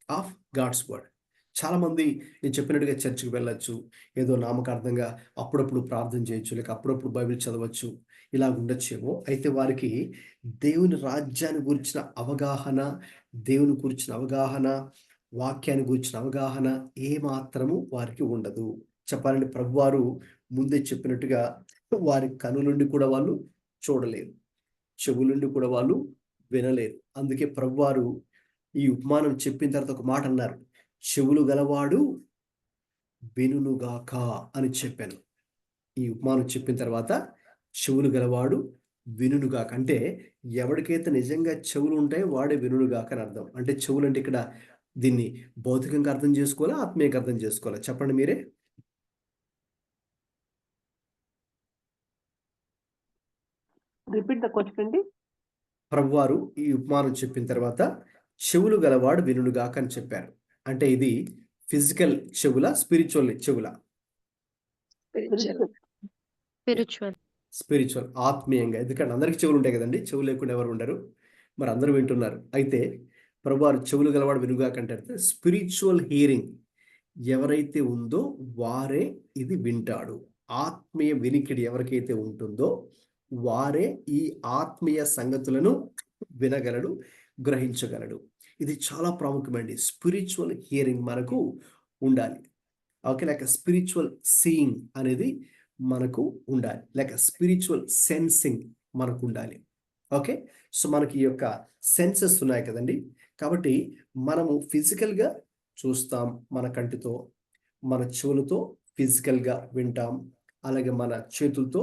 of God's word. చాలామంది నేను చెప్పినట్టుగా చర్చికి వెళ్ళొచ్చు, ఏదో నామకార్థంగా అప్పుడప్పుడు ప్రార్థన చేయొచ్చు, లేక అప్పుడప్పుడు బైబిల్ చదవచ్చు, ఇలా ఉండొచ్చేమో. అయితే వారికి దేవుని రాజ్యాన్ని గురించిన అవగాహన, దేవుని గురించిన అవగాహన, వాక్యాన్ని గురించిన అవగాహన ఏమాత్రము వారికి ఉండదు. చెప్పాలంటే ప్రభువారు ముందే చెప్పినట్టుగా వారి కనులుండి కూడా వాళ్ళు చూడలేరు, చెవులుండి కూడా వాళ్ళు వినలేరు. అందుకే ప్రభువారు ఈ ఉపమానం చెప్పిన తర్వాత ఒక మాట అన్నారు, చెవులు గలవాడు వినుగాక అని చెప్పాను. ఈ ఉపమానం చెప్పిన తర్వాత చెవులు గలవాడు వినుగాక అంటే ఎవరికైతే నిజంగా చెవులు ఉంటాయో వాడే వినుగాక అని అర్థం. అంటే చెవులు అంటే ఇక్కడ దీన్ని భౌతికంగా అర్థం చేసుకోవాలా, ఆత్మీయంగా అర్థం చేసుకోవాలా? చెప్పండి మీరే. రిపీట్ ద క్వశ్చన్ అండి. ప్రభువారు ఈ ఉపమానం చెప్పిన తర్వాత చెవులు గలవాడు వినుగాక అని చెప్పారు. అంటే ఇది ఫిజికల్ చెవుల, స్పిరిచువల్ చెవుల? స్పిరిచువల్, ఆత్మీయంగా. ఎందుకంటే అందరికీ చెవులు ఉంటాయి కదండి, చెవులు లేకుండా ఎవరు ఉండరు. మరి అందరూ వింటున్నారు. అయితే ప్రభువారు చెవులు గలవాడు వినుగాక అంటే స్పిరిచువల్ హియరింగ్ ఎవరైతే ఉందో వారే ఇది వింటాడు. ఆత్మీయ వినికిడి ఎవరికైతే ఉంటుందో వారే ఈ ఆత్మీయ సంగతులను వినగలడు, గ్రహించగలడు. ఇది చాలా ప్రాముఖ్యమండి. స్పిరిచువల్ హియరింగ్ మనకు ఉండాలి. ఓకే, లేక స్పిరిచువల్ సీయింగ్ అనేది మనకు ఉండాలి, లేక స్పిరిచువల్ సెన్సింగ్ మనకు ఉండాలి. ఓకే, సో మనకి ఈ యొక్క సెన్సెస్ ఉన్నాయి కదండి. కాబట్టి మనము ఫిజికల్గా చూస్తాం మన కంటితో, మన చెవులతో ఫిజికల్గా వింటాం, అలాగే మన చేతులతో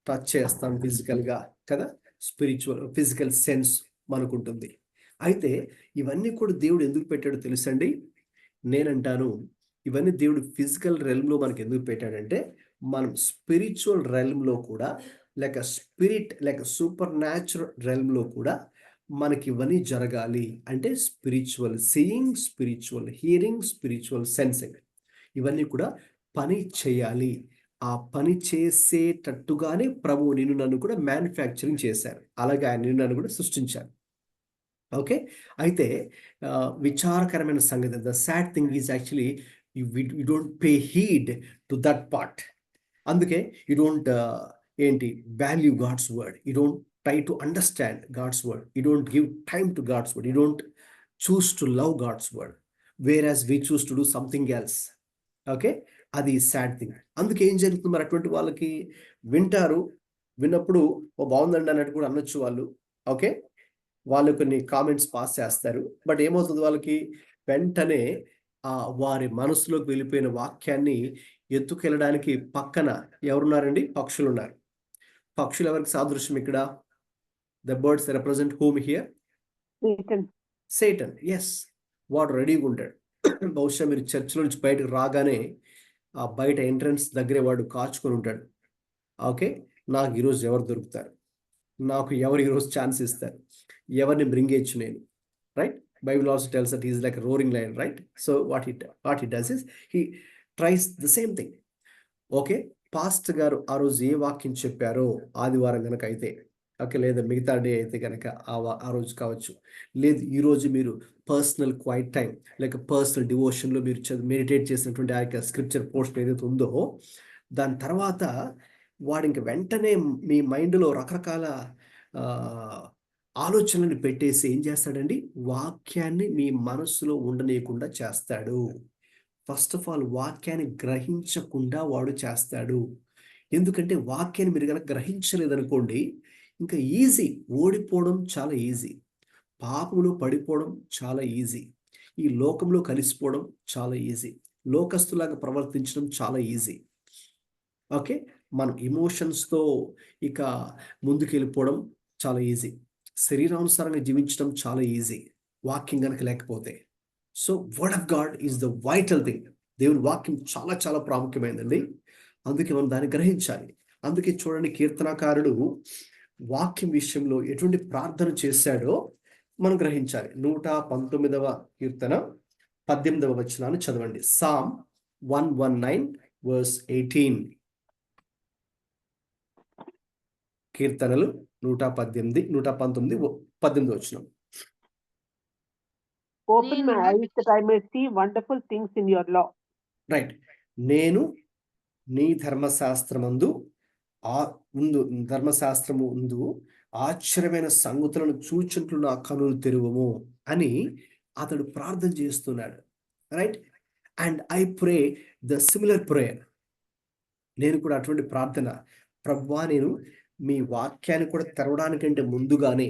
టచ్ చేస్తాం ఫిజికల్గా కదా. స్పిరిచువల్ ఫిజికల్ సెన్స్ మనకుంటుంది. అయితే ఇవన్నీ కూడా దేవుడు ఎందుకు పెట్టాడో తెలుసండి? నేనంటాను ఇవన్నీ దేవుడు ఫిజికల్ రెల్మ్లో మనకి ఎందుకు పెట్టాడంటే మనం స్పిరిచువల్ రెల్మ్లో కూడా, లేక స్పిరిట్ లేక సూపర్ న్యాచురల్ రెల్మ్లో కూడా మనకి ఇవన్నీ జరగాలి. అంటే spiritual seeing, spiritual hearing, spiritual sensing ఇవన్నీ కూడా పని చేయాలి. ఆ పని చేసేటట్టుగానే ప్రభువు నిన్ను నన్ను కూడా మ్యానుఫ్యాక్చరింగ్ చేశారు. అలాగే ఆయన నిన్ను నన్ను కూడా సృష్టించారు. ఓకే, అయితే విచారకరమైన సంగతి, the sad thing is actually you don't pay heed to that part. అందుకే you don't value God's word, you don't try to understand God's word, you don't give time to God's word, you don't choose to love God's word, whereas we choose to do something else. Okay, అది sad thing. అందుకే ఏం జరుగుతుంది మరి అటువంటి వాళ్ళకి? వింటారు, విన్నప్పుడు ఓ బాగుందండి అన్నట్టు కూడా అనొచ్చు వాళ్ళు. ఓకే, వాళ్ళు కొన్ని కామెంట్స్ పాస్ చేస్తారు. బట్ ఏమవుతుంది వాళ్ళకి? వెంటనే వారి మనసులోకి వెళ్ళిపోయిన వాక్యాన్ని ఎత్తుకెళ్ళడానికి పక్కన ఎవరున్నారండి? పక్షులు ఉన్నారు. పక్షులు ఎవరికి సాదృశ్యం ఇక్కడ? The birds represent whom here? Satan. Satan. Yes, వాడు రెడీగా ఉంటాడు. బహుశా మీరు చర్చిలో నుంచి బయటకు రాగానే ఆ బయట ఎంట్రన్స్ దగ్గరే వాడు కాచుకొని ఉంటాడు. ఓకే, నాకు ఈరోజు ఎవరు దొరుకుతారు, నాకు ఎవరు ఈరోజు ఛాన్స్ ఇస్తారు, ఎవరిని బ్రింగేయచ్చు నేను, right? Bible also tells that he is like a roaring lion, right? So what he does is he tries the same thing. Okay, pastor గారు ఆ రోజు ఏ వాక్యం చెప్పారో, ఆదివారం కనుక అయితే ఓకే, లేదా మిగతా డే అయితే కనుక ఆ రోజు కావచ్చు, లేదు ఈరోజు మీరు పర్సనల్ క్వైట్ టైం లేక పర్సనల్ డివోషన్లో మీరు మెడిటేట్ చేసినటువంటి ఆ యొక్క స్క్రిప్చర్ పోర్షన్ ఏదైతే ఉందో, దాని తర్వాత వాడు ఇంక వెంటనే మీ మైండ్లో రకరకాల ఆలోచనలను పెట్టేసి ఏం చేస్తాడండి? వాక్యాన్ని మీ మనస్సులో ఉండనీయకుండా చేస్తాడు. ఫస్ట్ ఆఫ్ ఆల్ వాక్యాన్ని గ్రహించకుండా వాడు చేస్తాడు. ఎందుకంటే వాక్యాన్ని మీరు కనుక గ్రహించలేదనుకోండి, ఇంకా ఈజీ, ఓడిపోవడం చాలా ఈజీ, పాపంలో పడిపోవడం చాలా ఈజీ, ఈ లోకంలో కలిసిపోవడం చాలా ఈజీ, లోకస్తులాగా ప్రవర్తించడం చాలా ఈజీ. ఓకే, మనం ఎమోషన్స్తో ఇక ముందుకు వెళ్ళిపోవడం చాలా ఈజీ, శరీరానుసారంగా జీవించడం చాలా ఈజీ వాక్యం కనుక లేకపోతే. So word of God is the vital thing. దేవుని వాక్యం చాలా చాలా ప్రాముఖ్యమైనదండి. అందుకే మనం దాన్ని గ్రహించాలి. అందుకే చూడండి, కీర్తనకారుడు వాక్యం విషయంలో ఎటువంటి ప్రార్థన చేశాడో మనం గ్రహించాలి. 119వ కీర్తన 18వ వచనాన్ని చదవండి. Psalm 119 verse 18. కీర్తనలు 119 18వ వచనం. Open my eyes that I may see wonderful things in your law. Right. నేను నీ ధర్మశాస్త్రమందు ధర్మశాస్త్రము ముందు ఆశ్చర్యమైన సంగతులను చూచుంటూ నా కనులు తెరువము అని అతడు ప్రార్థన చేస్తున్నాడు. Right. And I pray the similar prayer. నేను కూడా అటువంటి ప్రార్థన, ప్రభువా నేను మీ వాక్యాన్ని కూడా తెరవడానికంటే ముందుగానే,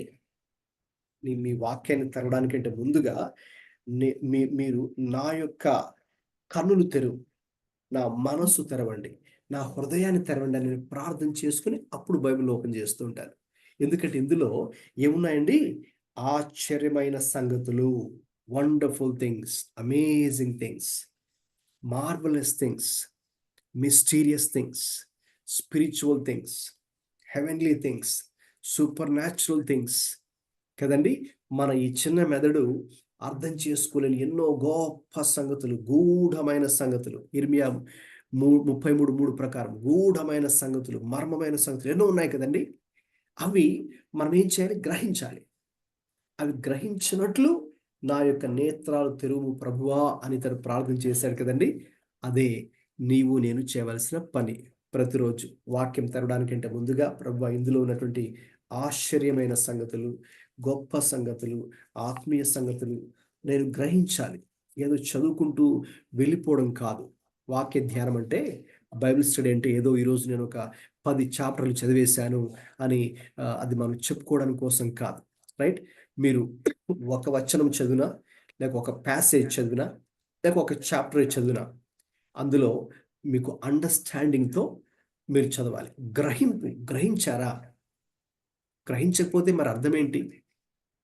మీ వాక్యాన్ని తెరవడానికంటే ముందుగా మీరు నా యొక్క కన్నులు తెరువు, నా మనస్సు తెరవండి, నా హృదయాన్ని తెరవండి అని నేను ప్రార్థన చేసుకుని అప్పుడు బైబిల్ ఓపెన్ చేస్తూ ఉంటాను. ఎందుకంటే ఇందులో ఏమున్నాయండి? ఆశ్చర్యమైన సంగతులు, wonderful things, amazing things, marvellous things, mysterious things, spiritual things, heavenly things, super natural things కదండి. మన ఈ చిన్న మెదడు అర్థం చేసుకోలేని ఎన్నో గొప్ప సంగతులు, గూఢమైన సంగతులు, ఇర్మియా 33:3 ప్రకారం గూఢమైన సంగతులు, మర్మమైన సంగతులు ఎన్నో ఉన్నాయి కదండి. అవి మనం ఏం చేయాలి? గ్రహించాలి. అవి గ్రహించినట్లు నా యొక్క నేత్రాలు తెరువు ప్రభువా అని తను ప్రార్థన చేశాడు కదండి. అదే నీవు నేను చేయవలసిన పని. ప్రతిరోజు వాక్యం తెరవడానికంటే ముందుగా ప్రభువా ఇందులో ఉన్నటువంటి ఆశ్చర్యమైన సంగతులు, గొప్ప సంగతులు, ఆత్మీయ సంగతులు నేను గ్రహించాలి. ఏదో చదువుకుంటూ వెళ్ళిపోవడం కాదు. వాక్య ధ్యానం అంటే, బైబిల్ స్టడీ అంటే ఏదో ఈరోజు నేను ఒక 10 చాప్టర్లు చదివేశాను అని అది మనం చెప్పుకోవడం కోసం కాదు. రైట్. మీరు ఒక వచనం చదివినా, లేక ఒక ప్యాసేజ్ చదివినా, లేక ఒక చాప్టర్ చదివినా, అందులో మీకు అండర్స్టాండింగ్తో మీరు చదవాలి. గ్రహించారా? గ్రహించకపోతే మరి అర్థం ఏంటి?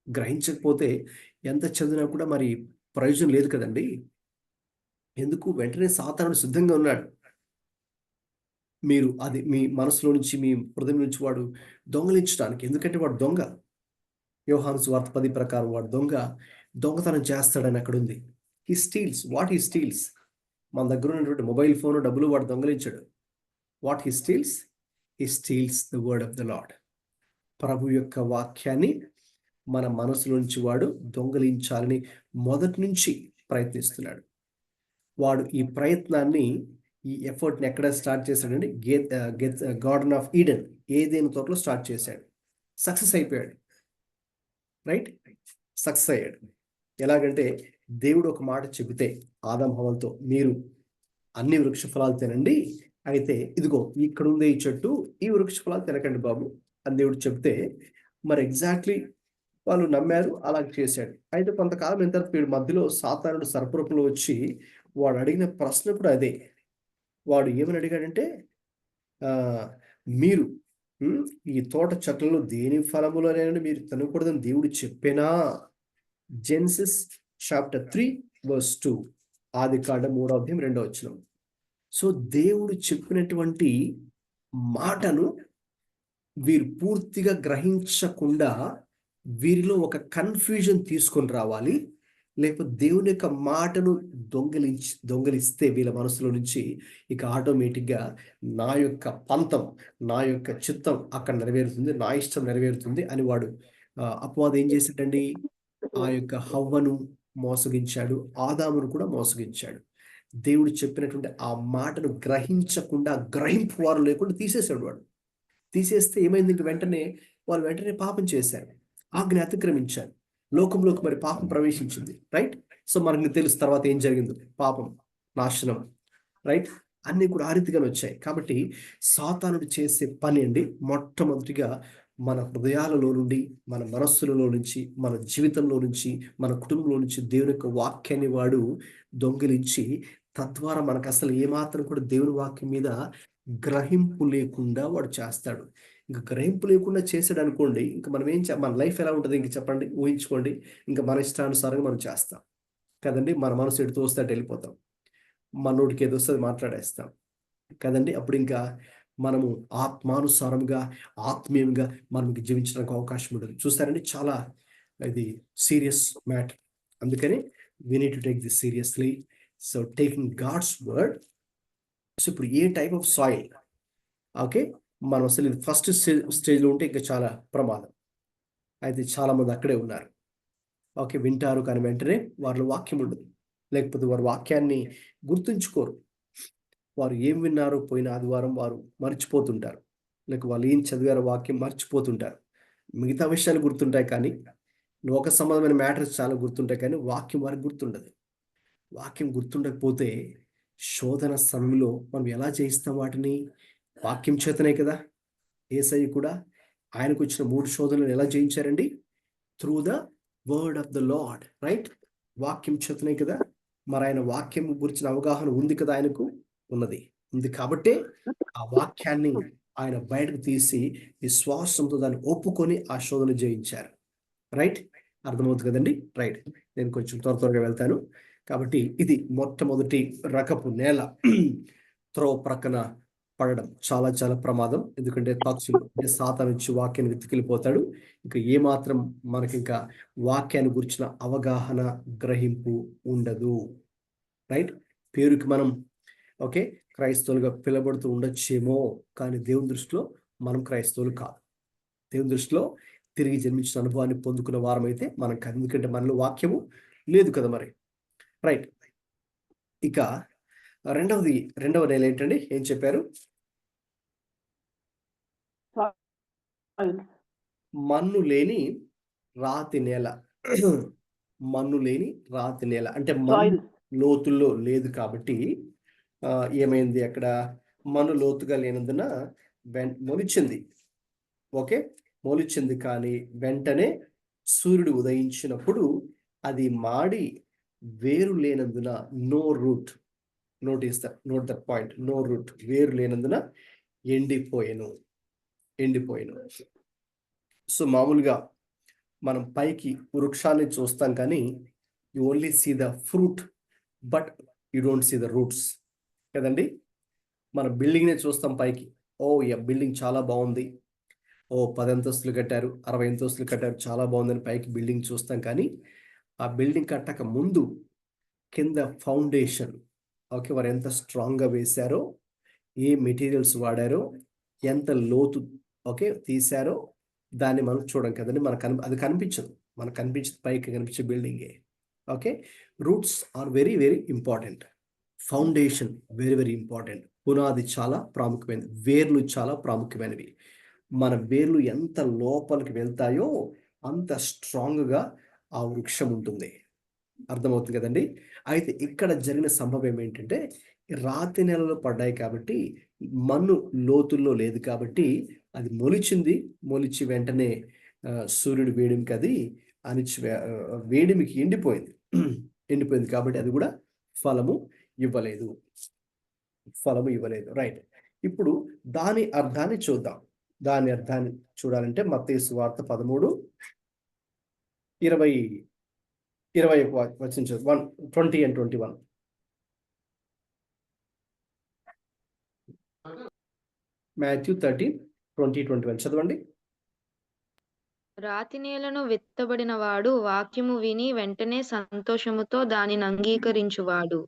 గ్రహించకపోతే ఎంత చదివినా కూడా మరి ప్రయోజనం లేదు కదండి. ఎందుకు? వెంటనే సాతానుడు సిద్ధంగా ఉన్నాడు. మీరు అది మీ మనసులో నుంచి, మీ హృదయం నుంచి వాడు దొంగలించడానికి. ఎందుకంటే వాడు దొంగ. యోహాను సువార్త 10 ప్రకారం వాడు దొంగతనం చేస్తాడని అక్కడ ఉంది. He steals. What he steals? మన దగ్గర ఉన్నటువంటి మొబైల్ ఫోన్, డబ్బులు వాడు దొంగలించాడు. What he steals? He steals the word of the Lord. ప్రభు యొక్క వాక్యాన్ని మన మనసులోంచి వాడు దొంగలించాలని మొదటి నుంచి ప్రయత్నిస్తున్నాడు. వాడు ఈ ప్రయత్నాన్ని, ఈ ఎఫర్ట్ని ఎక్కడ స్టార్ట్ చేశాడండి? గార్డెన్ ఆఫ్ ఈడెన్, ఏదైనా తోటలో స్టార్ట్ చేశాడు. సక్సెస్ అయిపోయాడు. రైట్. సక్సెస్ అయ్యాడు. ఎలాగంటే దేవుడు ఒక మాట చెబితే ఆదాం హవ్వలతో, మీరు అన్ని వృక్ష ఫలాలు తినండి, అయితే ఇదిగో ఇక్కడ ఉంది ఈ చెట్టు, ఈ వృక్ష ఫలాలు తినకండి బాబు అని దేవుడు చెప్తే మరి ఎగ్జాక్ట్లీ వాళ్ళు నమ్మారు, అలా చేశాడు. అయితే కొంతకాలం అయిన తర్వాత వీడి మధ్యలో సాతానుడు సర్పరూపంలో వచ్చి వాడు అడిగిన ప్రశ్న కూడా అదే. వాడు ఏమని అడిగాడంటే మీరు ఈ తోట చెట్లలో దేని ఫలములోనైనా మీరు తినకూడదని దేవుడు చెప్పేనా? జెనసిస్ చాప్టర్ 3:2, ఆదికాండం 3:2. సో దేవుడు చెప్పినటువంటి మాటను వీరు పూర్తిగా గ్రహించకుండా వీరిలో ఒక కన్ఫ్యూజన్ తీసుకొని రావాలి, లేకపోతే దేవుని యొక్క మాటను దొంగలిస్తే వీళ్ళ మనసులో నుంచి ఇక ఆటోమేటిక్గా నా యొక్క పంతం, నా యొక్క చిత్తం అక్కడ నెరవేరుతుంది, నా ఇష్టం నెరవేరుతుంది అని వాడు అపవాదం ఏం చేశాడండి? ఆ యొక్క హవ్వను మోసగించాడు, ఆదామును కూడా మోసగించాడు. దేవుడు చెప్పినటువంటి ఆ మాటను గ్రహించకుండా, గ్రహింపు వారు లేకుండా తీసేశాడు. వాడు తీసేస్తే ఏమైంది? ఇంక వాళ్ళు వెంటనే పాపం చేశారు, ఆజ్ఞ అతిక్రమించారు, లోకంలోకి మరి పాపం ప్రవేశించింది. రైట్? సో మనకు తెలుసు తర్వాత ఏం జరిగిందో, పాపం, నాశనం. రైట్? అన్నీ కూడా ఆ రీతిగానే వచ్చాయి. కాబట్టి సాతానుడు చేసే పని అండి, మొట్టమొదటిగా మన హృదయాలలో నుండి, మన మనస్సులలో నుంచి, మన జీవితంలో నుంచి, మన కుటుంబంలో నుంచి దేవుని యొక్క వాక్యాన్ని వాడు దొంగిలించి, తద్వారా మనకు అసలు ఏమాత్రం కూడా దేవుని వాక్యం మీద గ్రహింపు లేకుండా వాడు చేస్తాడు. ఇంకా గ్రహింపు లేకుండా చేసాడు అనుకోండి, ఇంకా మనం మన లైఫ్ ఎలా ఉంటుంది ఇంక చెప్పండి, ఊహించుకోండి. ఇంకా మన ఇష్టానుసారంగా మనం చేస్తాం కదండి. మన మనసు ఎటు తోస్తే అటు వెళ్ళిపోతాం, మనోడికి ఏదో వస్తుంది మాట్లాడేస్తాం కదండి. అప్పుడు ఇంకా మనము ఆత్మానుసారంగా, ఆత్మీయంగా మనం జీవించడానికి అవకాశం ఉండదు. చూస్తారండి, చాలా ఇది సీరియస్ మ్యాటర్. అందుకని we need to take this seriously. So taking God's word. So ఇప్పుడు ఏ టైప్ ఆఫ్ సాయిల్, ఓకే, మనం అసలు ఇది ఫస్ట్ స్టేజ్లో ఉంటే ఇంకా చాలా ప్రమాదం. అయితే చాలామంది అక్కడే ఉన్నారు. ఓకే, వింటారు కానీ వెంటనే వారిలో వాక్యం ఉండదు, లేకపోతే వారు వాక్యాన్ని గుర్తుంచుకోరు. వారు ఏం విన్నారో పోయిన ఆదివారం వారు మర్చిపోతుంటారు, లేక వాళ్ళు ఏం చదివారో వాక్యం మర్చిపోతుంటారు. మిగతా విషయాలు గుర్తుంటాయి కానీ, లోక సంబంధమైన మ్యాటర్స్ చాలా గుర్తుంటాయి కానీ వాక్యం వారికి గుర్తుండదు. వాక్యం గుర్తుండకపోతే శోధన సమయంలో మనం ఎలా చేయిస్తాం వాటిని? వాక్యం చేతనే కదా. యేసయ్య కూడా ఆయనకు వచ్చిన 3 శోధనలు ఎలా జయించారండి? Through the word of the Lord. Right? వాక్యం చేతనే కదా. మరి ఆయన వాక్యం గురించిన అవగాహన ఉంది కదా, ఆయనకు ఉంది కాబట్టే ఆ వాక్యాన్ని ఆయన బయటకు తీసి విశ్వాసంతో దాన్ని ఒప్పుకొని ఆ శోధన జయించారు. రైట్? అర్థమవుతుంది కదండి. రైట్, నేను కొంచెం త్వరగా వెళ్తాను. కాబట్టి ఇది మొట్టమొదటి రకపు నేల. త్రోవ ప్రక్కన పడడం చాలా చాలా ప్రమాదం. ఎందుకంటే పక్షులు సాతాను నుంచి వాక్యాన్ని వెతికిలిపోతాడు. ఇంకా ఏమాత్రం మనకి ఇంకా వాక్యాన్ని గురించిన అవగాహన, గ్రహింపు ఉండదు. రైట్? పేరుకి మనం ఓకే క్రైస్తవులుగా పిలబడుతూ ఉండొచ్చేమో, కానీ దేవుని దృష్టిలో మనం క్రైస్తవులు కాదు. దేవుని దృష్టిలో తిరిగి జన్మించిన అనుభవాన్ని పొందుకున్న వారమైతే మనం కాదు, ఎందుకంటే మనలో వాక్యము లేదు కదా మరి. రైట్? ఇక రెండవ నేల ఏంటండి? ఏం చెప్పారు? మన్ను లేని రాతి నేల. మన్ను లేని రాతి నేల అంటే మన్ను లోతుల్లో లేదు కాబట్టి ఏమైంది? అక్కడ మన్ను లోతుగా లేనందున మొలిచింది. ఓకే, మొలిచింది కానీ వెంటనే సూర్యుడు ఉదయించినప్పుడు అది మాడి వేరు లేనందున no root. Note that point, no root. వేరు లేనందున ఎండిపోయాను. సో మామూలుగా మనం పైకి వృక్షాన్ని చూస్తాం కానీ you only see the fruit but you don't see the roots కదండి. మన బిల్డింగ్నే చూస్తాం పైకి, ఓ బిల్డింగ్ చాలా బాగుంది, 10 అంతస్తులు కట్టారు, 60 అంతస్తులు కట్టారు, చాలా బాగుందని పైకి బిల్డింగ్ చూస్తాం కానీ ఆ బిల్డింగ్ కట్టక ముందు కింద ఫౌండేషన్, ఓకే, వారు ఎంత స్ట్రాంగ్గా వేశారో, ఏ మెటీరియల్స్ వాడారో, ఎంత లోతు ఓకే తీశారో దాన్ని మనం చూడం కదండి. అది కనిపించదు, మనకు కనిపించదు పైకి కనిపించే బిల్డింగే. Okay, roots are very very important. Foundation very very important. పునాది చాలా ప్రాముఖ్యమైనది, వేర్లు చాలా ప్రాముఖ్యమైనవి. మన వేర్లు ఎంత లోపలికి వెళ్తాయో అంత స్ట్రాంగ్గా ఆ వృక్షం ఉంటుంది. అర్థమవుతుంది కదండి. అయితే ఇక్కడ జరిగిన సంభవం ఏంటంటే రాతి నేలలో పడ్డాయి కాబట్టి మన్ను లోతుల్లో లేదు కాబట్టి అది మొలిచి వెంటనే సూర్యుడు వేడిమికి అది వేడిమికి ఎండిపోయింది కాబట్టి అది కూడా ఫలము ఇవ్వలేదు. రైట్. ఇప్పుడు దాని అర్థాన్ని చూద్దాం. దాని అర్థాన్ని చూడాలంటే మత్తయి సువార్త 13:20 వచనం 20 and 21. మాథ్యూ 13:20-21 చదవండి. రాతి నేలను విత్తబడిన వాడు వాక్యము విని వెంటనే సంతోషముతో దానిని అంగీకరించువాడు.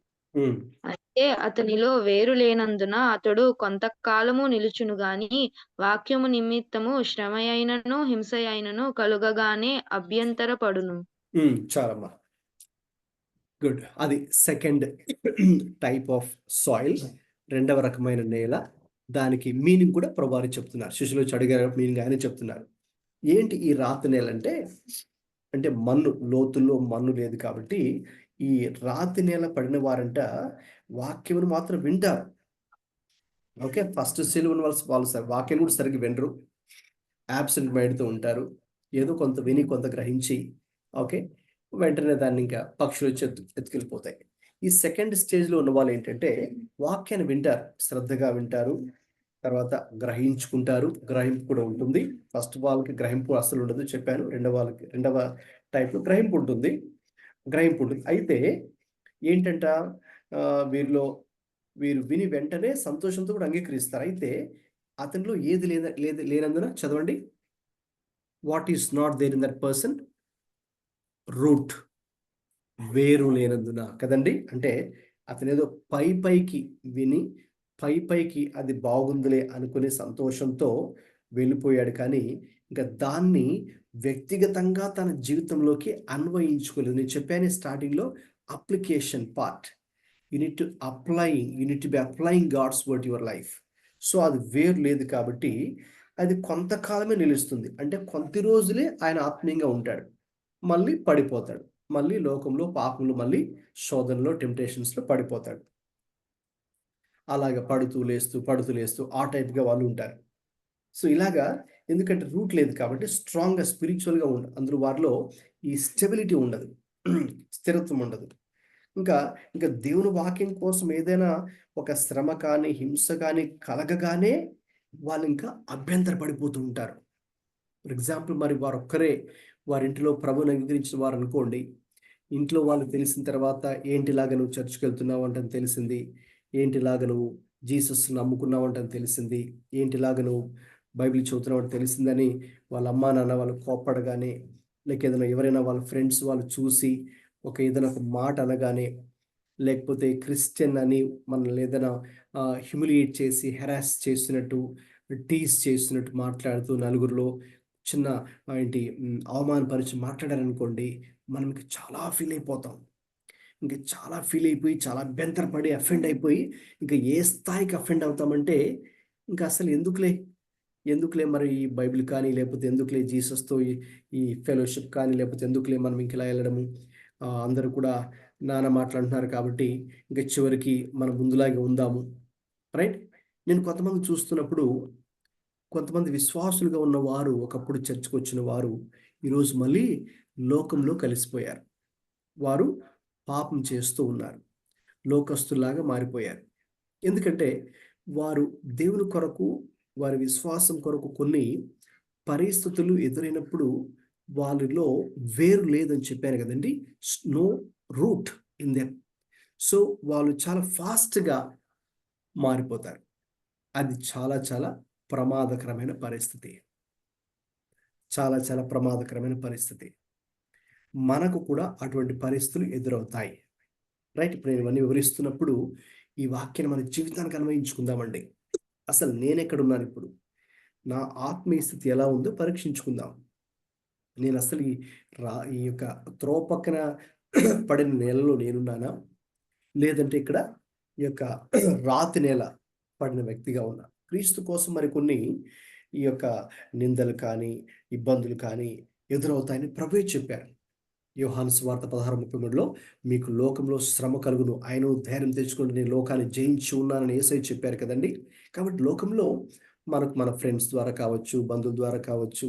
అయితే అతనిలో వేరు లేనందున అతడు కొంతకాలము నిలుచును గాని వాక్యము నిమిత్తము శ్రమ అయినను హింస అయినను కలుగగానే అభ్యంతరపడును. చాలమ్మా, గుడ్. అది సెకండ్ టైప్ ఆఫ్ సాయిల్, రెండవ రకమైన నేల. దానికి మీనింగ్ కూడా ప్రభువారు చెప్తున్నారు. శిష్యులు వచ్చి అడిగారు, మీనింగ్ ఆయన చెప్తున్నారు. ఏంటి ఈ రాతి నేల అంటే మన్ను, లోతుల్లో మన్ను లేదు కాబట్టి ఈ రాతి నేల పడిన వారంట వాక్యమును మాత్రం వింటారు. ఓకే, ఫస్ట్ సిలువను వాళ్ళు వాక్యం కూడా సరిగ్గా వినరు, యాబ్సెంట్ మైండ్తో ఉంటారు. ఏదో కొంత విని కొంత గ్రహించి ఓకే వెంటనే దాన్ని ఇంకా పక్షులు వచ్చి ఎత్తుకెళ్ళిపోతాయి. ఈ సెకండ్ స్టేజ్లో ఉన్న వాళ్ళు ఏంటంటే వాక్యాన్ని వింటారు, శ్రద్ధగా వింటారు, తర్వాత గ్రహించుకుంటారు. గ్రహింపు కూడా ఉంటుంది. ఫస్ట్ వాళ్ళకి గ్రహింపు అసలు ఉండదు చెప్పాను. రెండవ టైప్లో గ్రహింపు ఉంటుంది. అయితే ఏంటంట, వీరు విని వెంటనే సంతోషంతో కూడా అంగీకరిస్తారు. అయితే అతనిలో ఏది లేనందున చదవండి. What is not there in that person? Root, వేరు లేనందున కదండి. అంటే అతను ఏదో పైకి విని పైకి అది బాగుందిలే అనుకునే సంతోషంతో వెళ్ళిపోయాడు, కానీ ఇంకా దాన్ని వ్యక్తిగతంగా తన జీవితంలోకి అన్వయించుకోలేదు. నేను చెప్పాను స్టార్టింగ్లో, application part. You need to be applying God's word your life. So అది వేరు లేదు కాబట్టి అది కొంతకాలమే నిలుస్తుంది. అంటే కొద్ది రోజులే ఆయన ఆత్మీయంగా ఉంటాడు, మళ్ళీ పడిపోతాడు, మళ్ళీ లోకంలో పాపంలో మళ్ళీ శోధనలో టెంప్టేషన్స్లో పడిపోతాడు. అలాగ పడుతూ లేస్తూ ఆ టైప్గా వాళ్ళు ఉంటారు. సో ఇలాగా ఎందుకంటే రూట్ లేదు కాబట్టి స్ట్రాంగ్గా స్పిరిచువల్గా ఉండదు. అందులో వారిలో ఈ స్టెబిలిటీ ఉండదు, స్థిరత్వం ఉండదు. ఇంకా దేవుని వాక్యం కోసం ఏదైనా ఒక శ్రమ కానీ హింస కానీ కలగగానే వాళ్ళు ఇంకా అభ్యంతర పడిపోతూ ఉంటారు. ఫర్ ఎగ్జాంపుల్, మరి వారు ఒక్కరే వారింటిలో ప్రభువుని అంగీకరించిన వారు అనుకోండి. ఇంట్లో వాళ్ళు తెలిసిన తర్వాత, ఏంటిలాగా నువ్వు చర్చ్కి వెళ్తున్నావు అంటే తెలిసింది, ఏంటిలాగా నువ్వు జీసస్ నమ్ముకున్నావు అంటే తెలిసింది, ఏంటిలాగా నువ్వు బైబిల్ చదువుతున్నావు అంటే తెలిసిందని వాళ్ళ అమ్మా నాన్న వాళ్ళు కోప్పడగానే, లేక ఏదైనా ఎవరైనా వాళ్ళ ఫ్రెండ్స్ వాళ్ళు చూసి ఏదైనా ఒక మాట అనగానే, లేకపోతే క్రిస్టియన్ అని మనల్ని ఏదైనా హ్యూమిలియేట్ చేసి హెరాస్ చేస్తున్నట్టు, టీస్ చేస్తున్నట్టు మాట్లాడుతూ నలుగురిలో చిన్న అవమానపరిచి మాట్లాడారనుకోండి, మనం చాలా ఫీల్ అయిపోతాం. చాలా ఫీల్ అయిపోయి, చాలా అభ్యంతరపడి, అఫెండ్ అయిపోయి, ఇంకా ఏ స్థాయికి అఫెండ్ అవుతామంటే ఇంకా అసలు ఎందుకులే మరి ఈ బైబిల్ కానీ, లేకపోతే ఎందుకులే జీసస్తో ఈ ఫెలోషిప్ కానీ, లేకపోతే ఎందుకులే మనం ఇంకెలా వెళ్ళడము, అందరూ కూడా నాన్న మాట్లాడుతున్నారు కాబట్టి ఇంకా చివరికి మనం ముందులాగే ఉందాము. రైట్. నేను కొంతమంది చూస్తున్నప్పుడు, కొంతమంది విశ్వాసులుగా ఉన్నవారు, ఒకప్పుడు చర్చకు వచ్చిన వారు ఈరోజు మళ్ళీ లోకంలో కలిసిపోయారు. వారు పాపం చేస్తూ ఉన్నారు, లోకస్తులాగా మారిపోయారు. ఎందుకంటే వారు దేవుని కొరకు, వారి విశ్వాసం కొరకు కొన్ని పరిస్థితులు ఎదురైనప్పుడు వాళ్ళలో వేరు లేదని చెప్పాను కదండి. No root in them. So వాళ్ళు చాలా ఫాస్ట్గా మారిపోతారు. అది చాలా చాలా ప్రమాదకరమైన పరిస్థితి. చాలా ప్రమాదకరమైన పరిస్థితి. మనకు కూడా అటువంటి పరిస్థితులు ఎదురవుతాయి. రైట్. ఇప్పుడు నేను ఇవన్నీ వివరిస్తున్నప్పుడు ఈ వాక్యాన్ని మన జీవితానికి అన్వయించుకుందామండి. అసలు నేనెక్కడున్నాను ఇప్పుడు, నా ఆత్మీయ స్థితి ఎలా ఉందో పరీక్షించుకుందాం. నేను అసలు ఈ యొక్క త్రోవ పక్కన పడిన నేలలో నేనున్నానా, లేదంటే ఇక్కడ ఈ యొక్క రాతి నేల పడిన వ్యక్తిగా ఉన్నా? క్రీస్తు కోసం మరి కొన్ని ఈ యొక్క నిందలు కానీ ఇబ్బందులు కానీ ఎదురవుతాయని ప్రభువే చెప్పారు. యోహాను సువార్త 16:33లో మీకు లోకంలో శ్రమ కలుగును, ఆయన ధైర్యం తెచ్చుకోండి, నేను లోకాన్ని జయించి ఉన్నానని యేసయ్య చెప్పారు కదండి. కాబట్టి లోకంలో మనకు మన ఫ్రెండ్స్ ద్వారా కావచ్చు, బంధువుల ద్వారా కావచ్చు,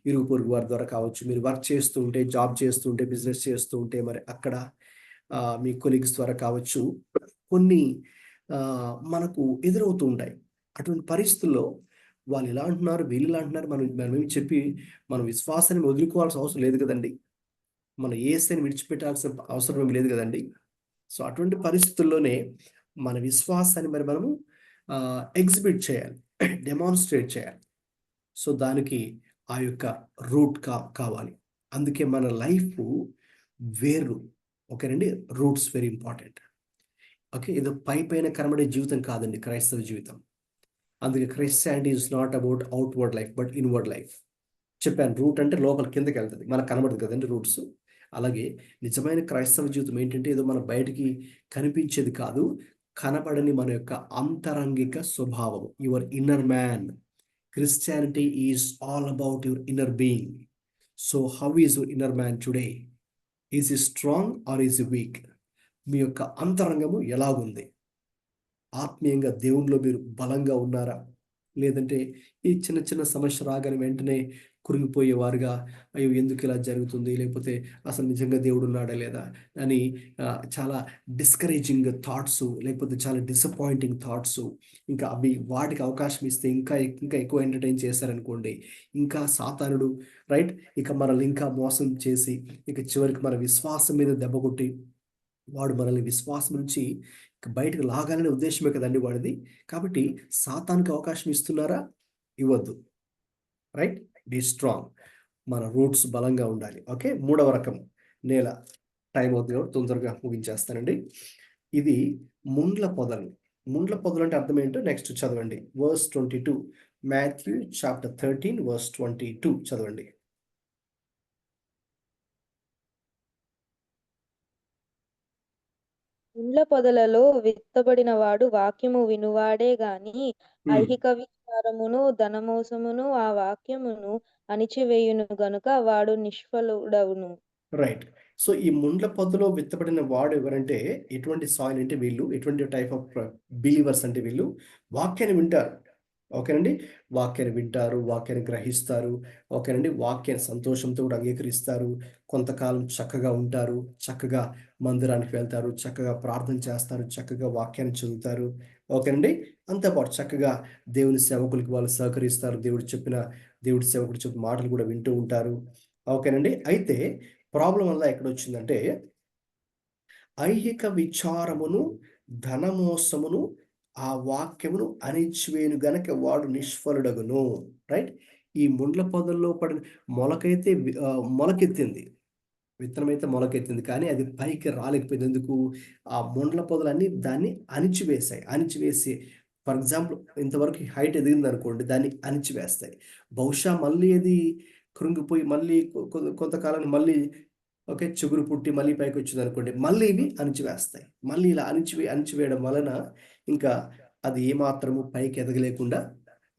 ఇరుగు పొరుగు వారి ద్వారా కావచ్చు, మీరు వర్క్ చేస్తూ ఉంటే, జాబ్ చేస్తూ ఉంటే, బిజినెస్ చేస్తూ ఉంటే, మరి అక్కడ మీ కొలీగ్స్ ద్వారా కావచ్చు, కొన్ని మనకు ఎదురవుతూ ఉంటాయి. అటువంటి పరిస్థితుల్లో వాళ్ళు ఇలా అంటున్నారు, వీళ్ళు ఇలా అంటున్నారు, మనమేమి చెప్పి మన విశ్వాసాన్ని వదులుకోవాల్సిన అవసరం లేదు కదండి. మన యేసుని విడిచిపెట్టాల్సిన అవసరం ఏమి లేదు కదండి. సో అటువంటి పరిస్థితుల్లోనే మన విశ్వాసాన్ని మరి మనము ఎగ్జిబిట్ చేయాలి, డెమాన్స్ట్రేట్ చేయాలి. సో దానికి ఆ యొక్క రూట్ కావాలి. అందుకే మన లైఫ్ వేరు, ఓకేనండి. Roots very important. ఓకే, ఏదో పైన కనబడే జీవితం కాదండి క్రైస్తవ జీవితం. అందుకే Christianity is not about outward life but inward life. చెప్పాను, రూట్ అంటే లోపల కిందకి వెళ్తుంది, మనకు కనబడదు కదండి రూట్స్. అలాగే నిజమైన క్రైస్తవ జీవితం ఏంటంటే ఏదో మన బయటికి కనిపించేది కాదు, కనబడని మన యొక్క అంతరంగిక స్వభావం, your inner man. Christianity is all about your inner being. So how is your inner man today? Is ఈ స్ట్రాంగ్ ఆర్ ఈజ్ ఈ వీక్? మీ యొక్క అంతరంగము ఎలాగుంది? ఆత్మీయంగా దేవునిలో మీరు బలంగా ఉన్నారా? లేదంటే ఈ చిన్న చిన్న సమస్య రాగానే వెంటనే కురిగిపోయేవారుగా, అయ్యో ఎందుకు ఇలా జరుగుతుంది, లేకపోతే అసలు నిజంగా దేవుడు ఉన్నాడా లేదా అని చాలా డిస్కరేజింగ్ థాట్స్, లేకపోతే చాలా డిసప్పాయింటింగ్ థాట్స్, ఇంకా అవి వాటికి అవకాశం ఇస్తే ఇంకా ఇంకా ఎక్కువ ఎంటర్టైన్ చేశారనుకోండి, ఇంకా సాతానుడు రైట్ ఇక మనల్ని ఇంకా మోసం చేసి ఇక చివరికి మన విశ్వాసం మీద దెబ్బ కొట్టి వాడు మనల్ని విశ్వాసం నుంచి బయటకు లాగాలనే ఉద్దేశమే కదండి వాడిది. కాబట్టి సాతానికి అవకాశం ఇస్తున్నారా? ఇవ్వద్దు. Right, be strong. మన రూట్స్ బలంగా ఉండాలి. ఓకే, 3వ రకం నేల. టైం అవుతుంది కాబట్టి తొందరగా ముగించేస్తానండి. ఇది ముండ్ల పొదలు. ముండ్ల పొదలు అంటే అర్థం ఏంటో నెక్స్ట్ చదవండి. వర్స్ 22, మాథ్యూ చాప్టర్ 13 వర్స్ 22 చదవండి. ముండ్ల పొదలలో విత్తబడిన వాడు వాక్యము వినువాడే గాని ఐహిక విచారమును ధనమోసమును ఆ వాక్యమును అణిచివేయును గనుక వాడు నిష్ఫలుడవును. రైట్. సో ఈ ముండ్ల పొదలో విత్తబడిన వాడు ఎవరంటే, ఎటువంటి సాయిల్ అంటే వీళ్ళు, ఎటువంటి టైప్ ఆఫ్ బిలీవర్స్ అంటే వీళ్ళు వాక్యాన్ని వింటారు. ఓకేనండి, వాక్యాన్ని వింటారు, వాక్యాన్ని గ్రహిస్తారు. ఓకేనండి, వాక్యాన్ని సంతోషంతో కూడా అంగీకరిస్తారు. కొంతకాలం చక్కగా ఉంటారు, చక్కగా మందిరానికి వెళ్తారు, చక్కగా ప్రార్థన చేస్తారు, చక్కగా వాక్యాన్ని చదువుతారు. ఓకేనండి, అంతేపాటు చక్కగా దేవుని సేవకులకి వాళ్ళు సహకరిస్తారు, దేవుడి సేవకుడు చెప్పిన మాటలు కూడా వింటూ ఉంటారు. ఓకేనండి, అయితే ప్రాబ్లం వల్ల ఎక్కడొచ్చిందంటే, ఐహిక విచారమును ధనమోసమును ఆ వాక్యమును అణిచివేయును గనక వాడు నిష్ఫలుడగును. రైట్, ఈ ముండ్ల పొదల్లో పడిన మొలకైతే మొలకెత్తింది, విత్తనమైతే మొలకెత్తింది, కానీ అది పైకి రాలేకపోయింది. ఎందుకు? ఆ ముండ్ల పొదలన్నీ దాన్ని అణిచివేసి ఫర్ ఎగ్జాంపుల్ ఇంతవరకు హైట్ ఎదిగింది అనుకోండి, దాన్ని అణిచివేస్తాయి. బహుశా మళ్ళీ అది కృంగిపోయి మళ్ళీ కొంతకాలానికి మళ్ళీ ఓకే చిగురు పుట్టి మళ్ళీ పైకి వచ్చింది అనుకోండి, మళ్ళీ ఇవి అణిచివేస్తాయి. మళ్ళీ ఇలా అణిచివేయడం వలన ఇంకా అది ఏమాత్రము పైకి ఎదగలేకుండా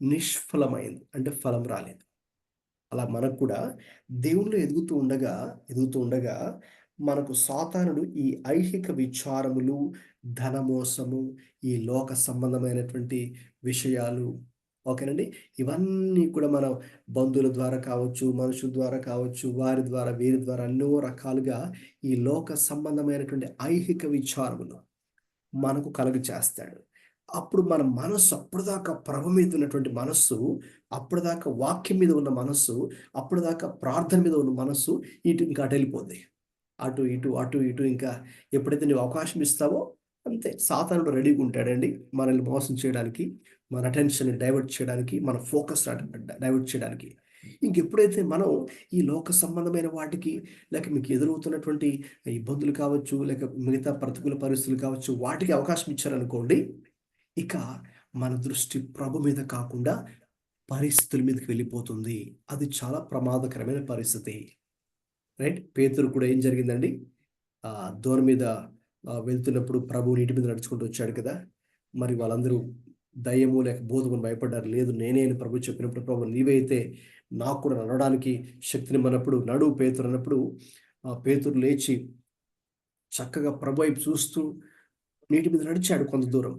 నిష్ఫలమైంది, అంటే ఫలం రాలేదు. అలా మనకు కూడా దేవుళ్ళు ఎదుగుతూ ఉండగా మనకు సాతానుడు ఈ ఐహిక విచారములు, ధనమోసము, ఈ లోక సంబంధమైనటువంటి విషయాలు, ఓకేనండి, ఇవన్నీ కూడా మనం బంధువుల ద్వారా కావచ్చు, మనుషుల ద్వారా కావచ్చు, వారి ద్వారా వీరి ద్వారా ఎన్నో రకాలుగా ఈ లోక సంబంధమైనటువంటి ఐహిక విచారములు మనకు కలుగు చేస్తాడు. అప్పుడు మన మనస్సు, అప్పటిదాకా ప్రభు మీద ఉన్నటువంటి మనస్సు, అప్పటిదాకా వాక్యం మీద ఉన్న మనస్సు, అప్పటిదాకా ప్రార్థన మీద ఉన్న మనస్సు ఇటు ఇంకా అటు వెళ్ళిపోద్ది. అటు ఇటు ఇంకా ఎప్పుడైతే నువ్వు అవకాశం ఇస్తావో అంతే, సాతానుడు రెడీగా ఉంటాడండి మనల్ని మోసం చేయడానికి, మన అటెన్షన్ డైవర్ట్ చేయడానికి, మన ఫోకస్ డైవర్ట్ చేయడానికి. ఇంకెప్పుడైతే మనం ఈ లోక సంబంధమైన వాటికి, లేక మీకు ఎదురవుతున్నటువంటి ఇబ్బందులు కావచ్చు, లేక మిగతా ప్రతికూల పరిస్థితులు కావచ్చు, వాటికి అవకాశం ఇచ్చారనుకోండి, ఇక మన దృష్టి ప్రభు మీద కాకుండా పరిస్థితుల మీదకి వెళ్ళిపోతుంది. అది చాలా ప్రమాదకరమైన పరిస్థితి. రైట్, పేతురు కూడా ఏం జరిగిందండి, దోణి మీద వెళ్తున్నప్పుడు ప్రభు నీటి మీద నడుచుకుంటూ వచ్చాడు కదా, మరి వాళ్ళందరూ దయ్యము లేక భూతమును భయపడ్డారు. లేదు, నేనే అని ప్రభు చెప్పినప్పుడు, ప్రభు నీవే అయితే నాకు కూడా నడవడానికి శక్తిని మనప్పుడు నడువు పేతురు అన్నప్పుడు పేతురు లేచి చక్కగా ప్రభు వైపు చూస్తూ నీటి మీద నడిచాడు కొంత దూరం.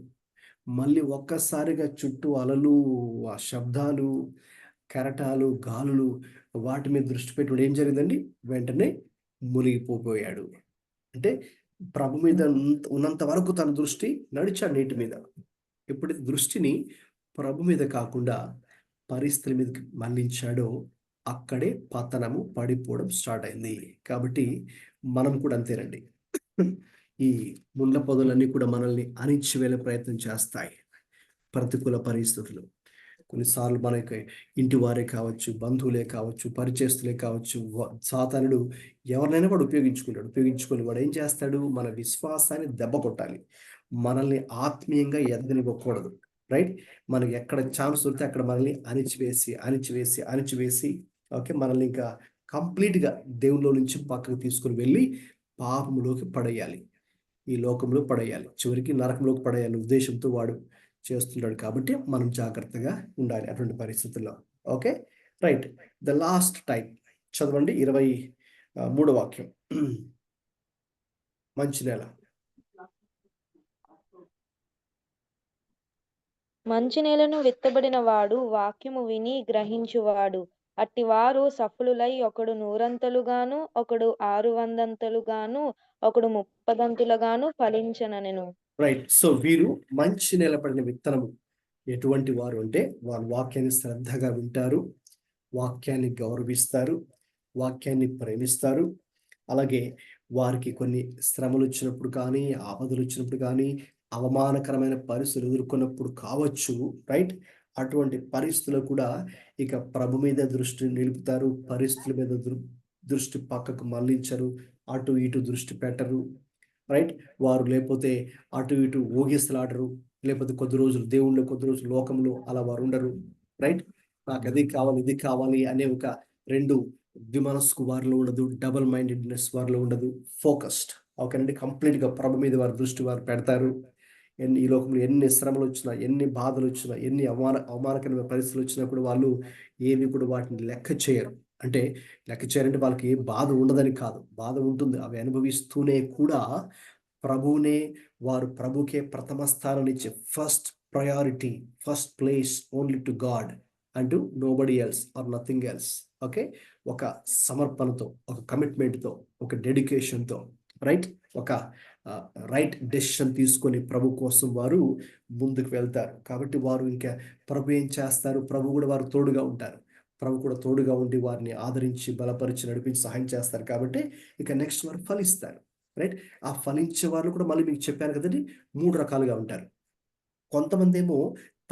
మళ్ళీ ఒక్కసారిగా చుట్టూ అలలు, ఆ శబ్దాలు, కెరటాలు, గాలులు, వాటి మీద దృష్టి పెట్టుడు ఏం జరిగిందండి? వెంటనే మునిగిపోయాడు. అంటే ప్రభు మీద ఉన్నంత వరకు తన దృష్టి నడిచాడు నీటి మీద. ఎప్పుడైతే దృష్టిని ప్రభు మీద కాకుండా పరిస్థితుల మీదకి మళ్ళించాడో అక్కడే పతనము, పడిపోవడం స్టార్ట్ అయింది. కాబట్టి మనం కూడా అంతేనండి. ఈ ముళ్ళ పొదలన్నీ కూడా మనల్ని అణిచివేలే ప్రయత్నం చేస్తాయి. ప్రతికూల పరిస్థితులు కొన్నిసార్లు మనకి ఇంటి వారే కావచ్చు, బంధువులే కావచ్చు, పరిచయస్తులే కావచ్చు, సాతానుడు ఎవరినైనా వాడు ఉపయోగించుకొని వాడు ఏం చేస్తాడు? మన విశ్వాసాన్ని దెబ్బ కొట్టాలి, మనల్ని ఆత్మీయంగా ఎదగనివ్వకూడదు. రైట్? మనకి ఎక్కడ ఛాన్స్ దొరికితే అక్కడ మనల్ని అణిచివేసి ఓకే, మనల్ని ఇంకా కంప్లీట్గా దేవునిలో నుంచి పక్కకు తీసుకుని వెళ్ళి పాపములోకి పడేయాలి, ఈ లోకంలో పడేయాలి, చివరికి నరకంలోకి పడేయాలి ఉద్దేశంతో వాడు చేస్తున్నాడు. కాబట్టి మనం జాగ్రత్తగా ఉండాలి అటువంటి పరిస్థితుల్లో. Okay, right. The last time చదవండి 23వ వాక్యం. మంచి నేల. మంచి నేలను విత్తబడిన వాడు వాక్యము విని గ్రహించువాడు. అట్టివారు సఫలులై ఒకడు 100 ఒకడు 600 ఒకడు 30 ఫలించనెను. రైట్. సో వీరు మంచి నేల పడిన విత్తనము ఎటువంటి వారు అంటే, వారు వాక్యాన్ని శ్రద్ధగా వింటారు, వాక్యాన్ని గౌరవిస్తారు, వాక్యాన్ని ప్రేమిస్తారు. అలాగే వారికి కొన్ని శ్రమలు వచ్చినప్పుడు కానీ, ఆపదలు వచ్చినప్పుడు కానీ, అవమానకరమైన పరిస్థితులు ఎదుర్కొన్నప్పుడు కావచ్చు, రైట్, అటువంటి పరిస్థితులు కూడా ఇక ప్రభు మీద దృష్టి నిలుపుతారు, పరిస్థితుల మీద దృష్టి పక్కకు మళ్ళించరు, అటు ఇటు దృష్టి పెట్టరు. రైట్? వారు లేకపోతే అటు ఇటు ఊగిసలాడరు, లేకపోతే కొద్ది రోజులు దేవుళ్ళు, కొద్ది రోజులు లోకంలో, అలా వారు ఉండరు. రైట్? నాకు అది కావాలి, ఇది కావాలి అనే ఒక రెండు విమనస్కు వారిలో ఉండదు, డబుల్ మైండెడ్నెస్ వారిలో ఉండదు, ఫోకస్డ్. ఓకేనండి, కంప్లీట్గా ప్రభు మీద వారి దృష్టి వారు పెడతారు. ఈ లోకంలో ఎన్ని శ్రమలు వచ్చినా, ఎన్ని బాధలు వచ్చినా, ఎన్ని అవమానకరమైన పరిస్థితులు వచ్చినా కూడా వాళ్ళు ఏవి కూడా వాటిని లెక్క చేయరు. అంటే లెక్క చేయాలంటే వాళ్ళకి ఏ బాధ ఉండదని కాదు, బాధ ఉంటుంది, అవి అనుభవిస్తూనే కూడా ప్రభువునే వారు ప్రభుకే ప్రథమ స్థానం ఇచ్చే first priority, first place only to God and to nobody else or nothing else. Okay, ఒక సమర్పణతో, ఒక కమిట్మెంట్తో, ఒక డెడికేషన్తో, రైట్, ఒక రైట్ డెసిషన్ తీసుకొని ప్రభు కోసం వారు ముందుకు వెళ్తారు. కాబట్టి వారు ఇంకా ప్రభు ఏం చేస్తారు? ప్రభు కూడా వారు తోడుగా ఉంటారు, ప్రభు కూడా తోడుగా ఉండి వారిని ఆదరించి, బలపరిచి, నడిపించి సహాయం చేస్తారు. కాబట్టి ఇక నెక్స్ట్ వారు ఫలిస్తారు. రైట్? ఆ ఫలించే వాళ్ళు కూడా మళ్ళీ మీకు చెప్పాను కదండి, 3 రకాలుగా ఉంటారు. కొంతమంది ఏమో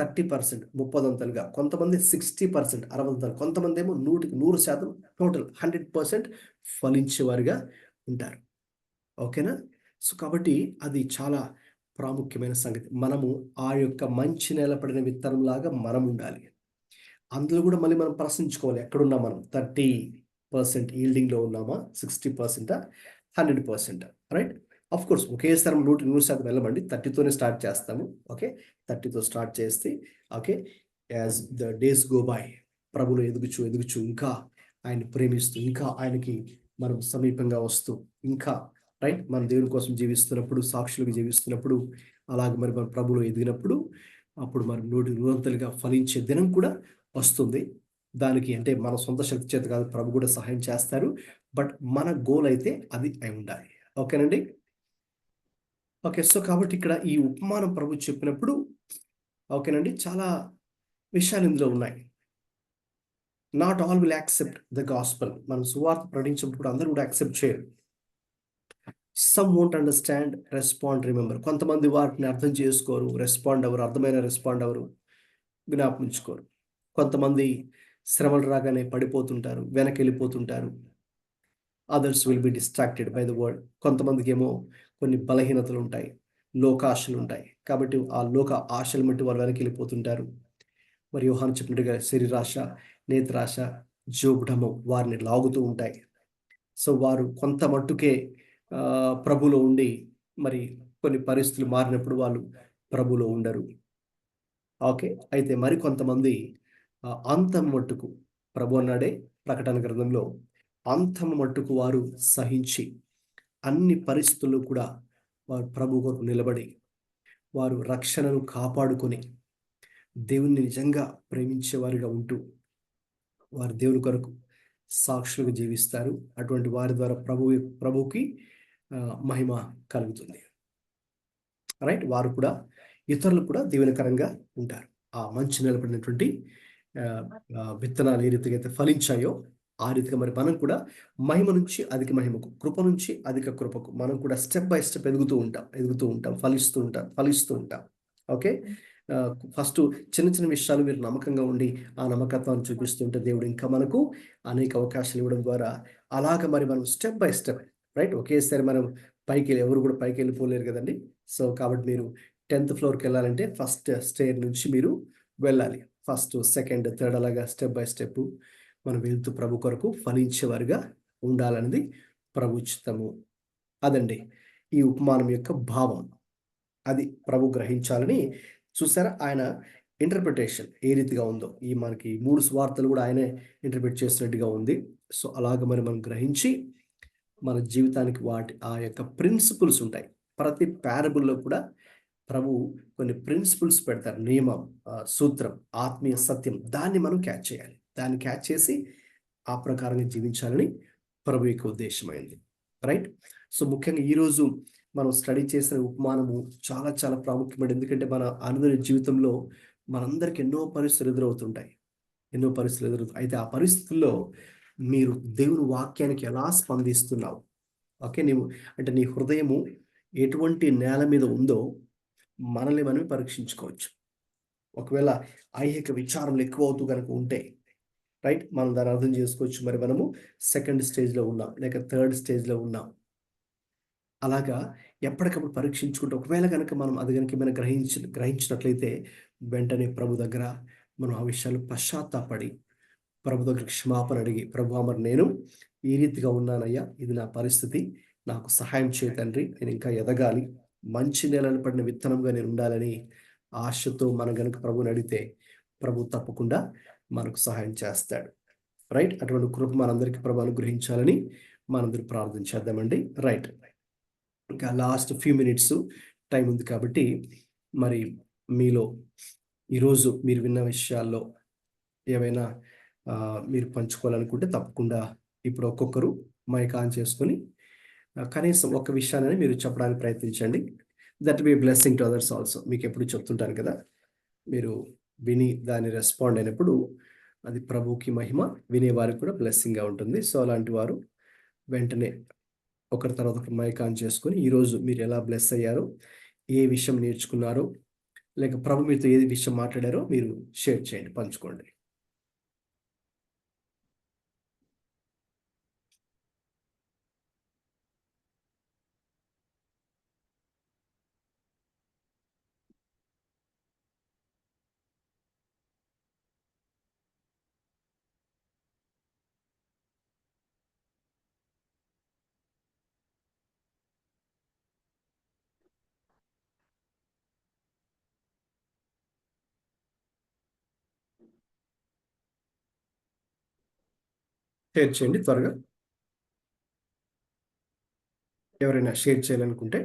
30% 30 కొంతమంది 60% 60, కొంతమంది ఏమో 100% టోటల్ 100% ఫలించేవారుగా ఉంటారు. ఓకేనా? సో కాబట్టి అది చాలా ప్రాముఖ్యమైన సంగతి. మనము ఆ యొక్క మంచి నేల పడిన విత్తనం లాగా మనం ఉండాలి. అందులో కూడా మళ్ళీ మనం ప్రశ్నించుకోవాలి, ఎక్కడున్నాం మనం? 30% ఈల్డింగ్లో ఉన్నామా, 60%, 100%? రైట్? అఫ్ కోర్స్ ఒకేసారి 100% వెళ్ళమండి, 30తోనే స్టార్ట్ చేస్తాము. ఓకే, 30తో స్టార్ట్ చేస్తే okay, as the days go by ప్రభులో ఎదుగుచు ఇంకా ఆయన ప్రేమిస్తూ, ఇంకా ఆయనకి మనం సమీపంగా వస్తూ, ఇంకా రైట్, మన దేవుని కోసం జీవిస్తున్నప్పుడు, సాక్షులుగా జీవిస్తున్నప్పుడు, అలాగే మరి మన ప్రభులో ఎదిగినప్పుడు, అప్పుడు మరి 100 ఫలించే దినం కూడా వస్తుంది. దానికి అంటే మన సొంత శక్తి చేత కాదు, ప్రభు కూడా సహాయం చేస్తారు. బట్ మన గోల్ అయితే అది అయి ఉండాలి. ఓకేనండి? ఓకే, సో కాబట్టి ఇక్కడ ఈ ఉపమానం ప్రభు చెప్పినప్పుడు, ఓకేనండి, చాలా విషయాలు ఇందులో ఉన్నాయి. Not all will accept the gospel. మనం సువార్త ప్రకటించినప్పుడు అందరూ కూడా యాక్సెప్ట్ చేయరు. Some won't understand, respond, remember. కొంతమంది వాటిని అర్థం చేసుకోరు, రెస్పాండ్ అవ్వరు, అర్థమైన రెస్పాండ్ అవ్వరు, జ్ఞాపకించుకోరు. కొంతమంది శ్రమలు రాగానే పడిపోతుంటారు, వెనక్కి వెళ్ళిపోతుంటారు. Others will be distracted by the word. కొంతమందికి ఏమో కొన్ని బలహీనతలు ఉంటాయి, లోకాశలు ఉంటాయి. కాబట్టి ఆ లోక ఆశలు మట్టి వారు వెనక్కి వెళ్ళిపోతుంటారు. మరి యోహాను చెప్పినట్టుగా శరీరాశ, నేత్రాశ, జోబుడము వారిని లాగుతూ ఉంటాయి. సో వారు కొంత మట్టుకే ప్రభులో ఉండి, మరి కొన్ని పరిస్థితులు మారినప్పుడు వాళ్ళు ప్రభులో ఉండరు. ఓకే, అయితే మరి కొంతమంది అంతం మట్టుకు, ప్రభు అన్నాడే ప్రకటన గ్రంథంలో, అంతము మట్టుకు వారు సహించి అన్ని పరిస్థితుల్లో కూడా వారు ప్రభు కొరకు నిలబడి వారు రక్షణను కాపాడుకొని దేవుణ్ణి నిజంగా ప్రేమించేవారిగా ఉంటూ వారు దేవుని కొరకు సాక్షులుగా జీవిస్తారు. అటువంటి వారి ద్వారా ప్రభుకి మహిమ కలుగుతుంది. రైట్, వారు కూడా ఇతరులు కూడా దీవెనకరంగా ఉంటారు. ఆ మంచి నిలబడినటువంటి విత్తనాలు ఏ రీతిగా అయితే ఫలించాయో ఆ రీతిగా మరి మనం కూడా మహిమ నుంచి అధిక మహిమకు, కృప నుంచి అధిక కృపకు మనం కూడా స్టెప్ బై స్టెప్ ఎదుగుతూ ఉంటాం, ఫలిస్తూ ఉంటాం. ఓకే, ఫస్ట్ చిన్న చిన్న విషయాలు మీరు నమ్మకంగా ఉండి ఆ నమ్మకత్వాన్ని చూపిస్తుంటే దేవుడు ఇంకా మనకు అనేక అవకాశాలు ఇవ్వడం ద్వారా అలాగ మరి మనం స్టెప్ బై స్టెప్, రైట్, ఒకేసారి మనం ఎవరు కూడా పైకి వెళ్ళిపోలేరు కదండి. సో కాబట్టి మీరు 10th ఫ్లోర్కి వెళ్ళాలంటే ఫస్ట్ స్టేర్ నుంచి మీరు వెళ్ళాలి. ఫస్ట్, సెకండ్, థర్డ్ అలాగా స్టెప్ బై స్టెప్ మనం వెళ్తూ ప్రభు కొరకు ఫలించేవారుగా ఉండాలన్నది ప్రభు చిత్తము. అదండి ఈ ఉపమానం యొక్క భావం. అది ప్రభు గ్రహించాలని చూసారా. ఆయన ఇంటర్ప్రిటేషన్ ఏ రీతిగా ఉందో ఈ మనకి 3 సువార్తలు కూడా ఆయనే ఇంటర్ప్రిట్ చేసినట్టుగా ఉంది. సో అలాగ మరి మనం గ్రహించి మన జీవితానికి ఆ యొక్క ప్రిన్సిపల్స్ ఉంటాయి. ప్రతి ప్యారబుల్లో కూడా ప్రభు కొన్ని ప్రిన్సిపల్స్ పెడతారు, నియమం, సూత్రం, ఆత్మీయ సత్యం. దాన్ని మనం క్యాచ్ చేయాలి. దాన్ని క్యాచ్ చేసి ఆ ప్రకారంగా జీవించాలని ప్రభు యొక్క ఉద్దేశమైంది. రైట్. సో ముఖ్యంగా ఈరోజు మనం స్టడీ చేసిన ఉపమానము చాలా చాలా ప్రాముఖ్యమైనది. ఎందుకంటే మన అనుదిన జీవితంలో మనందరికి ఎన్నో పరిస్థితులు ఎదురవుతుంటాయి. అయితే ఆ పరిస్థితుల్లో మీరు దేవుని వాక్యానికి ఎలా స్పందిస్తున్నావు? ఓకే, అంటే నీ హృదయము ఎటువంటి నేల మీద ఉందో మనల్ని మనమే పరీక్షించుకోవచ్చు. ఒకవేళ ఐహిక విచారములు ఎక్కువ అవుతూ కనుక ఉంటే, రైట్, మనం దాన్ని అర్థం చేసుకోవచ్చు. మరి మనము 2nd స్టేజ్లో ఉన్నాం లేక 3rd స్టేజ్లో ఉన్నాం. అలాగా ఎప్పటికప్పుడు పరీక్షించుకుంటే ఒకవేళ కనుక మనం అది కనుక ఏమైనా గ్రహించినట్లయితే వెంటనే ప్రభు దగ్గర మనం ఆ విషయాలు పశ్చాత్తాపడి ప్రభు దగ్గర క్షమాపణ అడిగి, ప్రభు మరి నేను ఈ రీతిగా ఉన్నానయ్యా, ఇది నా పరిస్థితి, నాకు సహాయం చేయ తండ్రి, నేను ఇంకా ఎదగాలి, మంచి నేలను పడిన విత్తనంగా నేను ఉండాలని ఆశతో మనం గనుక ప్రభుని అడిగితే ప్రభు తప్పకుండా మనకు సహాయం చేస్తాడు. రైట్, అటువంటి కృప మనందరికీ ప్రభు అనుగ్రహించాలని మనందరూ ప్రార్థన చేద్దామండి. రైట్, ఇంకా లాస్ట్ ఫ్యూ మినిట్స్ టైం ఉంది కాబట్టి మరి మీలో ఈరోజు మీరు విన్న విషయాల్లో ఏవైనా మీరు పంచుకోవాలనుకుంటే తప్పకుండా ఇప్పుడు ఒక్కొక్కరు మైక్ ఆన్ చేసుకొని కనీసం ఒక విషయాన్ని మీరు చెప్పడానికి ప్రయత్నించండి. That be blessing to others also. మీకు ఎప్పుడు చెప్తుంటాను కదా, మీరు విని దాన్ని రెస్పాండ్ అయినప్పుడు అది ప్రభుకి మహిమ, వినేవారికి కూడా బ్లెస్సింగ్గా ఉంటుంది. సో అలాంటి వారు వెంటనే ఒకరి తర్వాత ఒకరు మైక్ ఆన్ చేసుకొని ఈరోజు మీరు ఎలా బ్లెస్ అయ్యారో, ఏ విషయం నేర్చుకున్నారో, లేక ప్రభు మీతో ఏ విషయం మాట్లాడారో మీరు షేర్ చేయండి, పంచుకోండి. షేర్ చేయండి త్వరగా, ఎవరైనా షేర్ చేయాలనుకుంటే.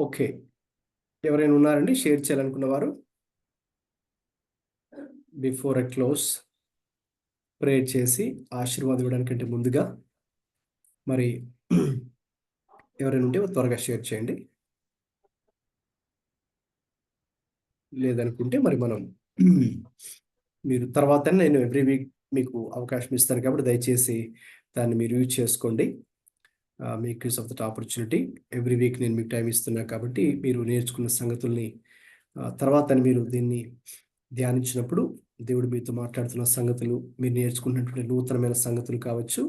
ఓకే, ఎవరైనా ఉన్నారండి షేర్ చేయాలనుకున్న వారు? బిఫోర్ ఐ క్లోజ్, ప్రేయర్ చేసి ఆశీర్వాదం ఇవ్వడానికంటే ముందుగా మరి ఎవరైనా ఉంటే త్వరగా షేర్ చేయండి. లేదనుకుంటే మరి మనం మీరు తర్వాత నేను ఎవ్రీ వీక్ మీకు అవకాశం ఇస్తాను కాబట్టి దయచేసి దాన్ని మీరు యూజ్ చేసుకోండి. Make use of that opportunity. Every week నేను మీకు టైం ఇస్తున్నా కాబట్టి మీరు నేర్చుకున్న సంగతుల్ని తర్వాత మీరు దీన్ని ధ్యానించినప్పుడు దేవుడు మీతో మాట్లాడుతున్న సంగతులు, మీరు నేర్చుకున్నటువంటి నూతనమైన సంగతులు కావచ్చు,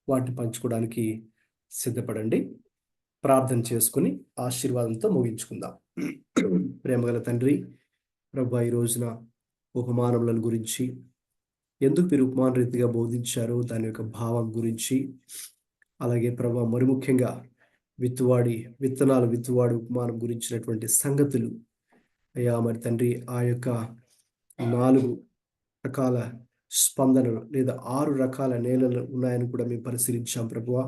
వాటిని పంచుకోవడానికి సిద్ధపడండి. ప్రార్థన చేసుకుని ఆశీర్వాదంతో ముగించుకుందాం. ప్రేమగల తండ్రి, ప్రభువా, ఈ రోజున ఉపమానములను గురించి ఎందుకు మీరు ఉపమాన రీతిగా బోధించారో దాని యొక్క భావం గురించి, అలాగే ప్రభా మరి ముఖ్యంగా విత్తనాలు ఉపమానం గురించినటువంటి సంగతులు అయ్యా మరి తండ్రి, ఆ యొక్క 4 రకాల స్పందనలు లేదా 6 రకాల నేలలు ఉన్నాయని కూడా మేము పరిశీలించాం ప్రభువా.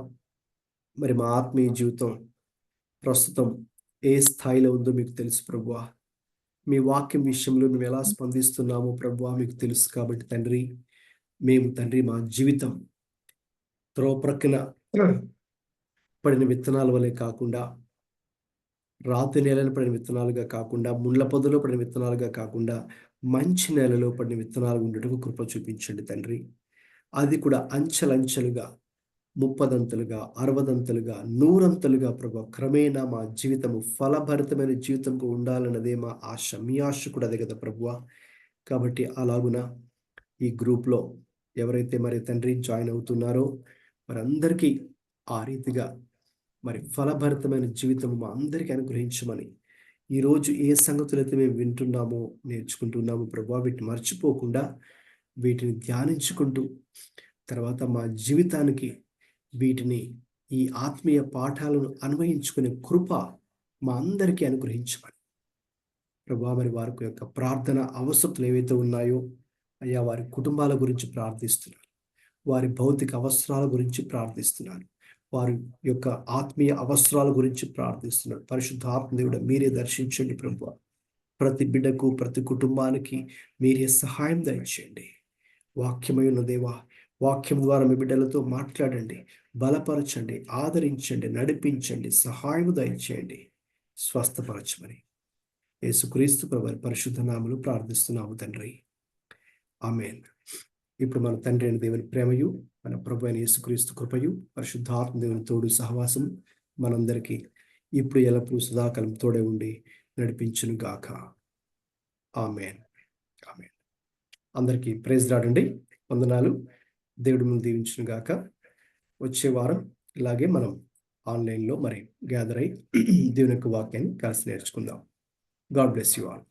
మరి మా ఆత్మీయ జీవితం ప్రస్తుతం ఏ స్థాయిలో ఉందో మీకు తెలుసు ప్రభువా. మీ వాక్యం విషయంలో మేము ఎలా స్పందిస్తున్నామో ప్రభువా మీకు తెలుసు. కాబట్టి తండ్రి, మేము తండ్రి మా జీవితం త్రోవ ప్రక్కన పడిన విత్తనాల వలె కాకుండా, రాతి నేలను పడిన విత్తనాలుగా కాకుండా, ముళ్ళ పొదలో పడిన విత్తనాలుగా కాకుండా, మంచి నేలలో పడిన విత్తనాలు ఉండటకు కృప చూపించండి తండ్రి. అది కూడా అంచెలంచెలుగా, 30దంతలుగా, 60దంతలుగా, 100అంతలుగా ప్రభా క్రమేణా మా జీవితము ఫలభరితమైన జీవితంగా ఉండాలన్నదే మా ఆశ. మీ ఆశ కూడా అదే కదా ప్రభువా. కాబట్టి అలాగున ఈ గ్రూప్లో ఎవరైతే మరి తండ్రి జాయిన్ అవుతున్నారో వారందరికీ ఆ రీతిగా మరి ఫలభరితమైన జీవితం మా అందరికీ అనుగ్రహించమని, ఈరోజు ఏ సంగతులైతే మేము వింటున్నామో, నేర్చుకుంటున్నామో ప్రభువా, వీటిని మర్చిపోకుండా వీటిని ధ్యానించుకుంటూ తర్వాత మా జీవితానికి వీటిని, ఈ ఆత్మీయ పాఠాలను అన్వయించుకునే కృప మా అందరికీ అనుగ్రహించమని ప్రభువా. మరి వారి యొక్క ప్రార్థన అవసరతలు ఏవైతే ఉన్నాయో అయ్యా, వారి కుటుంబాల గురించి ప్రార్థిస్తున్నాను, వారి భౌతిక అవసరాల గురించి ప్రార్థిస్తున్నాను, వారి యొక్క ఆత్మీయ అవసరాల గురించి ప్రార్థిస్తున్నాడు. పరిశుద్ధాత్మ దేవుడు మీరే దర్శించండి ప్రభువా. ప్రతి బిడ్డకు, ప్రతి కుటుంబానికి మీరే సహాయం దయచేయండి. వాక్యమై ఉన్న దేవా, వాక్యం ద్వారా మీ బిడ్డలతో మాట్లాడండి, బలపరచండి, ఆదరించండి, నడిపించండి, సహాయం దయచేయండి, స్వస్థపరచమని యేసుక్రీస్తు ప్రభువారి పరిశుద్ధ నామములో ప్రార్థిస్తున్నాము తండ్రి. ఆమేన్. ఇప్పుడు మన తండ్రి అయిన దేవుని ప్రేమయు, మన ప్రభు అయిన యేసుక్రీస్తు కృపయు, పరిశుద్ధాత్మ దేవుని తోడు సహవాసం మనందరికీ ఇప్పుడు ఎల్లప్పుడూ సదాకాలం తోడే ఉండి నడిపించును గాక. ఆమేన్. ఆమేన్. అందరికీ ప్రైజ్ లార్డ్ అండి. వందనాలు. దేవుడి ముందు దీవించును గాక. వచ్చే వారం ఇలాగే మనం ఆన్లైన్లో మరి గ్యాదర్ అయి దేవుని యొక్క వాక్యాన్ని కలిసి నేర్చుకుందాం. God bless you all.